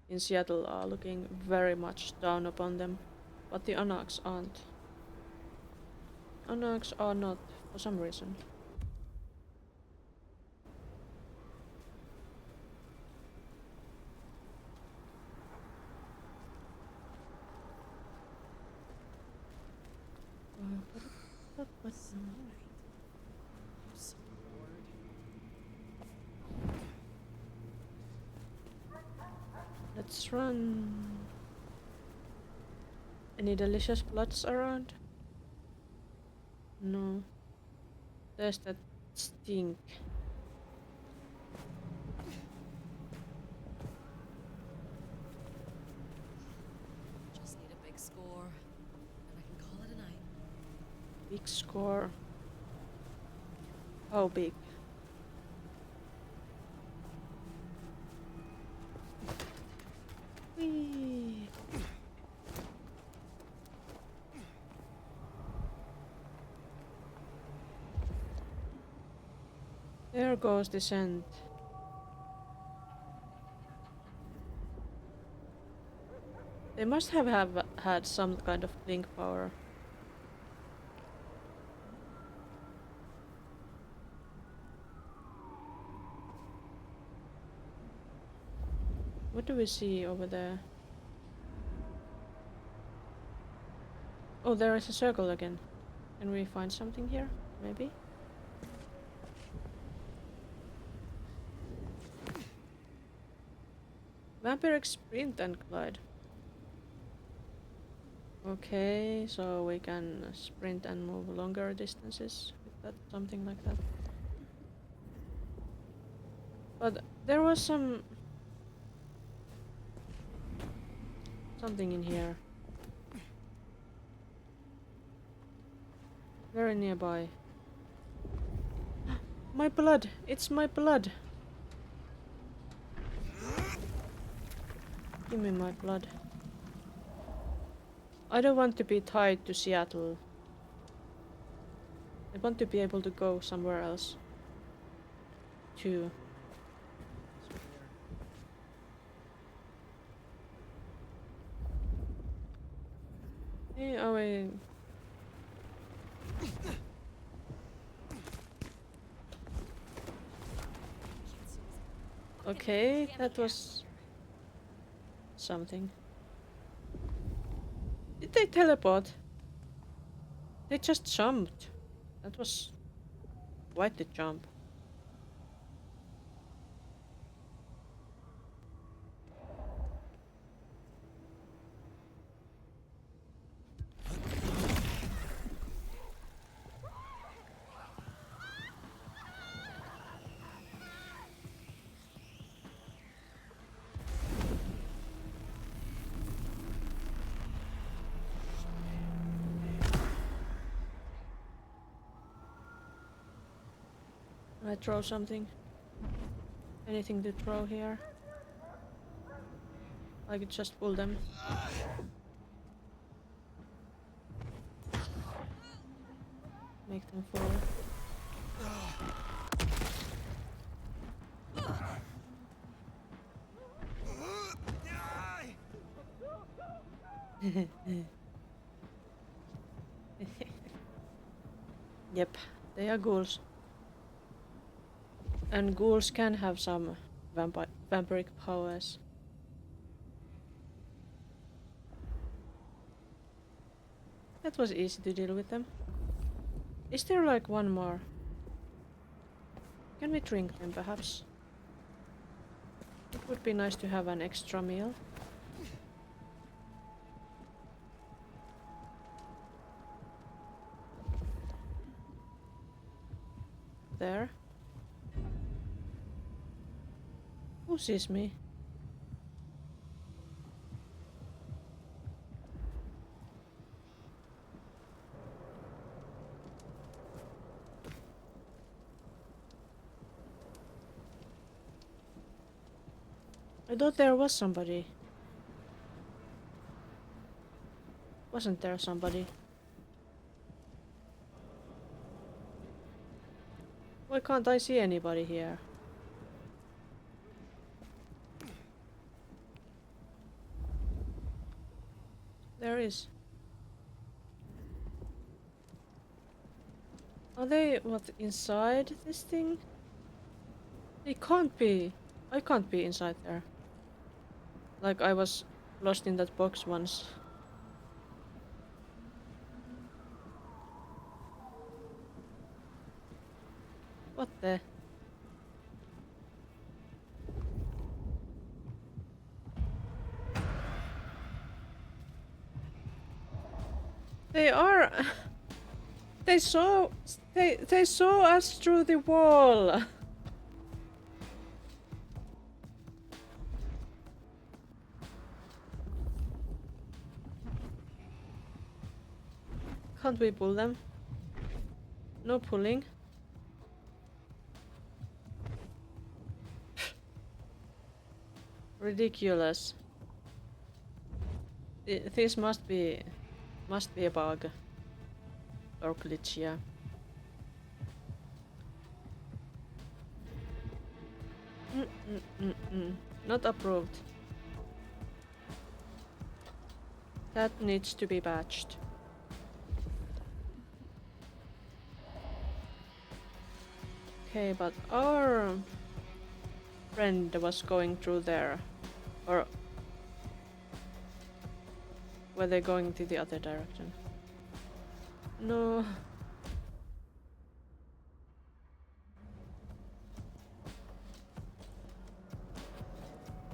in Seattle are looking very much down upon them, but the Anarchs aren't. Anarchs are not, for some reason. Let's run. Any delicious bloods around? No. There's that stink. Just need a big score, and I can call it a night. Big score. How big? Whee. There goes the scent. They must have had some kind of blink power. What do we see over there? Oh, there is a circle again. Can we find something here? Maybe? Vampiric sprint and glide. Okay, so we can sprint and move longer distances with that, something like that. But there was something in here. Very nearby. My blood! It's my blood! Give me my blood. I don't want to be tied to Seattle. I want to be able to go somewhere else. Too. Hey, oh wait. Okay, that was something. Did they teleport? They just jumped. That was quite the jump. I throw something? Anything to throw here? I could just pull them. Make them fall. Yep, they are ghouls. And ghouls can have some vampiric powers. That was easy to deal with them. Is there like one more? Can we drink them perhaps? It would be nice to have an extra meal. There. Who sees me? I thought there was somebody. Wasn't there somebody? Why can't I see anybody here? There is. Are they, what, inside this thing? They can't be. I can't be inside there. Like I was lost in that box once. What the? They are. They saw us through the wall. Can't we pull them? No pulling. Ridiculous. This must be a bug or glitch, yeah. Not approved. That needs to be patched. Okay, but our friend was going through there. Or were they going to the other direction? No,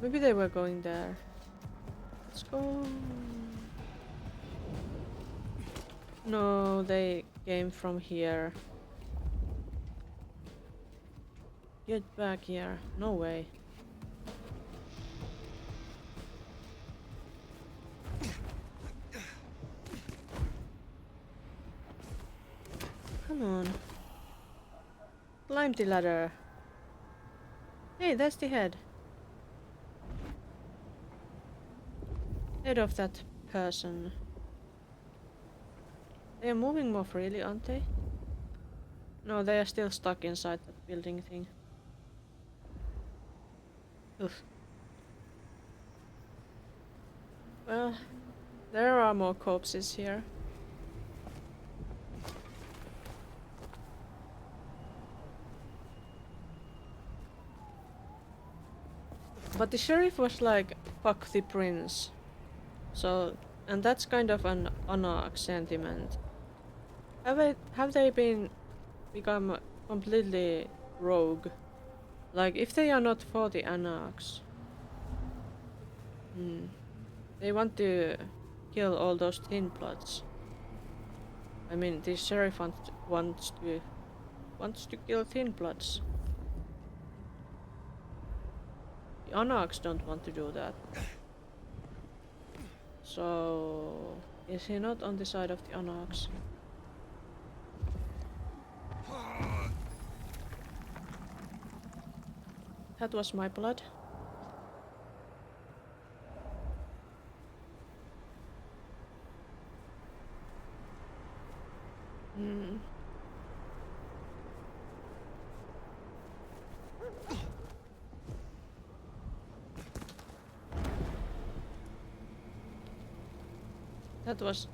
Maybe they were going there. Let's go. No, they came from here. Get back here. No way. Come on. Climb the ladder. Hey, that's the head. Head of that person. They are moving more freely, aren't they? No, they are still stuck inside that building thing. Oof. Well, there are more corpses here. But the sheriff was like, fuck the prince. So, and that's kind of an anarch sentiment. Have they become completely rogue? Like, if they are not for the anarchs, they want to kill all those thin bloods. I mean, the sheriff wants to kill thin bloods. The anarchs don't want to do that. So, is he not on the side of the anarchs? That was my blood. That was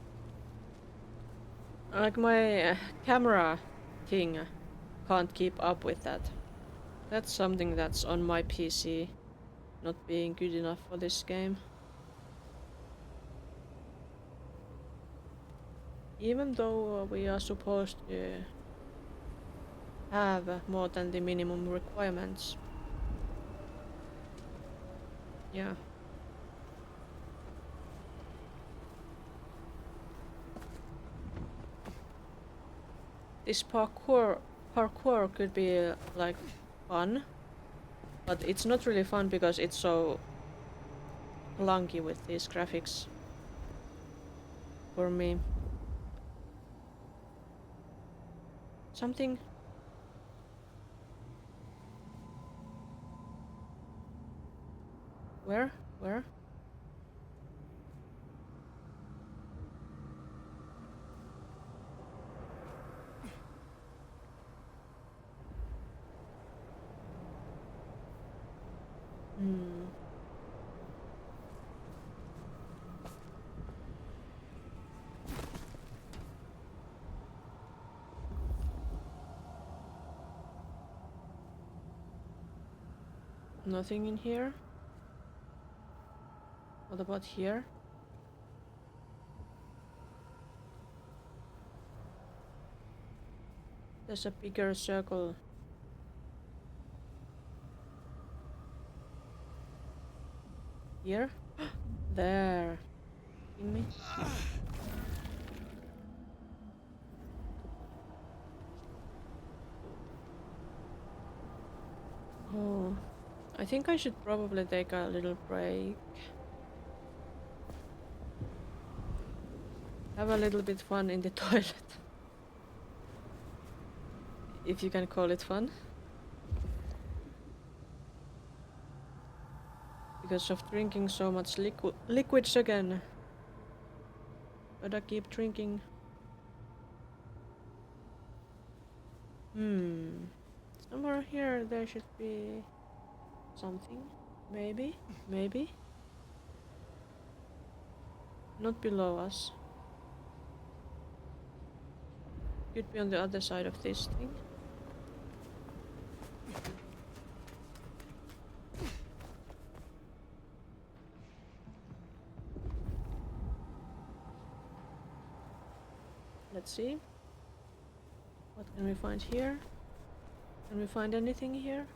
like my camera thing can't keep up with that. That's something that's on my PC not being good enough for this game. Even though we are supposed to have more than the minimum requirements. Yeah. This parkour could be like fun, but it's not really fun because it's so clunky with these graphics for me. Something. Where? Where? Nothing in here. What about here? There's a bigger circle. Here? There. In me? Oh, I think I should probably take a little break. Have a little bit fun in the toilet. If you can call it fun. Because of drinking so much liquids again. Gotta keep drinking. Somewhere here there should be something. Maybe? Maybe? Not below us. Could be on the other side of this thing. Let's see. What can we find here? Can we find anything here?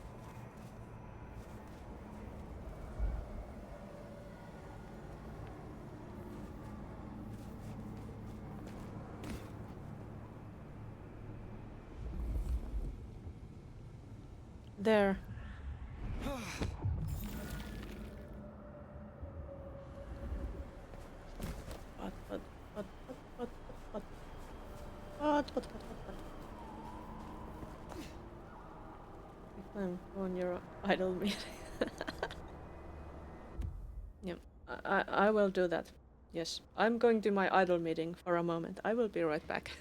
there. What? I'm on your idle meeting. Yep, I will do that. Yes, I'm going to my idle meeting for a moment. I will be right back.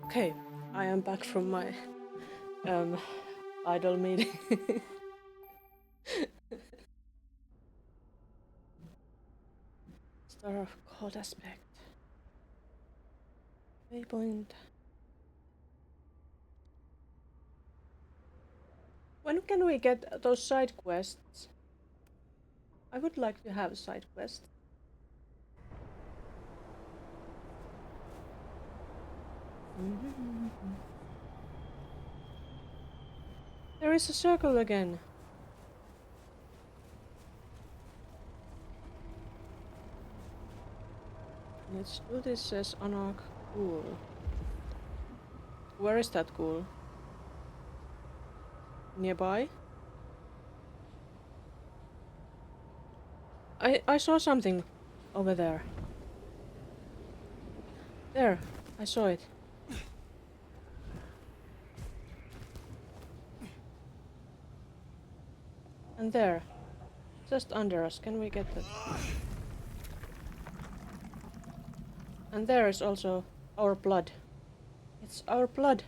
Okay, I am back from my idle meeting. Star of cold aspect. Waypoint. When can we get those side quests? I would like to have side quests. There is a circle again. Let's do this, says Anak. Cool. Where is that ghoul? Nearby? I saw something over there. There, I saw it. And there, just under us, can we get that? And there is also our blood. It's our blood.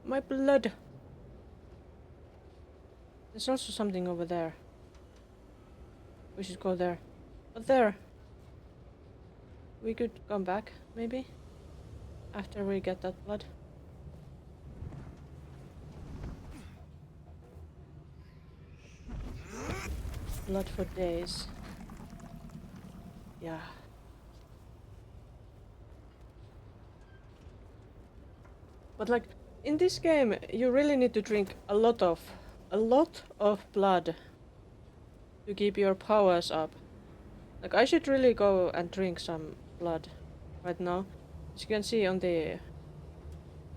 My blood. There's also something over there. We should go there. But there. We could come back, maybe? After we get that blood. Blood for days. Yeah. But like, in this game, you really need to drink a lot of blood to keep your powers up. Like, I should really go and drink some blood right now. As you can see on the...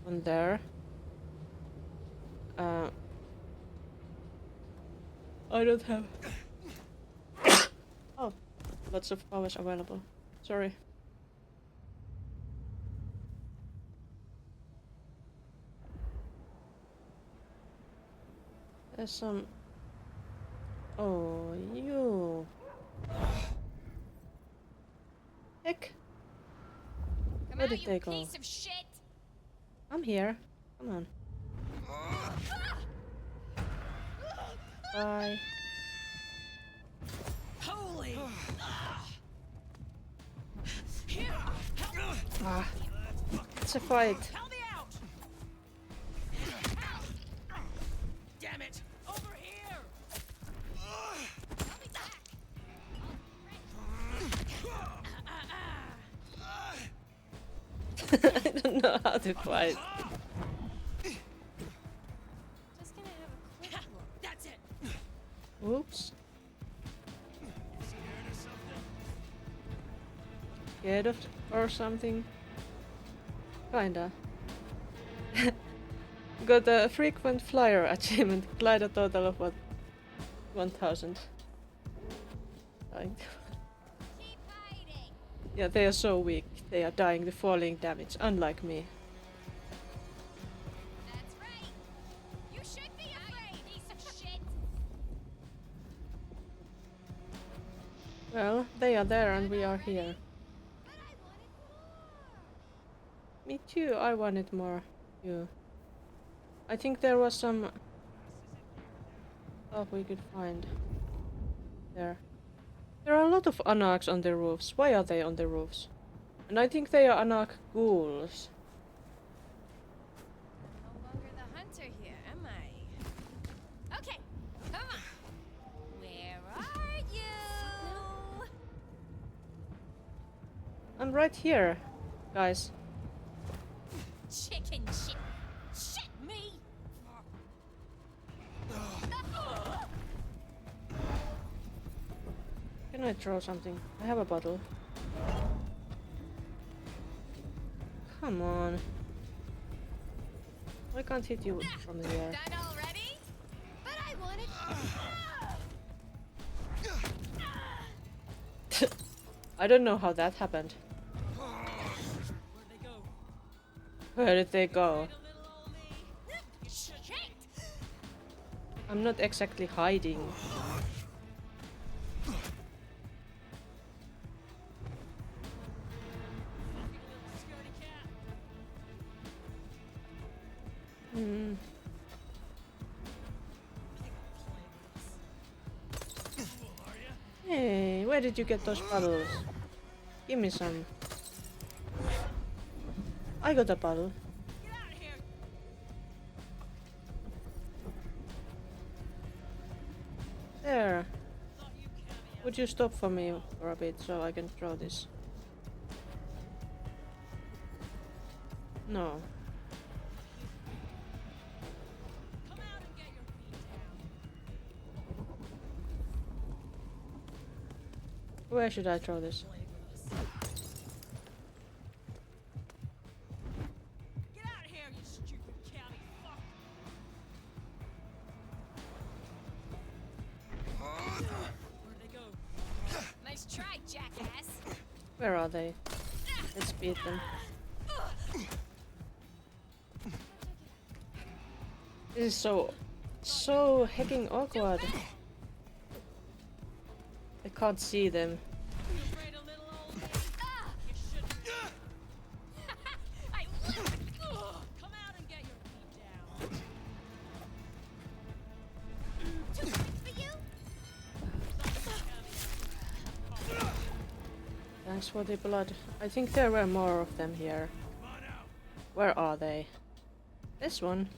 on there. I don't have... oh, lots of powers available. Sorry. There's some... oh, you... Where did they go? Piece of shit. I'm here. Come on. Bye. Holy! Ah, it's a fight. Help me out! Damn it! Over here! I don't know how to fight. Just gonna have a quick look. That's it. Oops. Scared of or something? Kinda. Got a frequent flyer achievement. Glide a total of what? 1000. Yeah, they are so weak. They are dying to falling damage, unlike me. That's right. You should be afraid, piece of shit. Well, they are there and we are here. Me too, I wanted more. You. I think there was some stuff we could find. There. There are a lot of Anarchs on the roofs. Why are they on the roofs? And I think they are Anarch ghouls. No longer the hunter here, am I? Okay, come on. Where are you? I'm right here, guys. Chicken shit. Shit me. Can I throw something? I have a bottle. Come on. I can't hit you from the air. Done already? But I wanted. I don't know how that happened. Where did they go? I'm not exactly hiding. Hmm. Hey, where did you get those bottles? Give me some. I got a bottle. There. Would you stop for me for a bit so I can throw this? No. Where should I throw this? Get out of here, you stupid county fuck! Where'd they go? Nice try, jackass. Where are they? Let's beat them. This is so hecking awkward. I can't see them. Come out and get your feet down. Thanks for the blood. I think there were more of them here. Where are they? This one.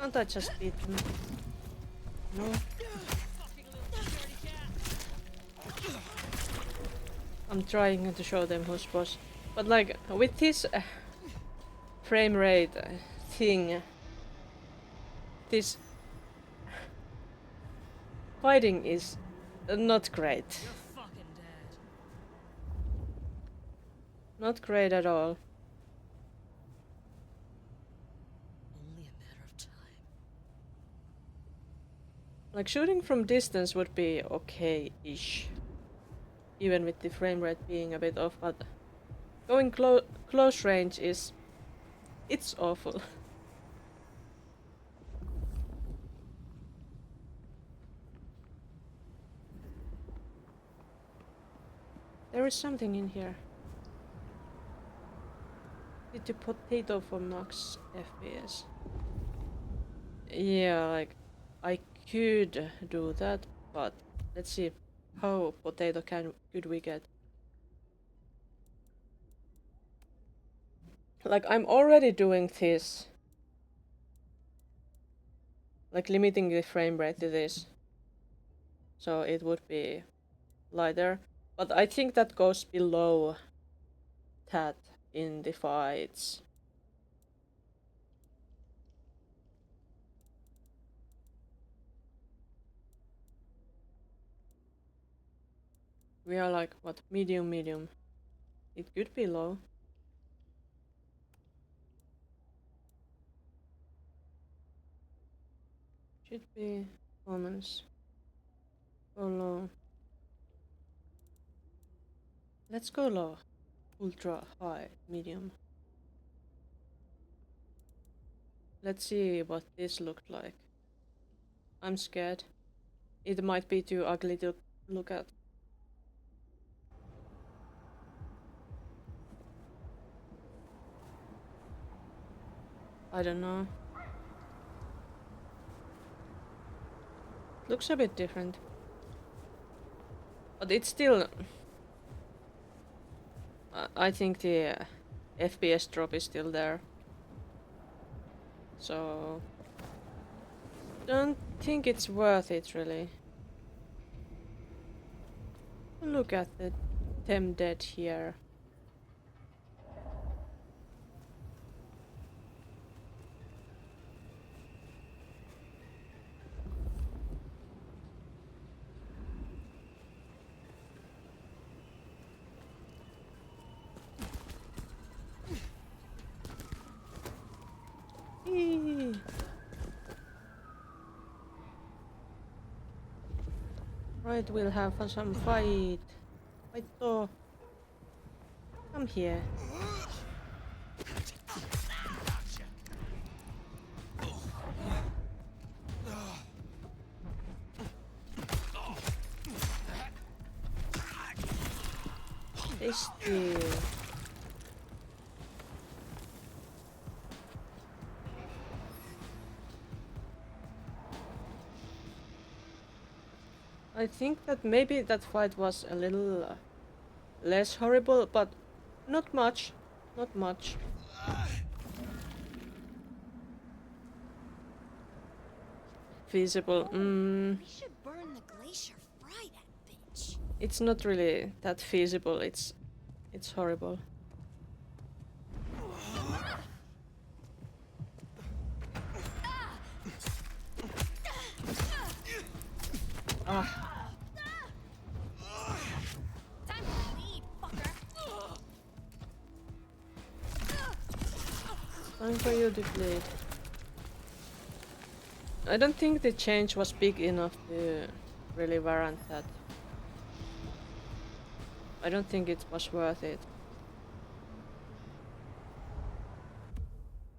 Can't I just beat them? No. I'm trying to show them who's boss. But like, with this frame rate thing, this fighting is not great. Not great at all. Like, shooting from distance would be okay-ish. Even with the frame rate being a bit off, but going close range is... it's awful. There is something in here. Did the potato for max FPS? Yeah, like I could do that, but let's see how potato could we get. Like I'm already doing this. Like limiting the frame rate to this. So it would be lighter. But I think that goes below that in the fights. We are like, what, medium, medium. It could be low. Should be performance. Go low. Let's go low. Ultra, high, medium. Let's see what this looked like. I'm scared. It might be too ugly to look at. I don't know. Looks a bit different. But it's still... I think the FPS drop is still there. So... don't think it's worth it, really. Look at them dead here. Eee. Right, we'll have some fight. Fight though. Come here. Tasty. I think that maybe that fight was a little less horrible, but not much. Not much. Feasible. We should burn the glacier, fry that bitch. It's not really that feasible. It's horrible. Ah. Time to leave, fucker. Time for you to bleed. I don't think the change was big enough to really warrant that. I don't think it was worth it.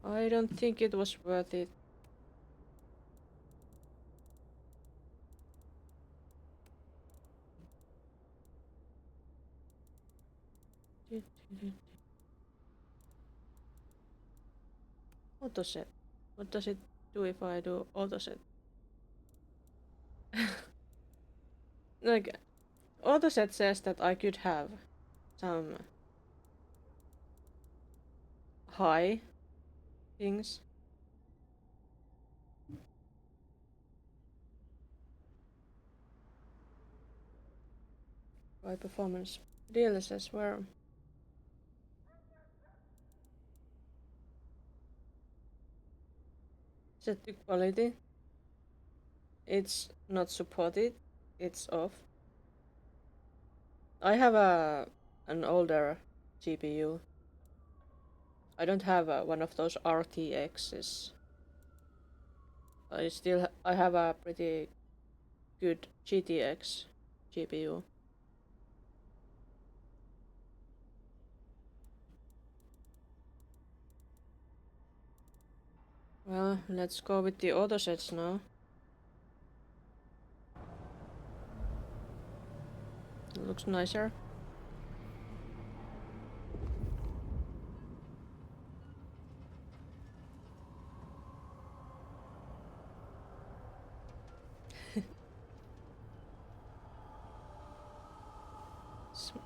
I don't think it was worth it. Auto set. What does it do if I do auto set? Like, auto set says that I could have some high things. High performance. DLSS where? Set to quality. It's not supported. It's off. I have an older GPU. I don't have one of those RTXs. I have a pretty good GTX GPU. Well, let's go with the auto sets now. It looks nicer.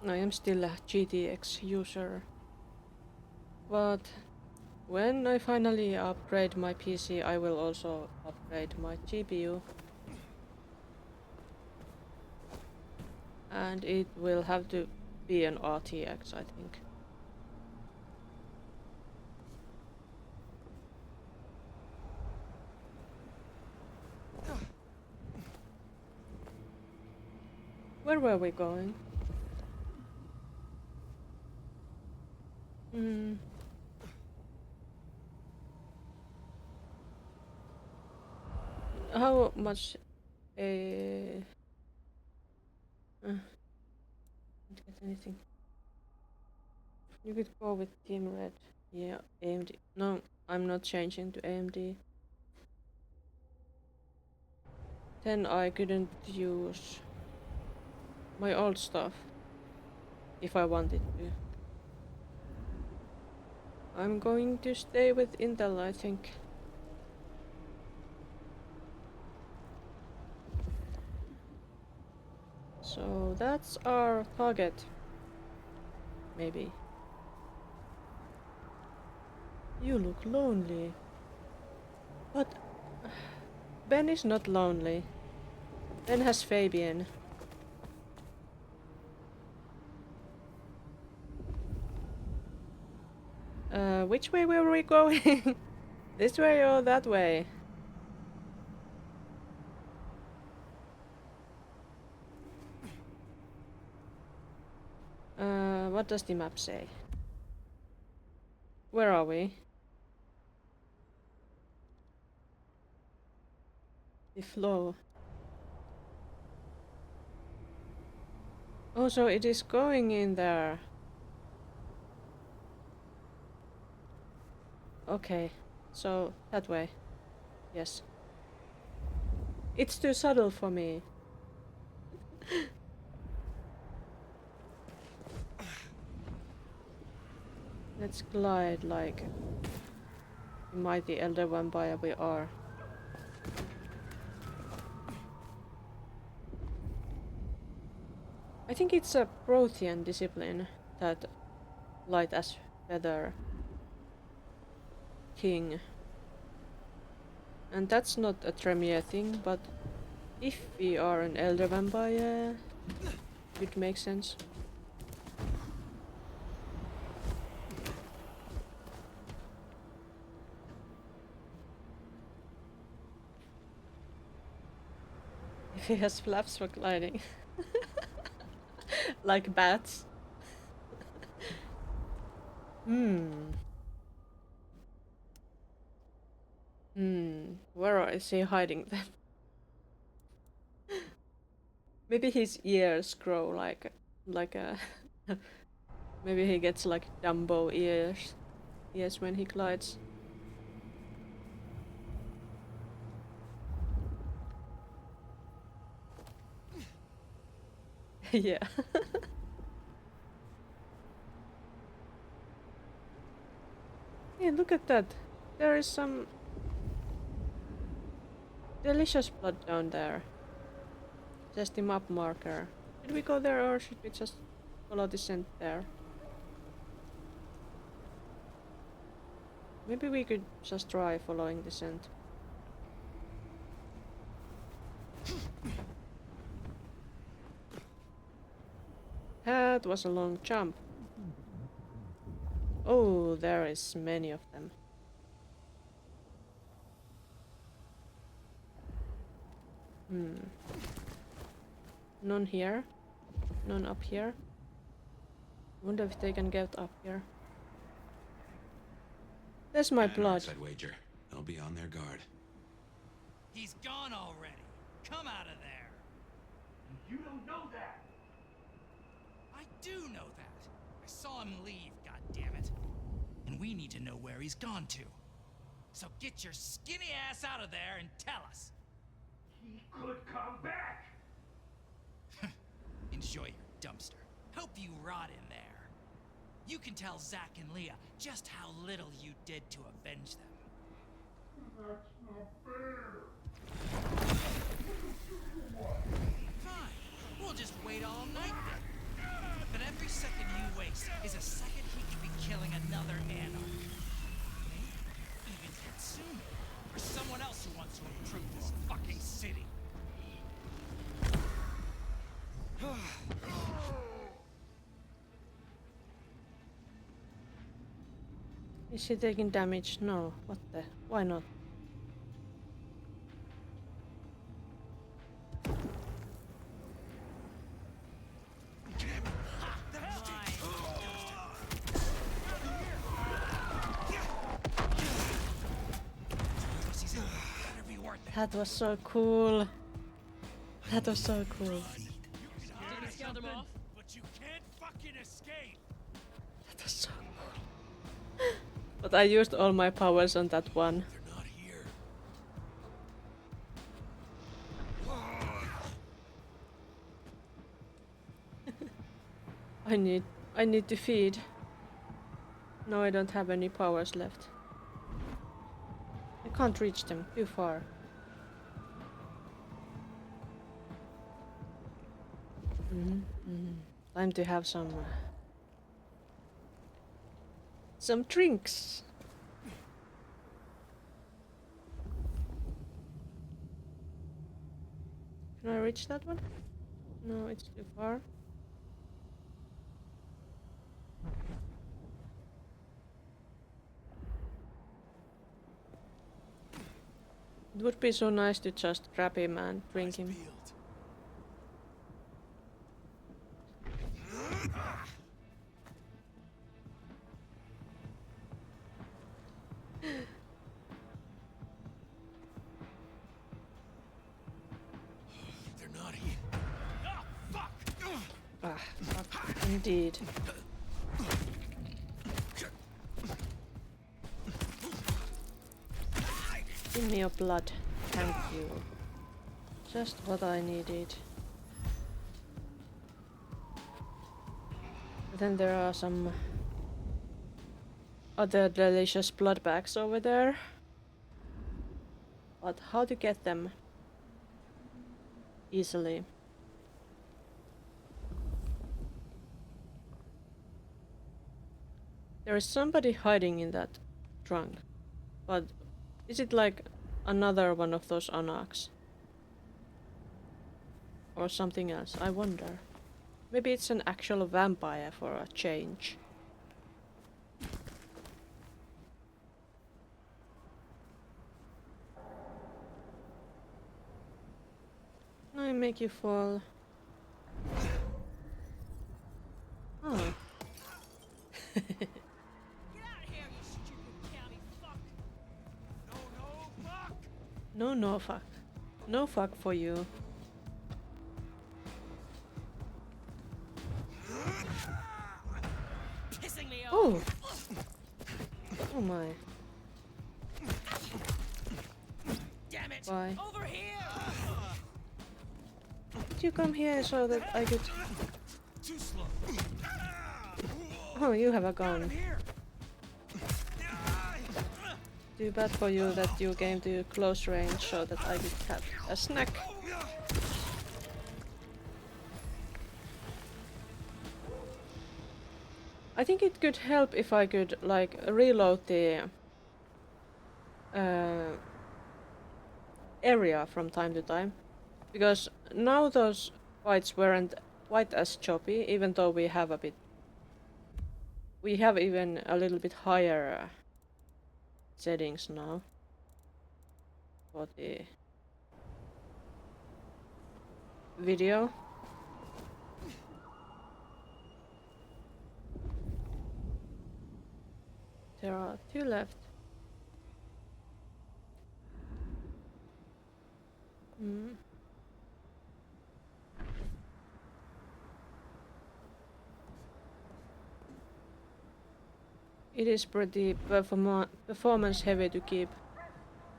I am still a GTX user. But when I finally upgrade my PC, I will also upgrade my GPU. And it will have to be an RTX, I think. Where were we going? How much didn't get anything. You could go with Team Red. Yeah, AMD. No, I'm not changing to AMD. Then I couldn't use my old stuff if I wanted to. I'm going to stay with Intel, I think. So that's our target. Maybe. You look lonely. But Ben is not lonely. Ben has Fabian. Which way were we going? This way or that way? What does the map say? Where are we? The flow. Oh, so it is going in there. Okay, so that way. Yes. It's too subtle for me. Let's glide like the mighty elder vampire we are. I think it's a Prothean discipline, that light as feather king. And that's not a Tremere thing, but if we are an elder vampire, it makes sense. If he has flaps for gliding. Like bats. Where is he hiding them? Maybe his ears grow like a maybe he gets like Dumbo ears. Yes, when he glides. Yeah. Hey, look at that. There is some delicious blood down there. Just the map marker. Should we go there or should we just follow the scent there? Maybe we could just try following the scent. That was a long jump. Oh, there is many of them. None here. None up here. Wonder if they can get up here. There's my blood. I'd wager. They'll be on their guard. He's gone already. Come out of there. You don't know that. I do know that. I saw him leave, goddammit. And we need to know where he's gone to. So get your skinny ass out of there and tell us. He could come back. Enjoy your dumpster. Hope you rot in there. You can tell Zach and Leah just how little you did to avenge them. That's not fair. Fine. We'll just wait all night then. But every second you waste is a second he could be killing another anarch. Maybe even Katsumi, or someone else who wants to improve this fucking city. Is he taking damage? No. What the? Why not? That was so cool. That was so cool. But you can't fucking escape. That was so cool. But I used all my powers on that one. They're not here. I need to feed. No, I don't have any powers left. I can't reach them, too far. Time to have some drinks. Can I reach that one? No, it's too far. It would be so nice to just grab him and drink him. They're not here. Ah, fuck. Indeed. Give me your blood. Thank you. Just what I needed. Then there are some other delicious blood bags over there. But how to get them easily? There is somebody hiding in that trunk. But is it like another one of those anarchs? Or something else? I wonder. Maybe it's an actual vampire for a change. I make you fall. Oh. No, no fuck. No fuck for you. Oh! Oh my. Damn it! Why? Over here! Did you come here so that I could... Too slow. Oh, you have a gun. Too bad for you that you came to close range so that I could have a snack. I think it could help if I could like reload the area from time to time, because now those fights weren't quite as choppy, even though we have even a little bit higher settings now for the video. There are 2 left. It is pretty performance heavy to keep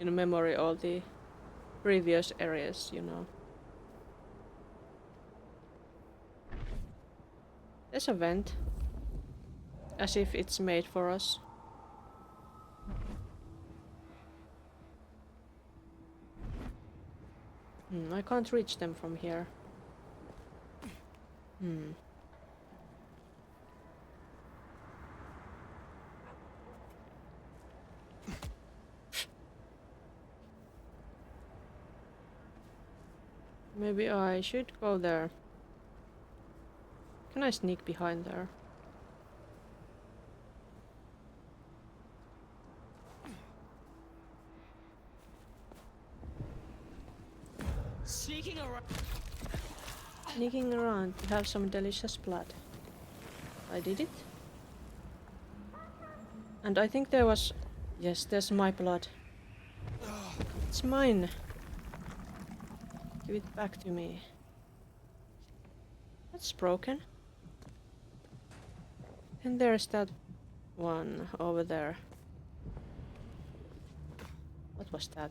in memory all the previous areas, you know. There's a vent. As if it's made for us. I can't reach them from here. Maybe I should go there. Can I sneak behind there? Sneaking around. Sneaking around to have some delicious blood. I did it. And I think there was... Yes, there's my blood. It's mine. Give it back to me. That's broken. And there's that one over there. What was that?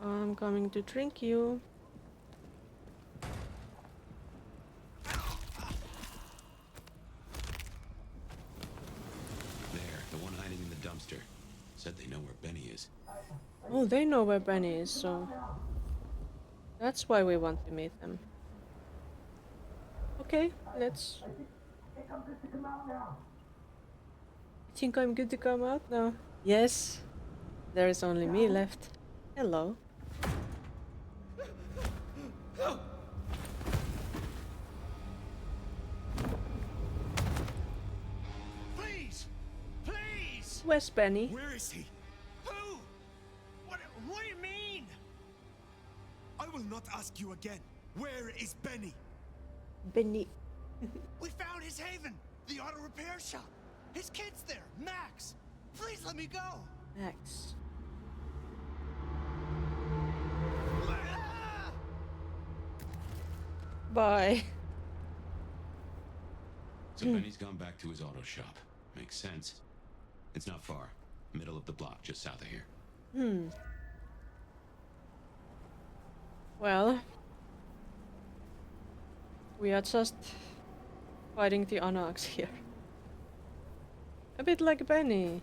I'm coming to drink you. There, the one hiding in the dumpster. Said they know where Benny is. Oh, they know where Benny is, so... That's why we want to meet them. Okay, let's... I think I'm good to come out now. Yes. There is only me left. Hello. Please! Please! Where's Benny? Where is he? Who? What do you mean? I will not ask you again. Where is Benny? Benny. We found his haven, the auto repair shop. His kid's there, Max. Please let me go. Max. Bye. So Benny's gone back to his auto shop. Makes sense. It's not far. Middle of the block, just south of here. Well, we are just fighting the Anax here. A bit like Benny.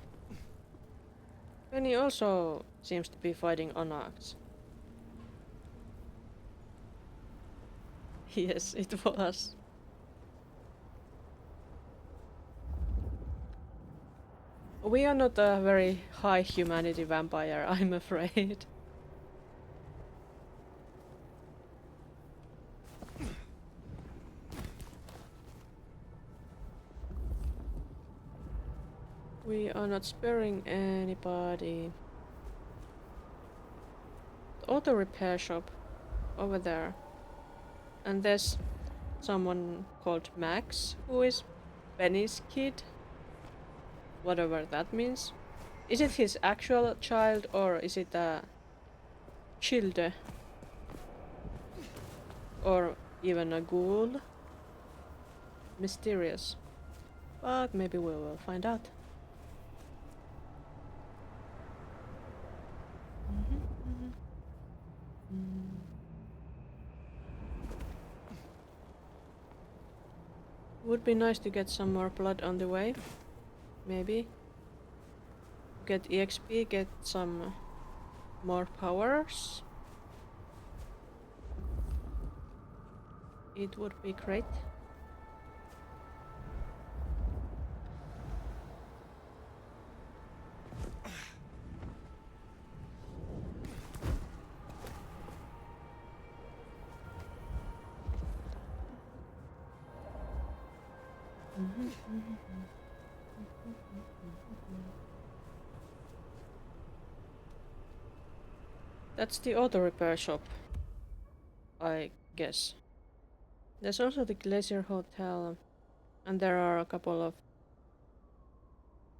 Benny also seems to be fighting Anax. Yes, it was. We are not a very high humanity vampire, I'm afraid. We are not sparing anybody. The auto repair shop over there. And there's someone called Max, who is Benny's kid. Whatever that means. Is it his actual child or is it a child? Or even a ghoul? Mysterious. But maybe we will find out. Would be nice to get some more blood on the way. Maybe. Get EXP, get some more powers. It would be great. That's the auto repair shop, I guess. There's also the Glacier Hotel, and there are a couple of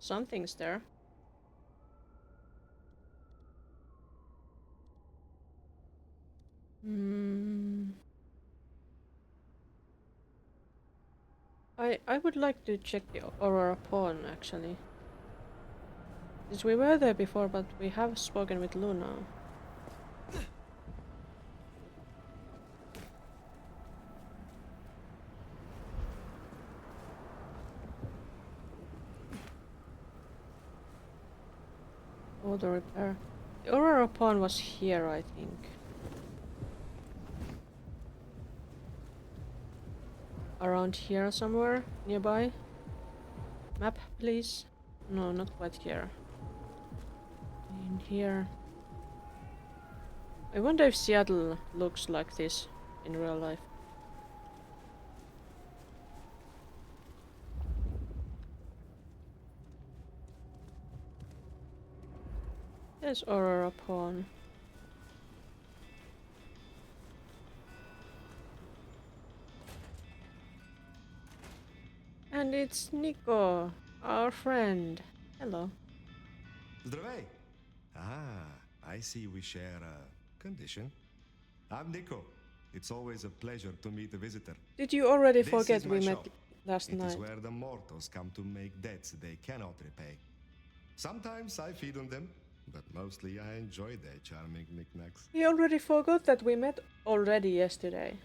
somethings there. I would like to check the Aurora Pawn, actually. Since we were there before, but we have spoken with Luna. Auto repair. The Aurora Pawn was here, I think. Around here somewhere, nearby. Map, please. No, not quite here. In here. I wonder if Seattle looks like this in real life. There's Aurora Pawn. And it's Nico, our friend. Hello. Zdravey! I see we share a condition. I'm Nico. It's always a pleasure to meet a visitor. Did you already This forget is my we met shop. last It night? is where the mortals come to make debts they cannot repay. Sometimes I feed on them, but mostly I enjoy their charming knickknacks. He already forgot that we met already yesterday.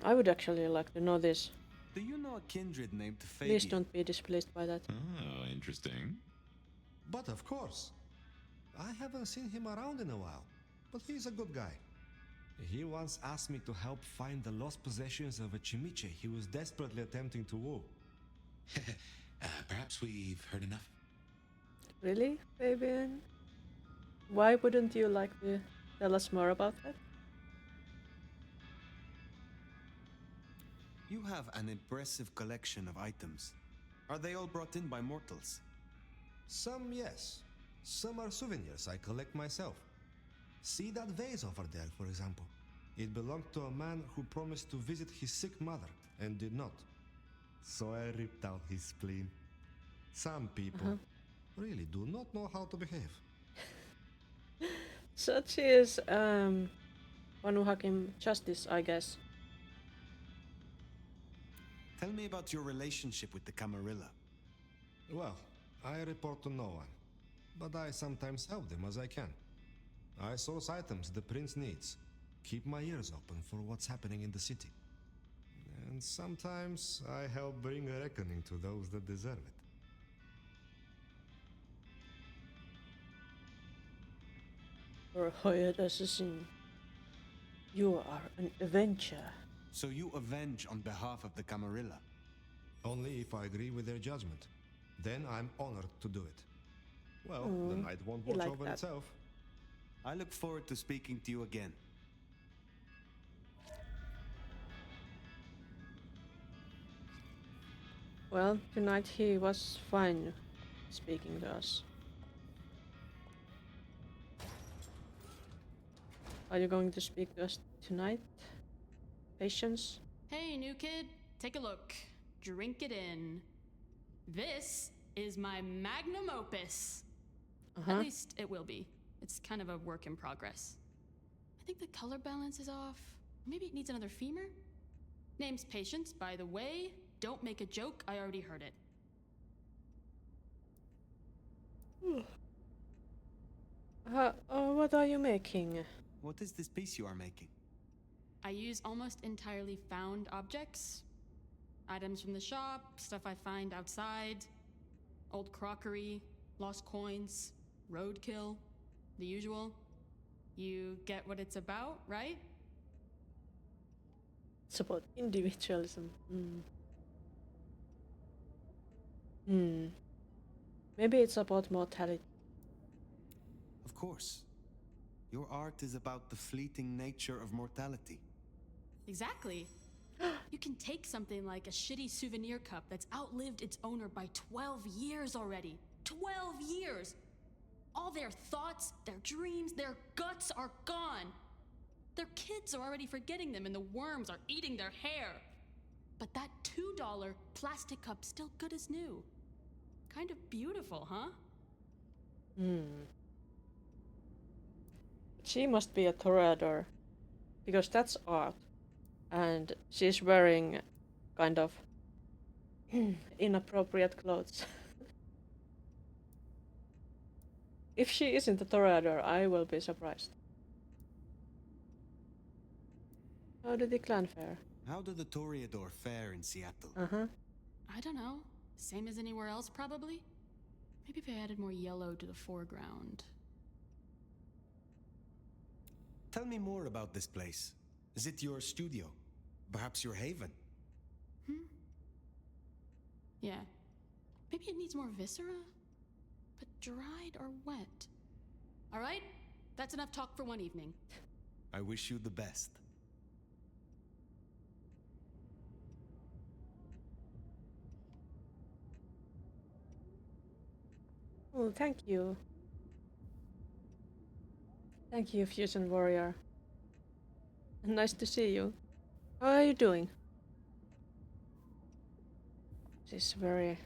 I would actually like to know this. Do you know a kindred named Please Fabian? don't be displeased by that. Oh, interesting. But of course. I haven't seen him around in a while, but he's a good guy. He once asked me to help find the lost possessions of a chimiche he was desperately attempting to woo. Perhaps we've heard enough. Really, Fabian? Why wouldn't you like to tell us more about that? You have an impressive collection of items. Are they all brought in by mortals? Some, yes. Some are souvenirs I collect myself. See that vase over there, for example. It belonged to a man who promised to visit his sick mother and did not. So I ripped out his spleen. Some people really do not know how to behave. Such is Vanuhakim justice, I guess. Tell me about your relationship with the Camarilla. Well, I report to no one, but I sometimes help them as I can. I source items the prince needs, keep my ears open for what's happening in the city. And sometimes I help bring a reckoning to those that deserve it. You're a hired assassin. You are an avenger. So you avenge on behalf of the Camarilla? Only if I agree with their judgment. Then I'm honored to do it. Well, the night won't watch over itself. I look forward to speaking to you again. Well, tonight he was fine speaking to us. Are you going to speak to us tonight? Patience? Hey, new kid, take a look. Drink it in. This is my magnum opus. At least it will be. It's kind of a work in progress. I think the color balance is off. Maybe it needs another femur? Name's Patience, by the way. Don't make a joke, I already heard it. What are you making? What is this piece you are making? I use almost entirely found objects. Items from the shop, stuff I find outside, old crockery, lost coins, roadkill, the usual. You get what it's about, right? It's about individualism. Maybe it's about mortality. Of course. Your art is about the fleeting nature of mortality. Exactly. You can take something like a shitty souvenir cup that's outlived its owner by 12 years already. 12 years! All their thoughts, their dreams, their guts are gone. Their kids are already forgetting them and the worms are eating their hair. But that $2 plastic cup's still good as new. Kind of beautiful, huh? She must be a toreador, because that's art. And she's wearing kind of inappropriate clothes. If she isn't a toreador, I will be surprised. How did the clan fare? How do the Toreador fare in Seattle? I don't know. Same as anywhere else, probably? Maybe if I added more yellow to the foreground. Tell me more about this place. Is it your studio? Perhaps your haven? Yeah. Maybe it needs more viscera? But dried or wet? Alright, that's enough talk for one evening. I wish you the best. Oh, thank you. Thank you, Fusion Warrior. Nice to see you. How are you doing? This is very,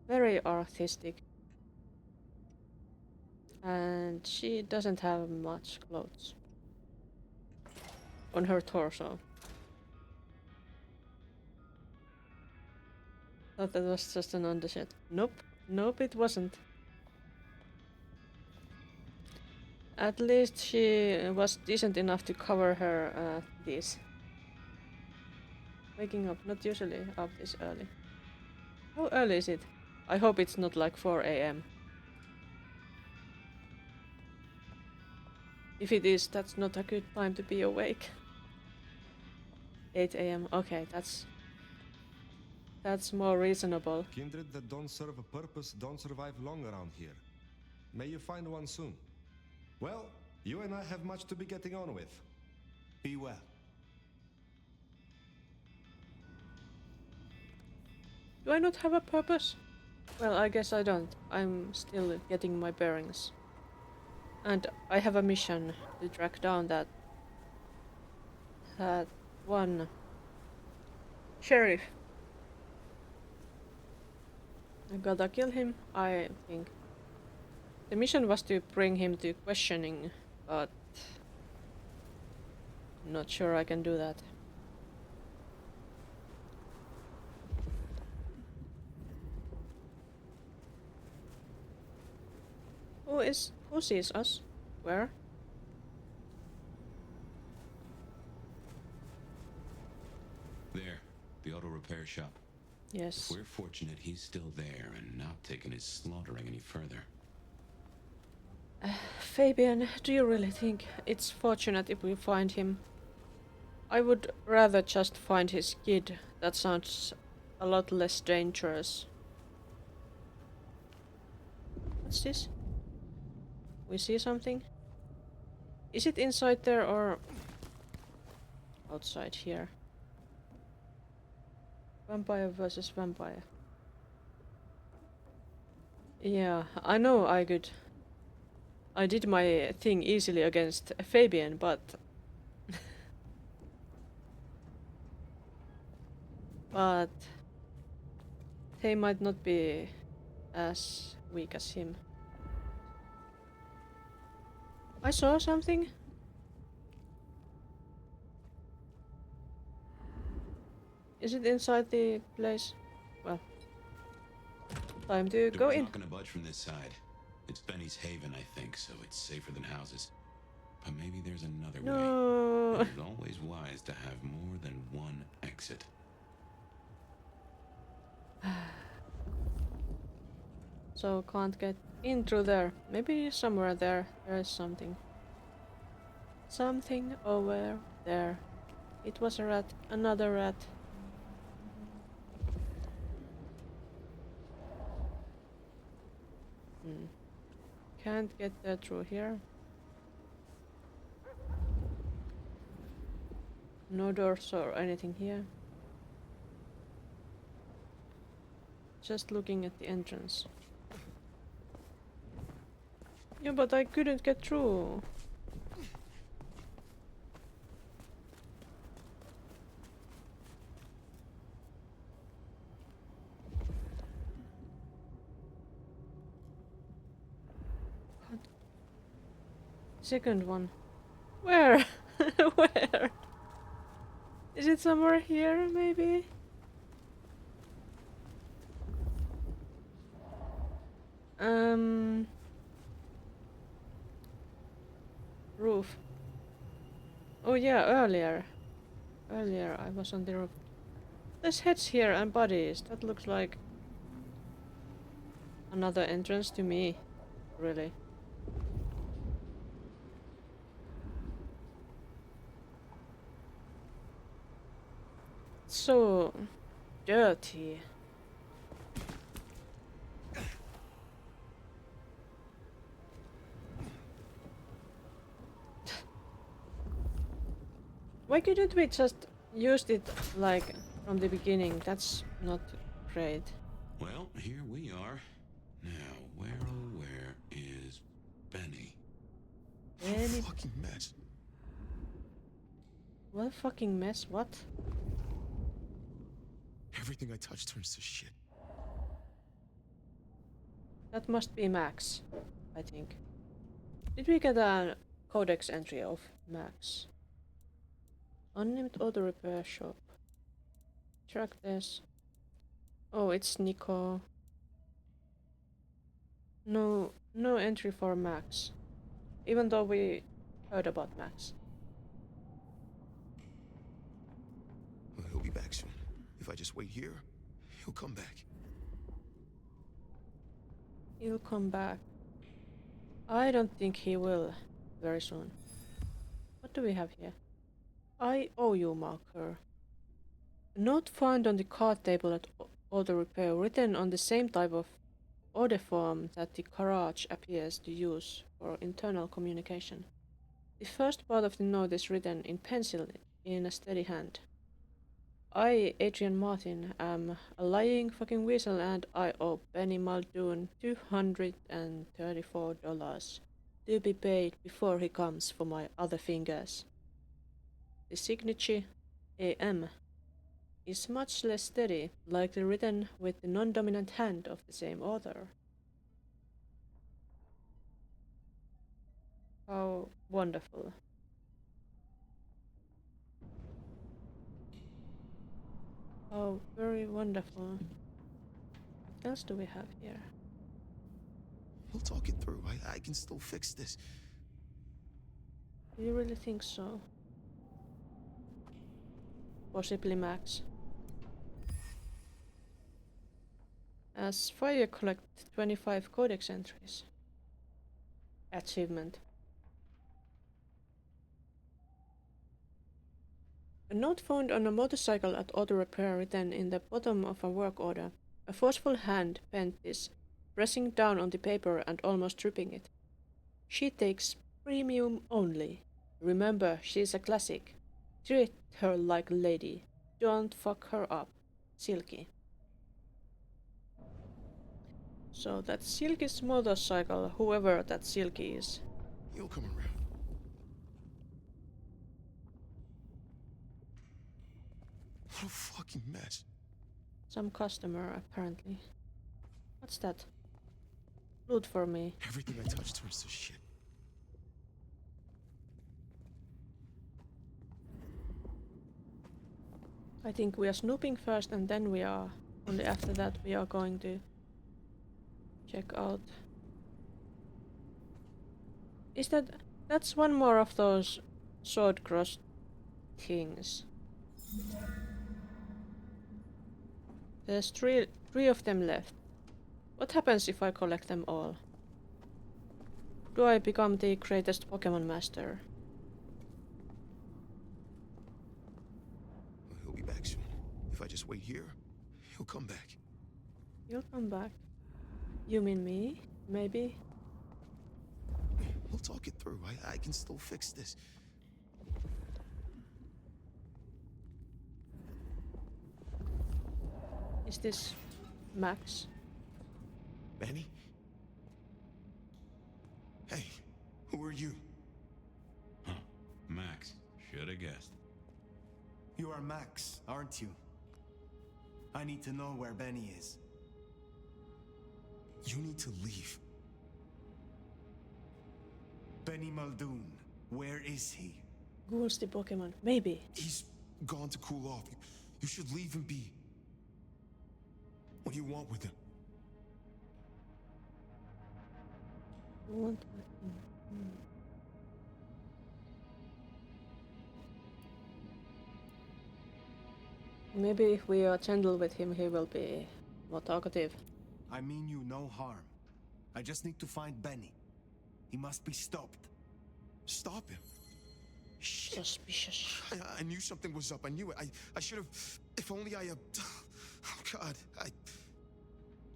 very artistic. And she doesn't have much clothes on her torso. Thought that was just an undershirt. Nope. Nope, it wasn't. At least she was decent enough to cover her these. Waking up, not usually up this early. How early is it? I hope it's not like 4 AM. If it is, that's not a good time to be awake. 8 AM, okay, that's more reasonable. Kindred that don't serve a purpose don't survive long around here. May you find one soon. Well, you and I have much to be getting on with. Be well. Do I not have a purpose? Well, I guess I don't. I'm still getting my bearings. And I have a mission to track down that one sheriff. I gotta kill him, I think. The mission was to bring him to questioning, but I'm not sure I can do that. Who sees us? Where? There, the auto repair shop. Yes. We're fortunate he's still there and not taking his slaughtering any further. Fabian, do you really think it's fortunate if we find him? I would rather just find his kid. That sounds a lot less dangerous. What's this? We see something? Is it inside there or outside here? Vampire versus vampire. Yeah, I know I could. I did my thing easily against Fabian, but but they might not be as weak as him. I saw something. Is it inside the place? Well, time to go Door's in. not gonna budge from this side. It's Benny's haven, I think, so it's safer than houses. But maybe there's another way. It's always wise to have more than one exit. So can't get in through there. Maybe somewhere there is something. Something over there. It was a rat. Another rat. Can't get there through here. No doors or anything here. Just looking at the entrance. Yeah, but I couldn't get through. What? Second one. Where? Where? Is it somewhere here, maybe? Roof. Oh yeah, earlier. Earlier I was on the roof. There's heads here and bodies. That looks like another entrance to me. Really. So dirty. Why couldn't we just used it like from the beginning? That's not great. Well, here we are. Now, where is Benny? Benny? Fucking mess. What a fucking mess, what? Everything I touch turns to shit. That must be Max, I think. Did we get a codex entry of Max? Unnamed auto repair shop. Track this. Oh, it's Nico. No entry for Max. Even though we heard about Max. Well, he'll be back soon. If I just wait here, he'll come back. He'll come back. I don't think he will very soon. What do we have here? I owe you marker. A note found on the card table at auto repair, written on the same type of order form that the garage appears to use for internal communication. The first part of the note is written in pencil in a steady hand. I, Adrian Martin, am a lying fucking weasel and I owe Benny Muldoon $234 to be paid before he comes for my other fingers. The signature, AM, is much less steady, likely written with the non-dominant hand of the same author. How wonderful. Oh, very wonderful. What else do we have here? We'll talk it through. I can still fix this. Do you really think so? Possibly Max. As Phyre collect 25 codex entries. Achievement. A note found on a motorcycle at auto repair written in the bottom of a work order. A forceful hand penned this, pressing down on the paper and almost tripping it. She takes premium only. Remember, she's a classic. Treat her like a lady. Don't fuck her up. Silky. So that's Silky's motorcycle, whoever that Silky is. He'll come around. What a fucking mess. Some customer, apparently. What's that? Loot for me. Everything I touch turns to shit. I think we are snooping first and then we are... Only after that we are going to... check out... Is that... That's one more of those sword cross things. There's three of them left. What happens if I collect them all? Do I become the greatest Pokemon master? He'll be back soon. If I just wait here, he'll come back. You'll come back. You mean me? Maybe? We'll talk it through. I can still fix this. Is this Max? Benny? Hey, who are you? Huh. Max. Shoulda guessed. You are Max, aren't you? I need to know where Benny is. You need to leave. Benny Muldoon, where is he? Ghouls the Pokemon. Maybe. He's gone to cool off. You should leave him be. What do you want with him? Maybe if we are gentle with him, he will be more talkative. I mean you no harm. I just need to find Benny. He must be stopped. Stop him. Suspicious. I knew something was up. I knew it. I should have... If only I... Oh, God,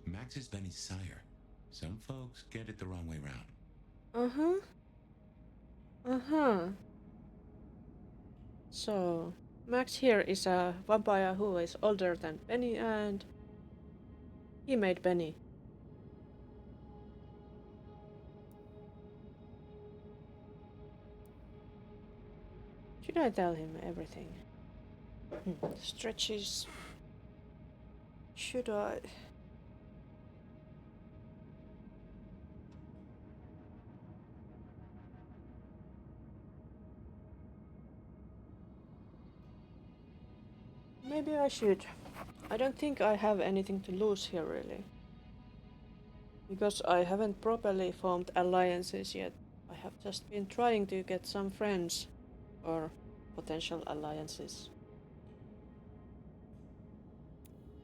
Max is Benny's sire. Some folks get it the wrong way round. Uh-huh. Uh-huh. So, Max here is a vampire who is older than Benny and he made Benny. Should I tell him everything? Stretches. Should I? Maybe I should. I don't think I have anything to lose here really. Because I haven't properly formed alliances yet. I have just been trying to get some friends or potential alliances.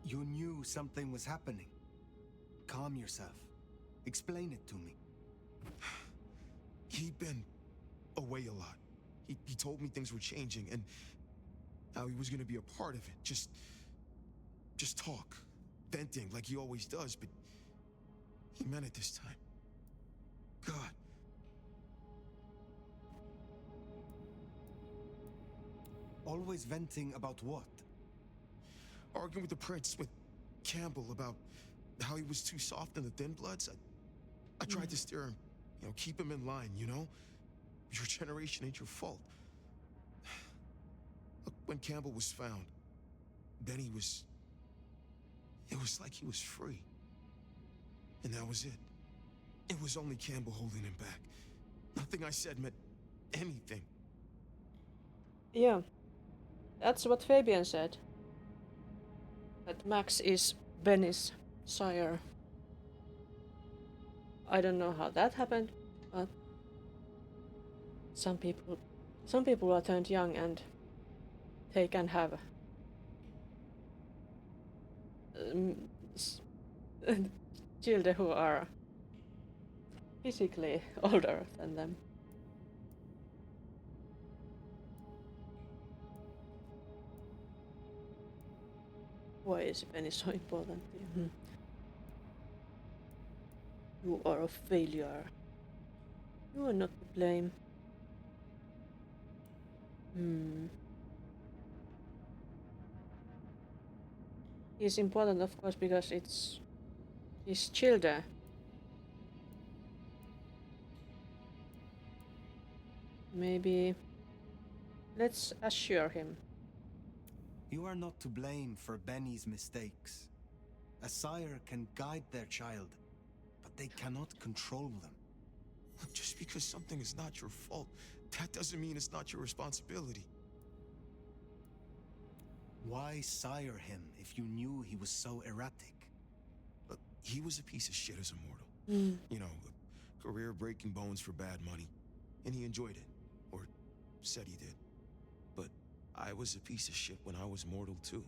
You knew something was happening. Calm yourself. Explain it to me. He'd been away a lot. He told me things were changing and how he was gonna be a part of it. Just talk. Venting like he always does, but he meant it this time. God. Always venting about what? Arguing with the prince, with Campbell, about how he was too soft in the Thin Bloods. I tried to steer him, keep him in line, Your generation ain't your fault. Look, when Campbell was found, Benny was... It was like he was free. And that was it. It was only Campbell holding him back. Nothing I said meant anything. Yeah. That's what Fabian said. That Max is Benny's sire. I don't know how that happened, but some people are turned young and they can have children who are physically older than them. Why is Benny so important to you? You are a failure. You are not to blame. He's important, of course, because it's his children. Maybe let's assure him. You are not to blame for Benny's mistakes. A sire can guide their child, but they cannot control them. Just because something is not your fault, that doesn't mean it's not your responsibility. Why sire him if you knew he was so erratic? Look, he was a piece of shit as a mortal. A career breaking bones for bad money. And he enjoyed it. Or said he did. But I was a piece of shit when I was mortal too.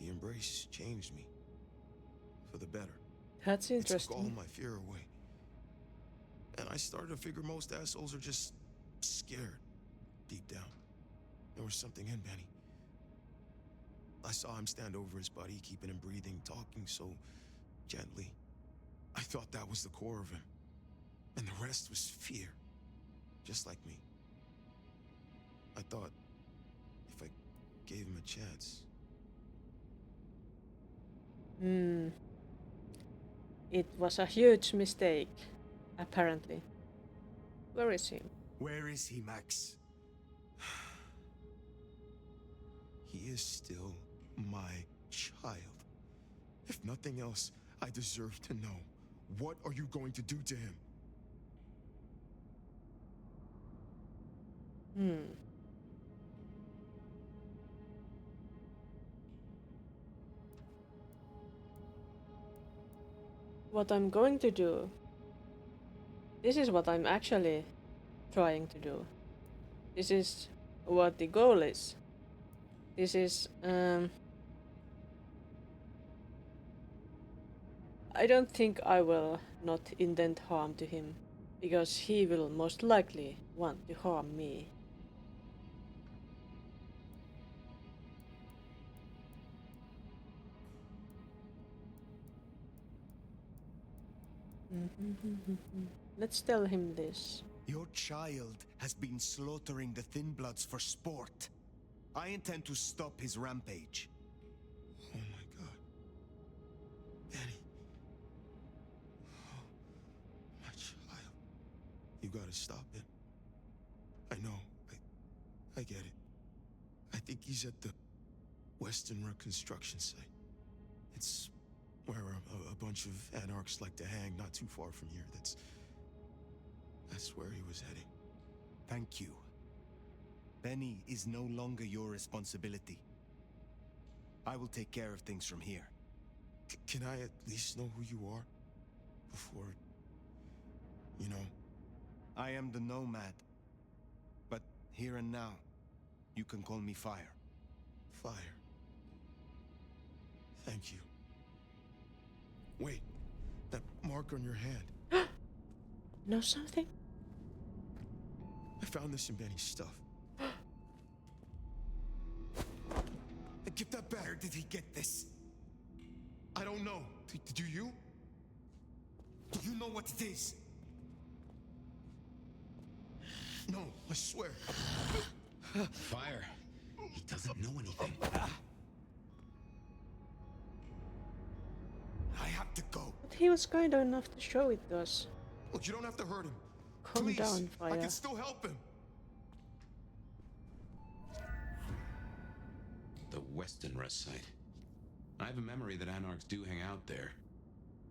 The embrace changed me. For the better. That's interesting. It took all my fear away. And I started to figure most assholes are just scared. Deep down. There was something in Benny. I saw him stand over his buddy, keeping him breathing, talking so gently. I thought that was the core of him. And the rest was fear. Just like me. I thought if I gave him a chance. It was a huge mistake, apparently. Where is he? Where is he, Max? He is still my child. If nothing else, I deserve to know. What are you going to do to him? What I'm going to do. This is what I'm actually trying to do. This is what the goal is. This is I don't think I will not intend harm to him, because he will most likely want to harm me. Let's tell him this. Your child has been slaughtering the Thin Bloods for sport. I intend to stop his rampage. Oh my god. Benny. Oh, my child. You gotta stop it. I know. I get it. I think he's at the Western Reconstruction site. It's where a bunch of anarchs like to hang, not too far from here. That's where he was heading. Thank you. Benny is no longer your responsibility. I will take care of things from here. Can I at least know who you are? Before... you know? I am the Nomad. But here and now, you can call me Phyre. Phyre. Thank you. Wait, that mark on your hand. Know something? I found this in Benny's stuff. Give that back. Where did he get this? I don't know. Do you? Do you know what it is? No, I swear. Phyre. He doesn't know anything. I have to go. But he was kind enough to show it to us. Look, you don't have to hurt him. Calm Please, down, Phyre. I can still help him. The Western Rest site. I have a memory that anarchs do hang out there.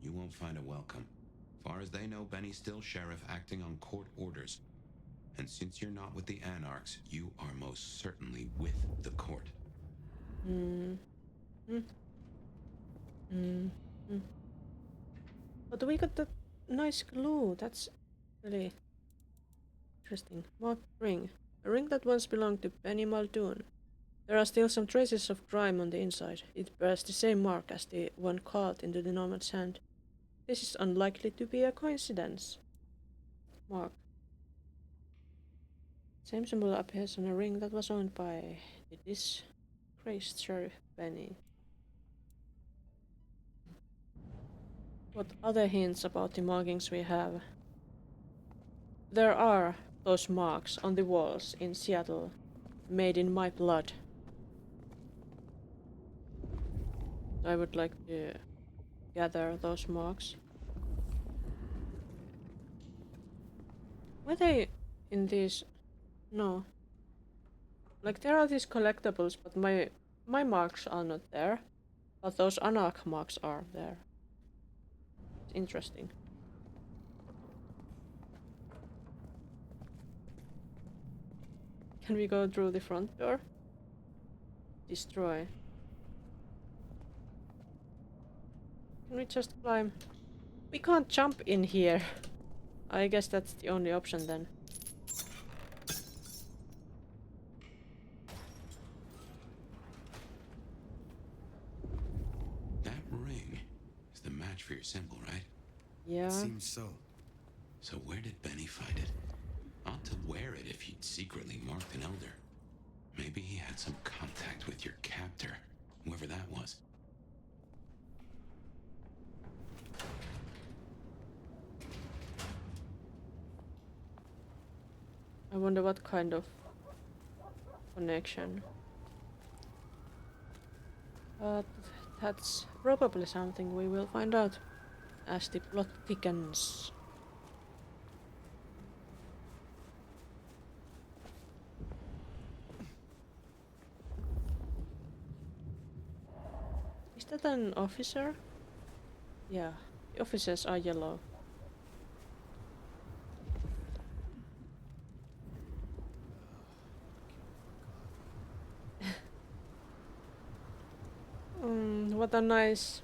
You won't find a welcome. Far as they know, Benny's still sheriff acting on court orders. And since you're not with the anarchs, you are most certainly with the court. But we got that nice glue. That's really interesting. Marked ring. A ring that once belonged to Benny Muldoon. There are still some traces of grime on the inside. It bears the same mark as the one carved into the Nomad's hand. This is unlikely to be a coincidence. Mark. Same symbol appears on a ring that was owned by the disgraced Sheriff Benny. What other hints about the markings we have? There are those marks on the walls in Seattle, made in my blood. I would like to gather those marks. Were they in these? No. Like there are these collectibles, but my marks are not there. But those anarch marks are there. It's interesting. Can we go through the front door? Destroy. Can we just climb? We can't jump in here. I guess that's the only option then. That ring is the match for your symbol, right? Yeah. Seems so. So where did Benny find it? Ought to wear it if he'd secretly marked an elder. Maybe he had some contact with your captor, whoever that was. I wonder what kind of connection. But that's probably something we will find out as the plot thickens. Is that an officer? Yeah, the officers are yellow. What a nice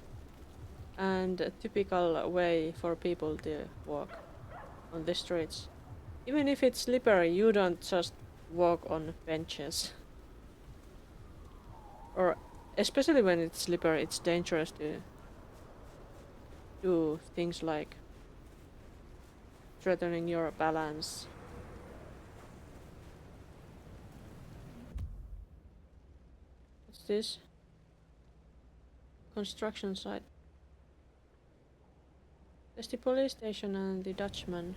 and typical way for people to walk on the streets. Even if it's slippery, you don't just walk on benches. Or especially when it's slippery, it's dangerous to do things like threatening your balance. What's this? Construction site. There's the police station and the Dutchman.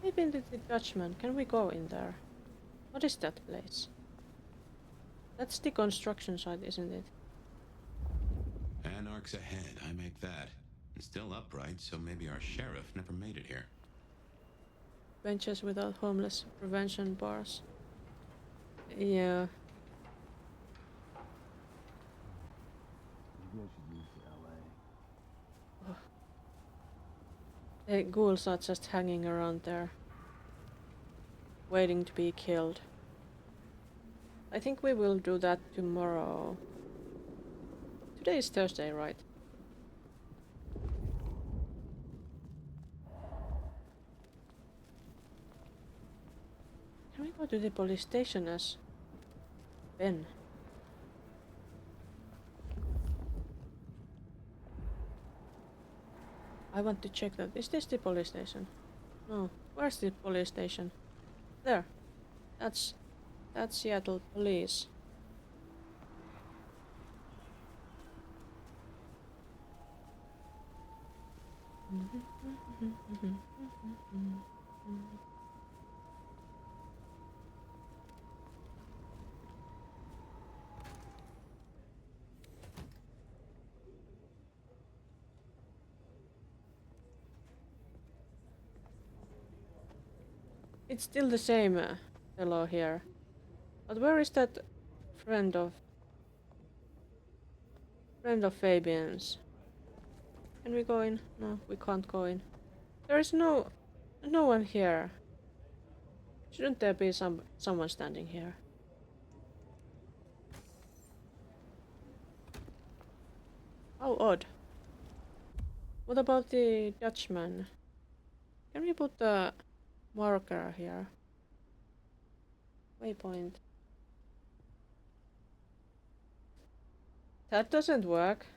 Maybe into the Dutchman. Can we go in there? What is that place? That's the construction site, isn't it? Anarch's ahead, I make that. And still upright, so maybe our sheriff never made it here. Benches without homeless prevention bars. Yeah. You guys should move to LA. The ghouls are just hanging around there, waiting to be killed. I think we will do that tomorrow. Today is Thursday, right? Can we go to the police station as Ben? I want to check that. Is this the police station? No. Where's the police station? There. That's Seattle Police. It's still the same fellow here. But where is that friend of Fabian's? Can we go in? No, we can't go in. There is no one here. Shouldn't there be someone standing here? How odd. What about the Dutchman? Can we put the marker here? Waypoint. That doesn't work.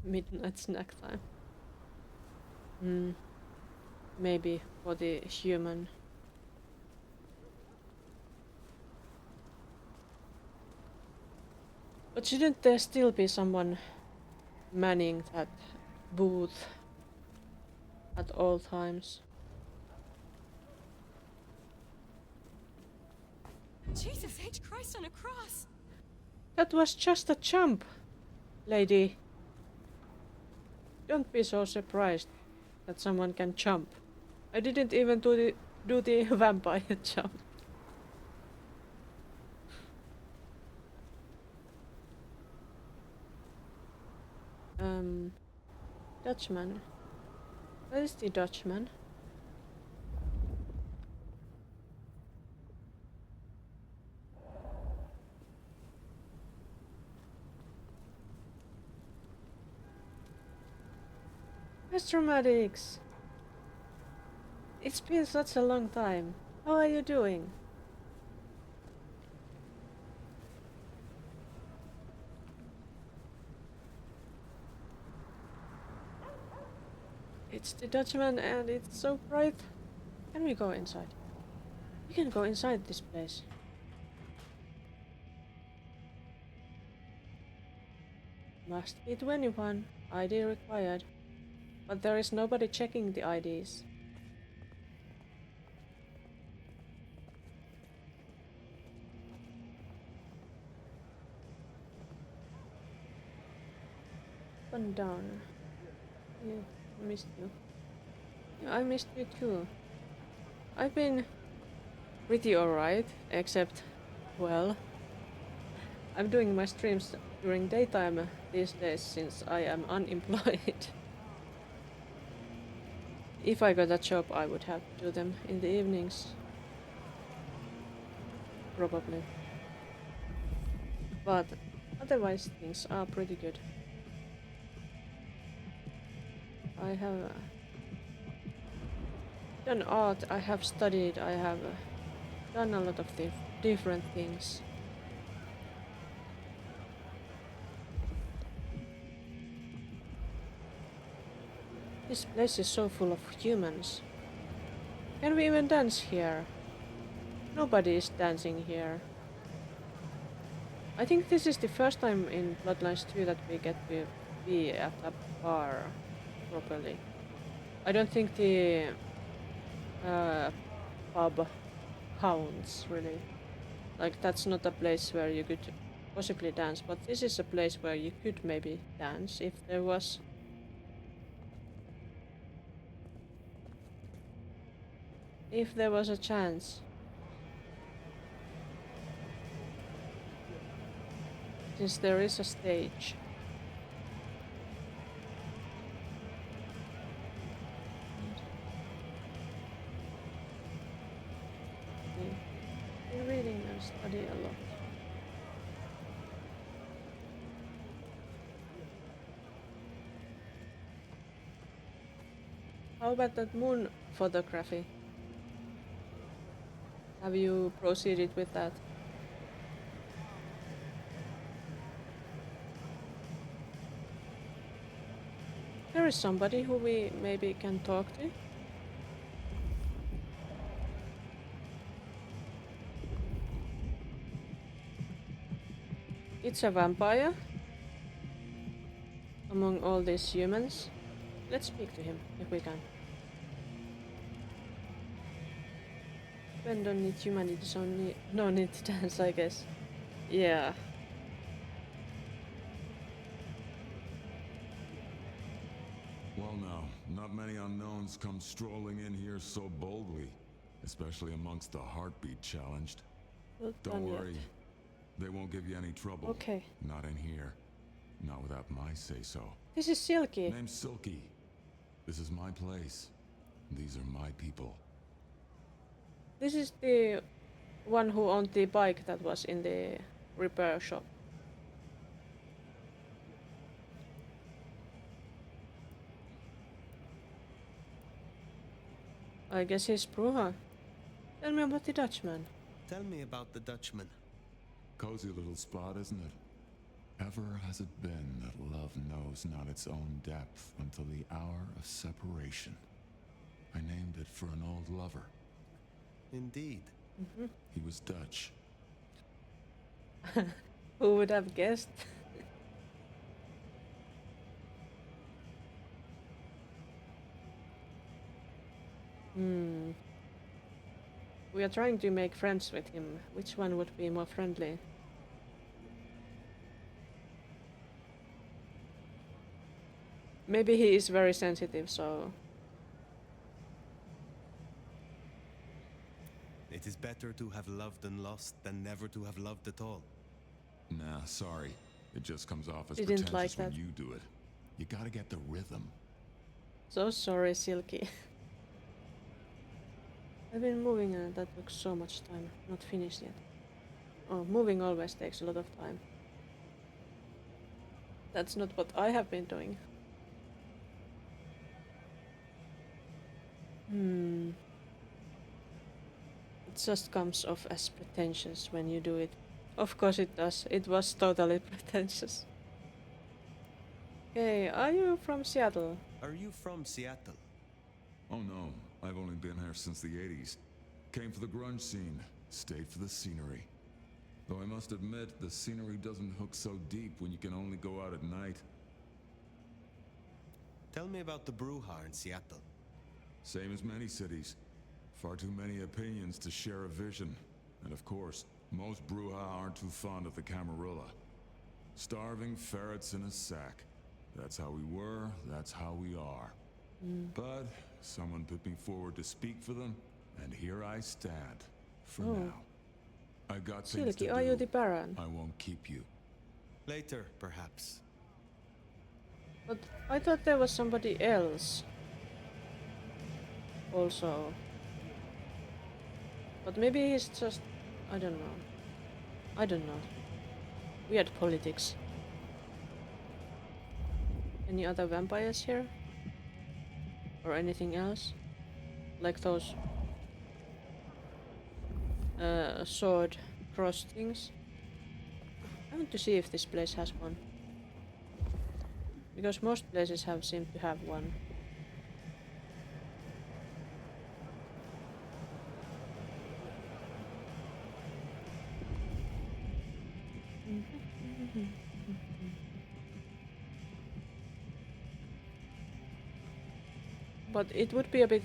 Midnight snack time. Maybe for the human. But shouldn't there still be someone manning that booth at all times? Jesus H. Christ on a cross! That was just a jump, lady. Don't be so surprised that someone can jump. I didn't even do the vampire jump. Dutchman. Where is the Dutchman? Astromatics! It's been such a long time. How are you doing? It's the Dutchman and it's so bright. Can we go inside? We can go inside this place. Must be 21. ID required. But there is nobody checking the IDs. Up and down. Yeah, I missed you. Yeah, I missed you too. I've been pretty alright, except, well, I'm doing my streams during daytime these days since I am unemployed. If I got a job, I would have to do them in the evenings. Probably. But otherwise, things are pretty good. I have done art, I have studied, I have done a lot of different things. This place is so full of humans. Can we even dance here? Nobody is dancing here. I think this is the first time in Bloodlines 2 that we get to be at a bar properly. I don't think the pub counts really. Like that's not a place where you could possibly dance, but this is a place where you could maybe dance if there was a chance. Since there is a stage. Been reading and study a lot. How about that moon photography? Have you proceeded with that? There is somebody who we maybe can talk to. It's a vampire among all these humans. Let's speak to him if we can. Ben don't need humanity, so no need to dance, I guess. Yeah. Well now, not many unknowns come strolling in here so boldly, especially amongst the heartbeat challenged. Don't worry, they won't give you any trouble. Okay. Not in here. Not without my say-so. This is Silky. Name's Silky. This is my place. These are my people. This is the one who owned the bike that was in the repair shop. I guess he's Bruja. Tell me about the Dutchman. Tell me about the Dutchman. Cozy little spot, isn't it? Ever has it been that love knows not its own depth until the hour of separation. I named it for an old lover. Indeed. He was Dutch. Who would have guessed? We are trying to make friends with him. Which one would be more friendly? Maybe he is very sensitive, so... It is better to have loved and lost than never to have loved at all. Nah, sorry. It just comes off as Didn't pretentious like when that. you do it. You gotta get the rhythm. So sorry, Silky. I've been moving and that took so much time. Not finished yet. Oh, moving always takes a lot of time. That's not what I have been doing. It just comes off as pretentious when you do it. Of course it does. It was totally pretentious. Okay, are you from Seattle? Are you from Seattle? Oh no, I've only been here since the 80s. Came for the grunge scene, stayed for the scenery. Though I must admit, the scenery doesn't hook so deep when you can only go out at night. Tell me about the Bruja in Seattle. Same as many cities. Far too many opinions to share a vision. And of course, most Bruja aren't too fond of the Camarilla. Starving ferrets in a sack. That's how we were, that's how we are. But someone put me forward to speak for them, and here I stand. For now. I got things Silky, to are do. you the Baron? I won't keep you. Later, perhaps. But I thought there was somebody else. Also. But maybe he's just... I don't know. I don't know. Weird politics. Any other vampires here? Or anything else? Like those... sword cross things? I want to see if this place has one. Because most places have seemed to have one. But it would be a bit...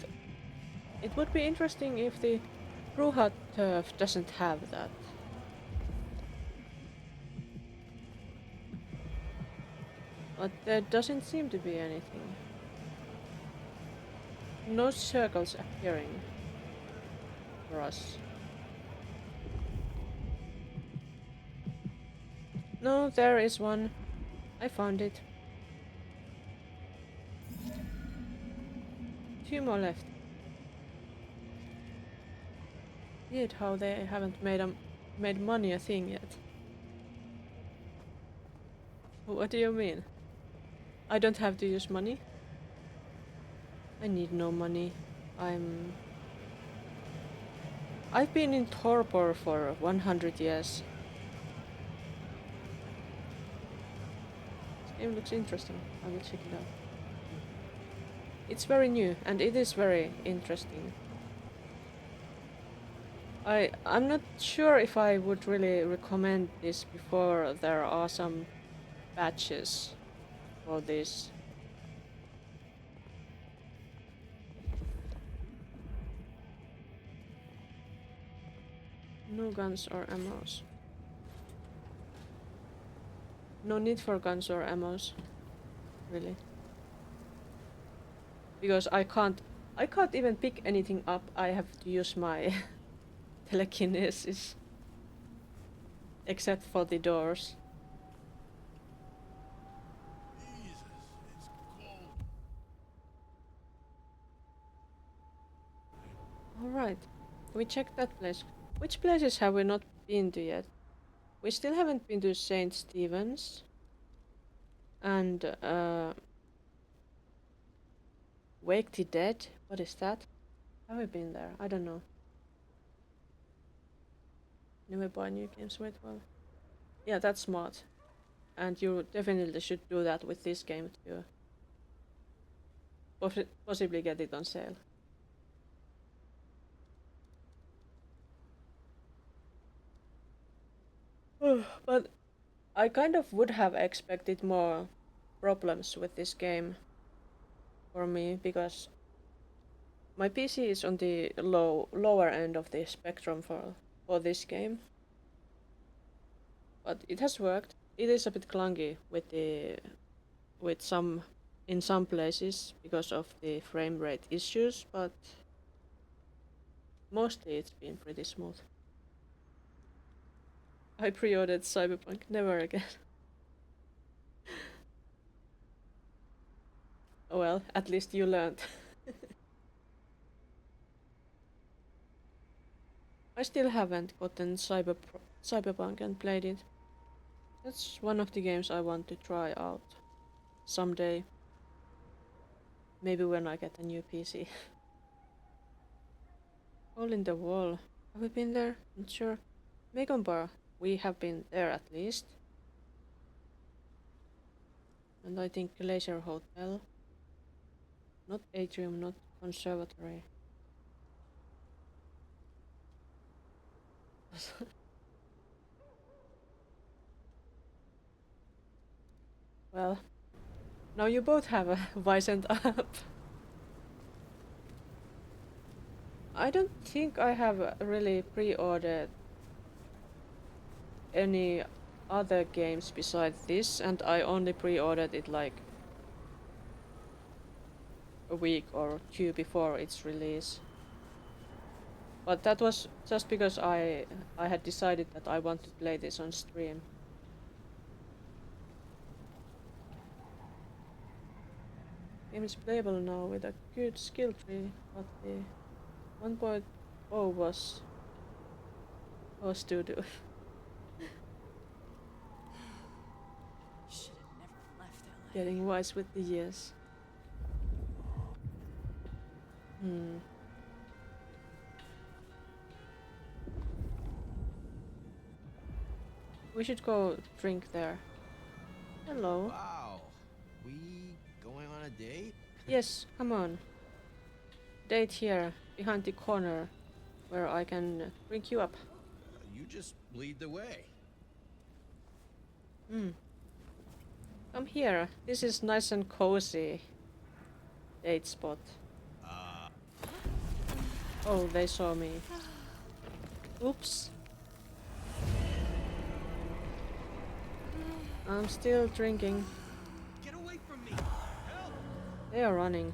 It would be interesting if the Bruja turf doesn't have that. But there doesn't seem to be anything. No circles appearing for us. No, there is one. I found it. 2 more left. Weird how they haven't made money a thing yet. What do you mean? I don't have to use money? I need no money. I've been in torpor for 100 years. This game looks interesting. I will check it out. It's very new and it is very interesting. I'm not sure if I would really recommend this before there are some patches for this. No guns or ammos. No need for guns or ammos. Really. Because I can't even pick anything up. I have to use my telekinesis. Except for the doors. Alright. We checked that place. Which places have we not been to yet? We still haven't been to St. Stephen's. And Wake the Dead? What is that? Have we been there? I don't know. Never buy new games, wait, well. Yeah, that's smart. And you definitely should do that with this game too. Possibly get it on sale. But I kind of would have expected more problems with this game for me, because my PC is on the lower end of the spectrum for this game. But it has worked. It is a bit clunky in some places because of the frame rate issues, but mostly it's been pretty smooth. I pre-ordered Cyberpunk, never again. Oh well, at least you learned. I still haven't gotten Cyberpunk and played it. That's one of the games I want to try out someday. Maybe when I get a new PC. Hole in the Wall. Have we been there? Not sure. Macon Bar. We have been there at least. And I think Glacier Hotel. Not Atrium, not Conservatory. Well, now you both have a Vicent up. I don't think I have really pre-ordered any other games besides this, and I only pre-ordered it like a week or two before its release. But that was just because I had decided that I want to play this on stream. Game is playable now with a good skill tree, but the 1.0 was doo-doo. Should have never left LA. Getting wise with the years. We should go drink there. Hello. Wow. We going on a date? Yes, come on. Date here, behind the corner, where I can drink you up. You just lead the way. Come here. This is nice and cozy. Date spot. Oh, they saw me. Oops. I'm still drinking. Get away from me! Help! They are running.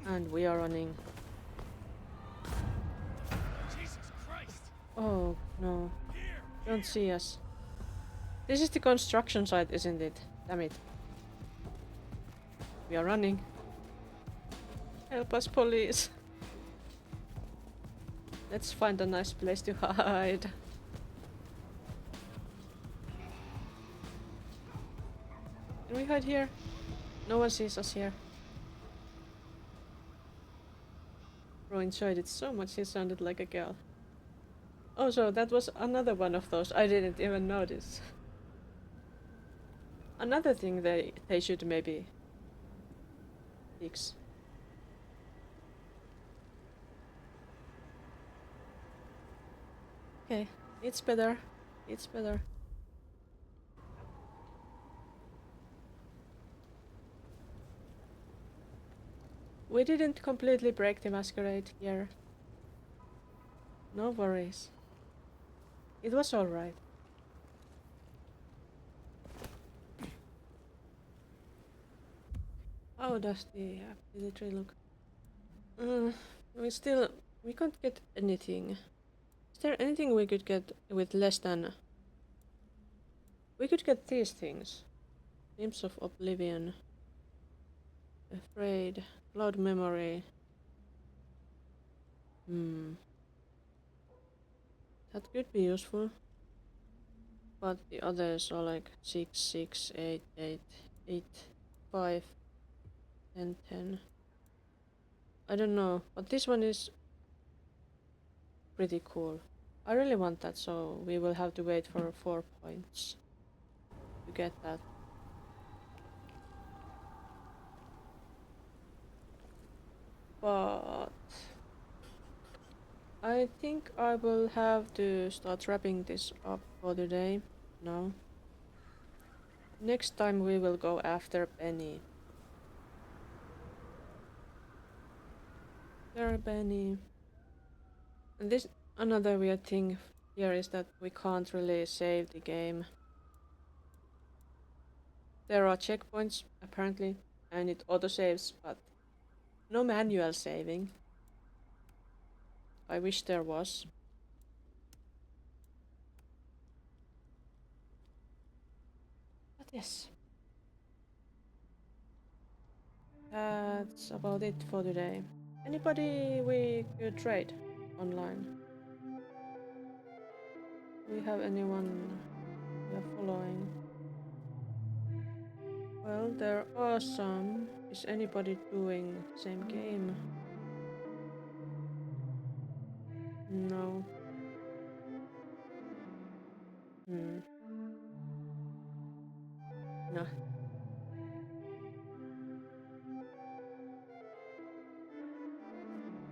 And we are running. Jesus Christ! Oh, no. Don't see us. This is the construction site, isn't it? Damn it. We are running. Help us, police. Let's find a nice place to hide. Can we hide here? No one sees us here. Bro enjoyed it so much he sounded like a girl. Oh, so that was another one of those I didn't even notice. Another thing they should maybe fix. Okay, it's better. It's better. We didn't completely break the Masquerade here. No worries. It was alright. How does the p.3 look? We can't get anything. Is there anything we could get with less than... We could get these things. Glimpse of Oblivion. Afraid. Cloud Memory. That could be useful. But the others are like 6, 6, 8, 8, 8, 5, 10, 10. I don't know, but this one is pretty cool. I really want that, so we will have to wait for 4 points to get that. But I think I will have to start wrapping this up for today now. Next time we will go after Penny. There, Penny. And this another weird thing here is that we can't really save the game. There are checkpoints apparently, and it autosaves, but no manual saving. I wish there was. But yes. That's about it for today. Anybody we could trade online? Do we have anyone we are following? Well, there are some. Is anybody doing the same game? No. No.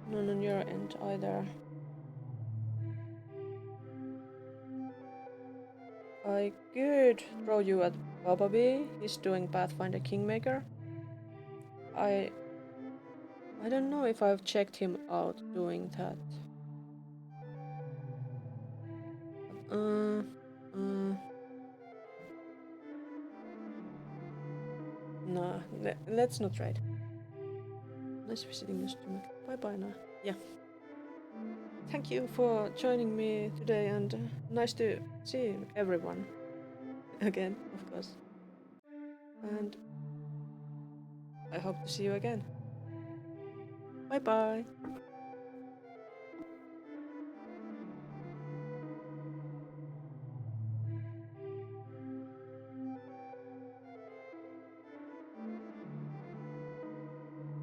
None on your end either. I could throw you at Bobby. He's doing Pathfinder Kingmaker. I don't know if I've checked him out doing that. No, let's not trade. Nice visiting you, streamer. Bye bye now. Yeah. Thank you for joining me today, and nice to see everyone again, of course. And I hope to see you again. Bye bye.